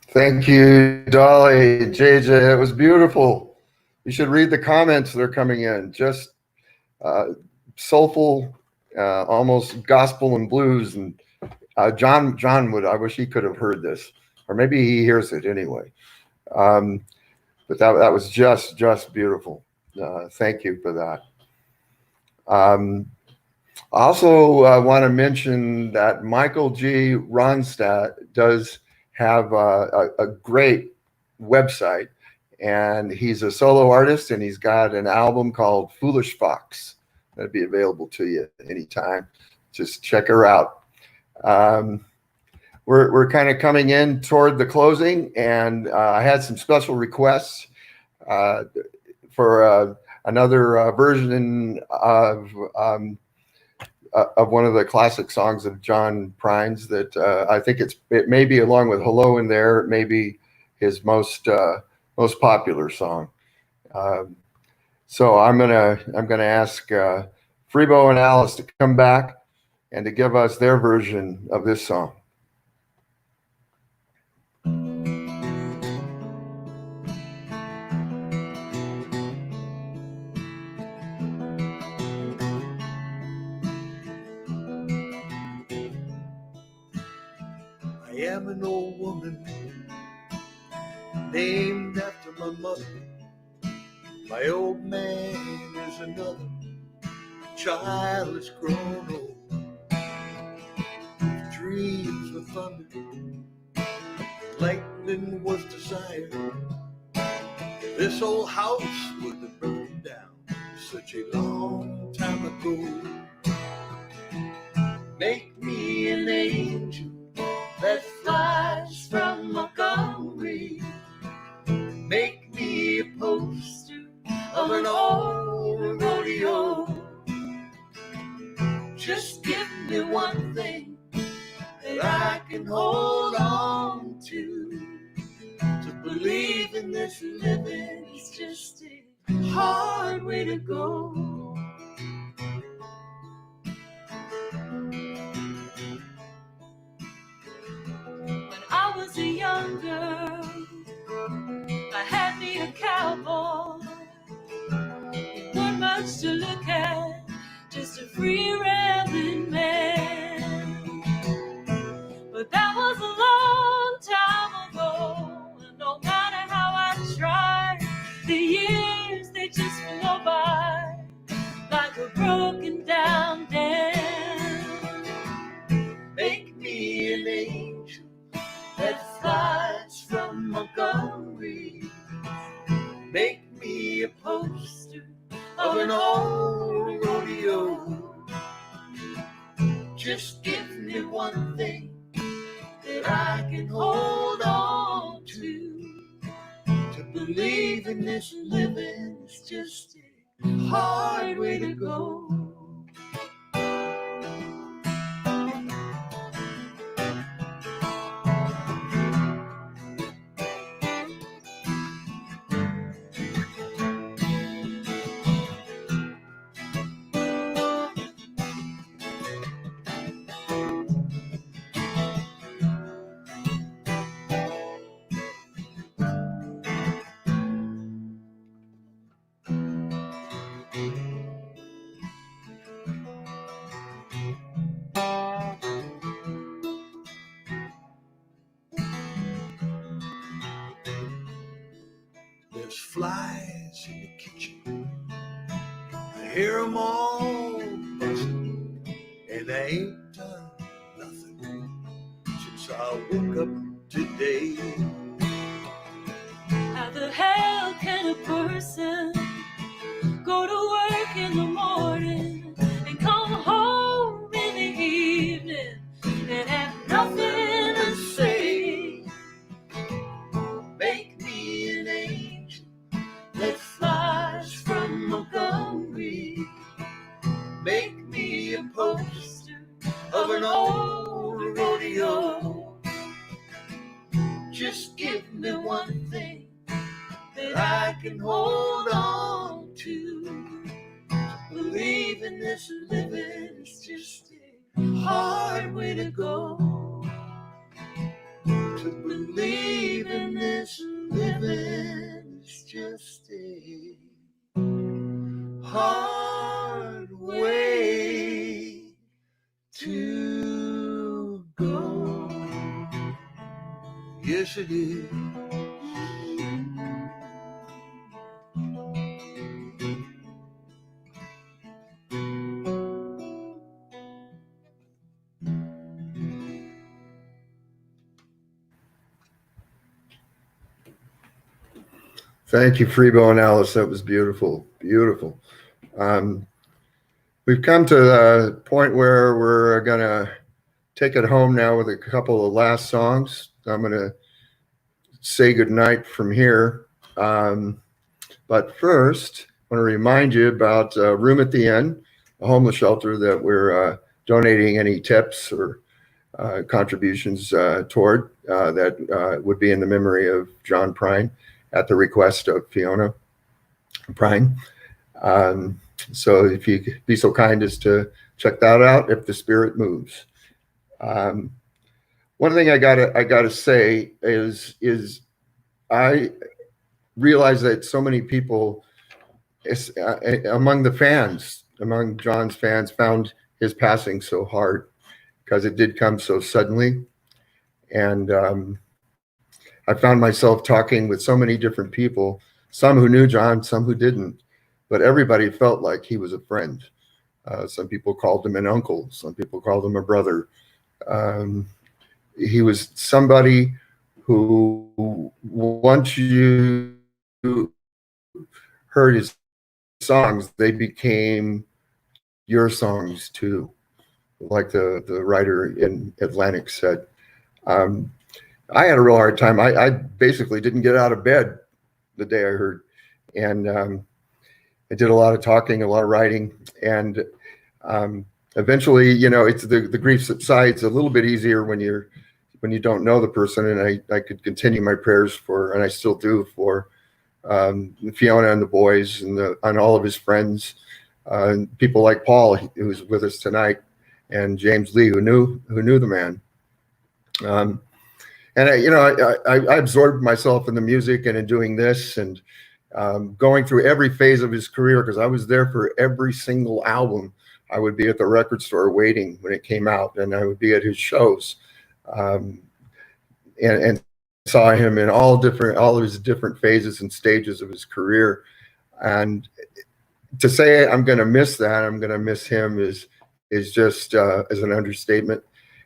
Thank you, Dolly, JJ. It was beautiful. You should read the comments that are coming in. Just soulful, almost gospel and blues. And John would. I wish he could have heard this, or maybe he hears it anyway. But that was just beautiful. Thank you for that. I also want to mention that Michael G. Ronstadt does have a great website, and he's a solo artist, and he's got an album called Foolish Fox that'd be available to you anytime. Just check her out. We're kind of coming in toward the closing, and I had some special requests for another version of one of the classic songs of John Prine's that I think it may be, along with Hello in There, it may be his most popular song. So I'm gonna ask Freebo and Alice to come back and to give us their version of this song. I am an old woman named after my mother. My old man is another child that's grown old. Dreams were thunder, lightning was desire. This old house would have burned down such a long time ago. Make me an angel that flies from Montgomery. Make me a poster of an old rodeo. Just give me one thing that I can hold on to believe in this living is just a hard way to go. When I was a young girl, I had me a cowboy. He wasn't much to look at, just a free rambling man. But that was a long time ago, and no matter how I tried, the years they just flew by like a broken down dam. Make me an angel that flies from Montgomery. Make me a poster of an old rodeo. Just give me one thing that I can hold on to believe in this living is just a hard way to go. There's flies in the kitchen. I hear 'em all buzzing, and they ain't done nothing since I woke up today. How the hell can a person go to work in the morning and come home in the evening and have nothing to say? Make me an angel that flies from Montgomery. Make me a poster of an old rodeo. Just give me one thing that I can hold on to. Believe in this living is just a hard way to go. To believe in this living is just a hard way to go. Yes, it is. Thank you, Freebo and Alice. That was beautiful, beautiful. We've come to the point where we're going to take it home now with a couple of last songs. I'm going to say goodnight from here. But first, I want to remind you about Room at the Inn, a homeless shelter that we're donating any tips or contributions toward that would be in the memory of John Prine at the request of Fiona Prine. So if you could be so kind as to check that out if the spirit moves. One thing I gotta say is I realize that so many people among the fans, among John's fans, found his passing so hard because it did come so suddenly. And I found myself talking with so many different people, some who knew John, some who didn't, but everybody felt like he was a friend. Some people called him an uncle. Some people called him a brother. He was somebody who, once you heard his songs, they became your songs too, like the writer in Atlantic said. I had a real hard time. I basically didn't get out of bed the day I heard. And I did a lot of talking, a lot of writing. And eventually, it's the grief subsides a little bit easier when you don't know the person. And I could continue my prayers for, and I still do, for Fiona and the boys and all of his friends, people like Paul, who's with us tonight, and James Lee, who knew the man. And I absorbed myself in the music and in doing this and going through every phase of his career, because I was there for every single album. I would be at the record store waiting when it came out, and I would be at his shows, and saw him in all of his different phases and stages of his career. And to say I'm going to miss that, I'm going to miss him is just as an understatement.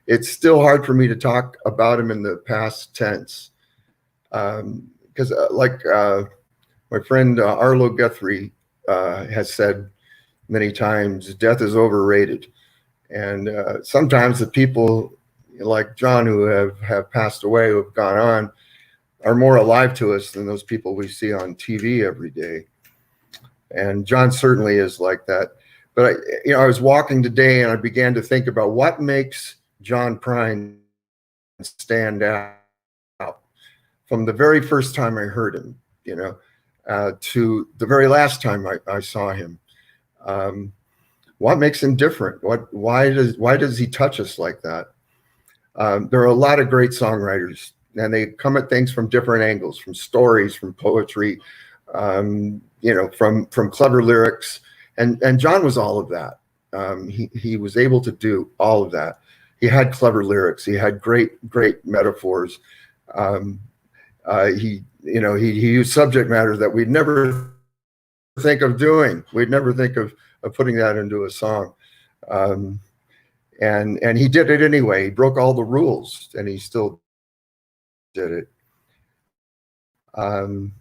It's still hard for me to talk about him in the past tense, because like my friend Arlo Guthrie has said many times, death is overrated. And sometimes the people like John who have passed away, who have gone on, are more alive to us than those people we see on TV every day. And John certainly is like that. But I was walking today and I began to think about what makes John Prine stand out from the very first time I heard him, to the very last time I saw him. What makes him different? Why does he touch us like that? There are a lot of great songwriters, and they come at things from different angles, from stories, from poetry, from clever lyrics. And John was all of that. He was able to do all of that. He had clever lyrics. He had great metaphors. He used subject matter that we'd never think of doing. We'd never think of putting that into a song. And he did it anyway. He broke all the rules, and he still did it. And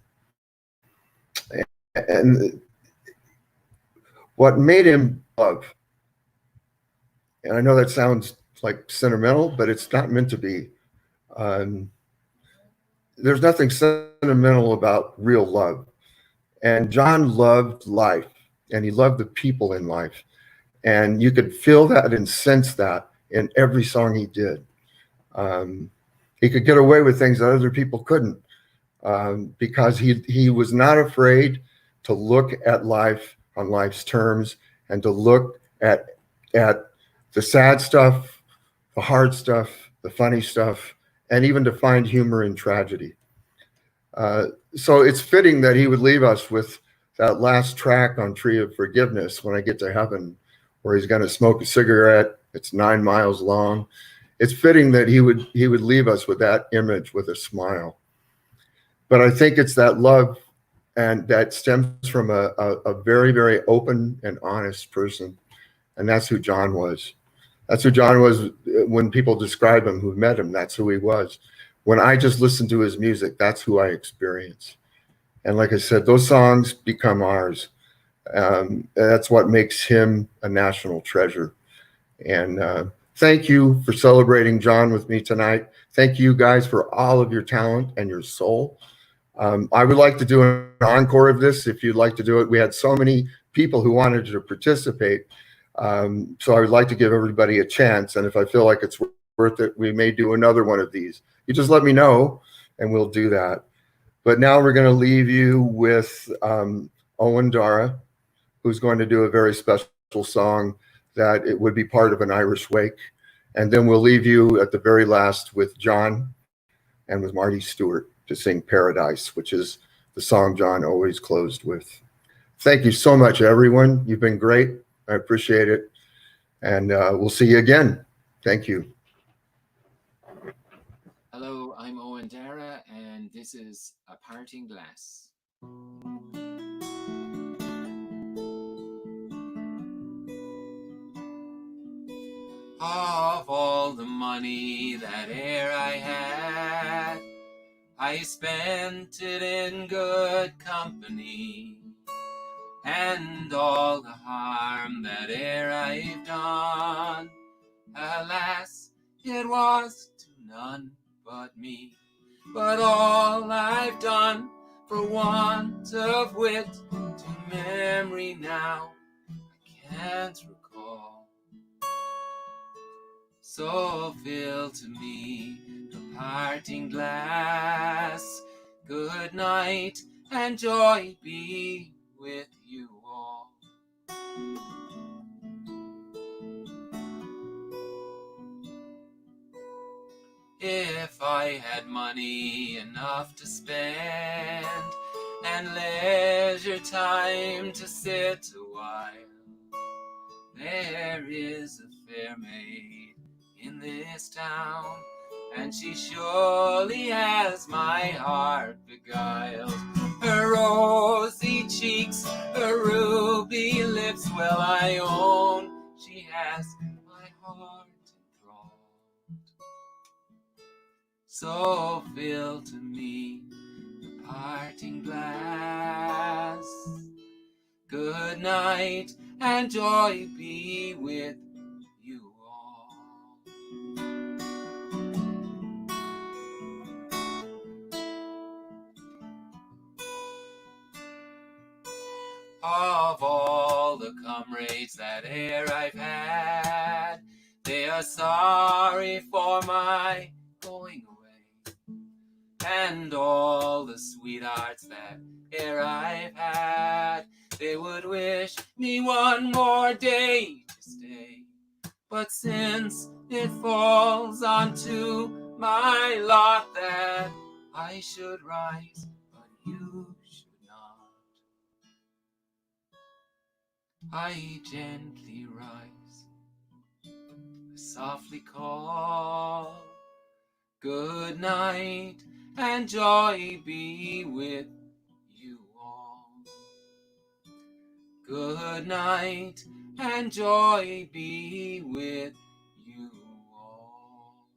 what made him love, and I know that sounds like sentimental, but it's not meant to be. There's nothing sentimental about real love. And John loved life, and he loved the people in life. And you could feel that and sense that in every song he did. He could get away with things that other people couldn't, because he was not afraid to look at life on life's terms, and to look at the sad stuff, the hard stuff, the funny stuff, and even to find humor in tragedy. So it's fitting that he would leave us with that last track on Tree of Forgiveness, When I Get to Heaven, where he's going to smoke a cigarette. It's 9 miles long. It's fitting that he would leave us with that image with a smile. But I think it's that love, and that stems from a very, very open and honest person. And that's who John was. That's who John was when people describe him who met him. That's who he was. When I just listen to his music, that's who I experience. And like I said, those songs become ours. That's what makes him a national treasure. And thank you for celebrating John with me tonight. Thank you guys for all of your talent and your soul. I would like to do an encore of this if you'd like to do it. We had so many people who wanted to participate. So I would like to give everybody a chance. And if I feel like it's worth it, we may do another one of these. You just let me know and we'll do that. But now we're going to leave you with Owen Dara, who's going to do a very special song that it would be part of an Irish wake. And then we'll leave you at the very last with John and with Marty Stewart to sing Paradise, which is the song John always closed with. Thank you so much, everyone. You've been great. I appreciate it. And we'll see you again. Thank you. Hello, I'm Owen Dara, and this is A Parting Glass. Of all the money that e'er I had, I spent it in good company, and all the harm that e'er I've done, alas, it was to none but me. But all I've done for want of wit, to memory now I can't recall. So fill to me the parting glass. Good night and joy be with you all. If I had money enough to spend, and leisure time to sit a while, there is a fair maid in this town, and she surely has my heart beguiled. Her rosy cheeks, her ruby lips, well I own she has my heart enthralled. So fill to me the parting glass. Good night and joy be with you all. Of all the comrades that e'er I've had, they are sorry for my going away, and all the sweethearts that e'er I've had, they would wish me one more day to stay. But since it falls onto my lot that I should rise, but you should not, I gently rise, I softly call, good night and joy be with you all. Good night, and joy be with you all.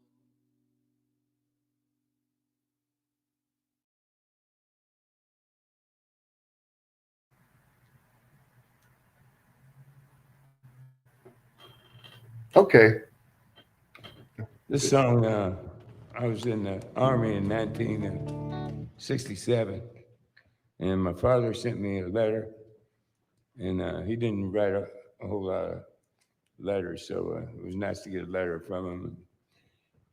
Okay. This song, I was in the Army in 1967, and my father sent me a letter, and he didn't write a whole lot of letters, so it was nice to get a letter from him.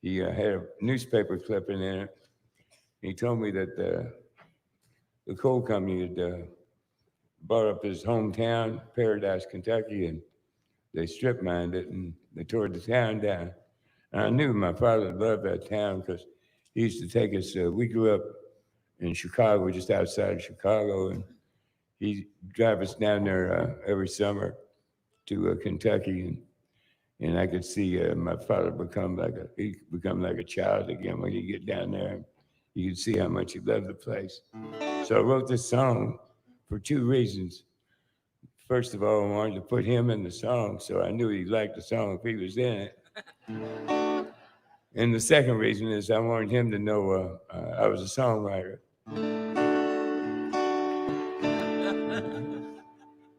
He had a newspaper clipping in it. He told me that the coal company had bought up his hometown, Paradise, Kentucky, and they strip mined it, and they tore the town down. And I knew my father loved that town because he used to take us. We grew up in Chicago, just outside of Chicago, and he'd drive us down there every summer to Kentucky, and I could see my father become like a child again when you get down there. You could see how much he loved the place. So I wrote this song for two reasons. First of all, I wanted to put him in the song, so I knew he liked the song if he was in it. And the second reason is I wanted him to know I was a songwriter.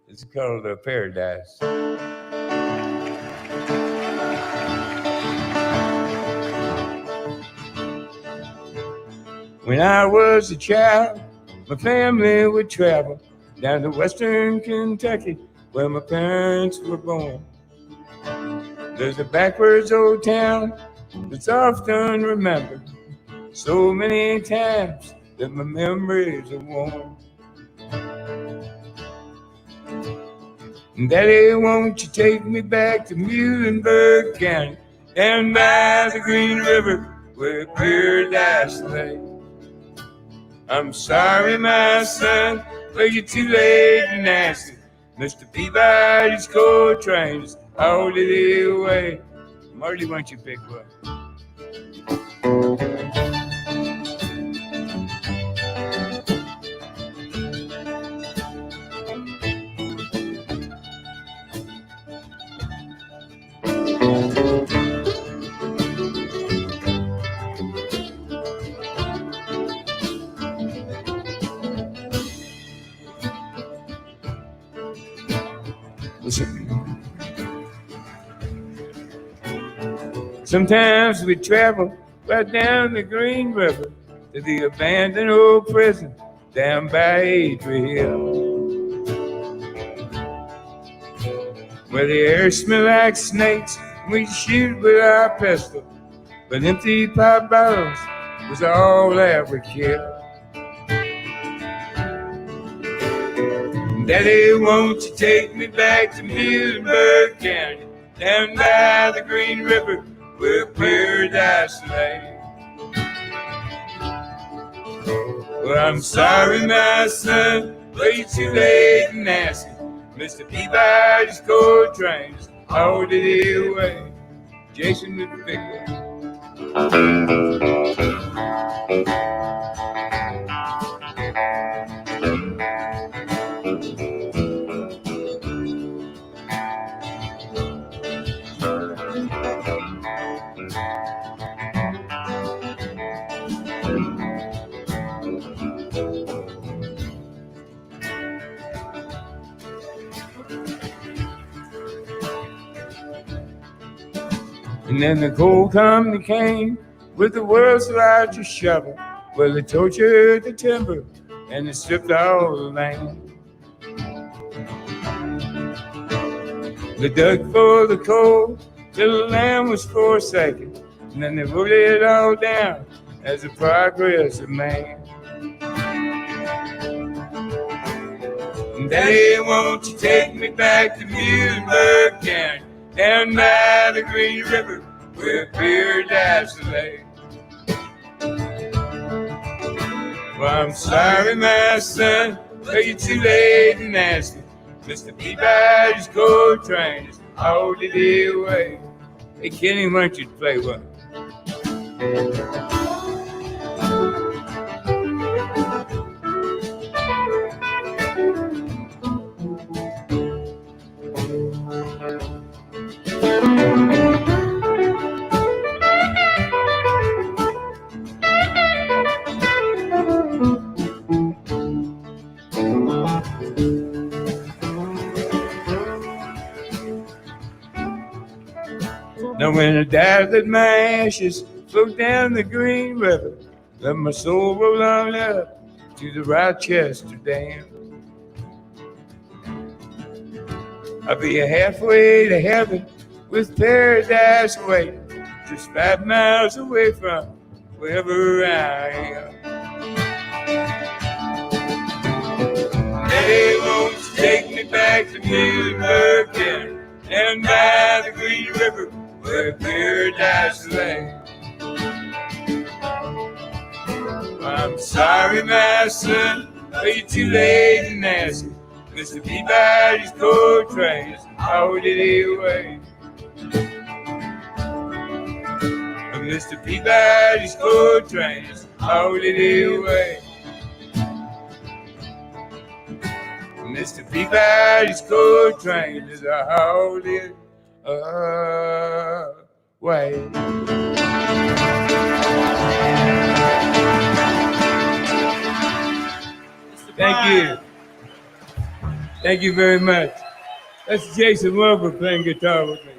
It's called Paradise. When I was a child, my family would travel down to western Kentucky, where my parents were born. There's a backwards old town that's often remembered so many times that my memories are worn. Daddy, won't you take me back to Muhlenberg County, down by the Green River where Paradise lay? I'm sorry, my son, but you're too late and nasty. Mr. Peabody's coal train is all the way. Marty, why don't you pick one? Sometimes we travel right down the Green River to the abandoned old prison down by Adrie Hill, where the air smelled like snakes and we shoot with our pistol, but empty pop bottles was all that we killed. Daddy, won't you take me back to Muhlenberg County, down by the Green River where Paradise lay? Well, I'm sorry, my son, but you're too late and nasty. Mr. Peabody's coal train's all the way. Jason with the big And then the coal company came with the world's largest shovel, where they tortured the timber and they stripped all the land. They dug for the coal till the land was forsaken, and then they wrote it all down as the progress of man. And Daddy, won't you take me back to Muhlenberg County, down by the Green River where Paradise lay? Well, I'm sorry, my son, but you're too late and nasty. Mr. Peabody's coal train is all the way. Hey, Kenny, why don't you play one? when I die, let my ashes float down the Green River. Let my soul roll on up to the Rochester Dam. I'll be halfway to heaven with paradise waiting, just 5 miles away from wherever I am. They won't take me back to Muhlenberg and by the Green River where paradise lay. I'm sorry, my son, but you're too late and nasty. Mr. Peabody's coal train is already away. Mr. Peabody's coal train is already away. Mr. Peabody's coal train is already away. Thank you. Thank you very much. That's Jason Wilbur playing guitar with me.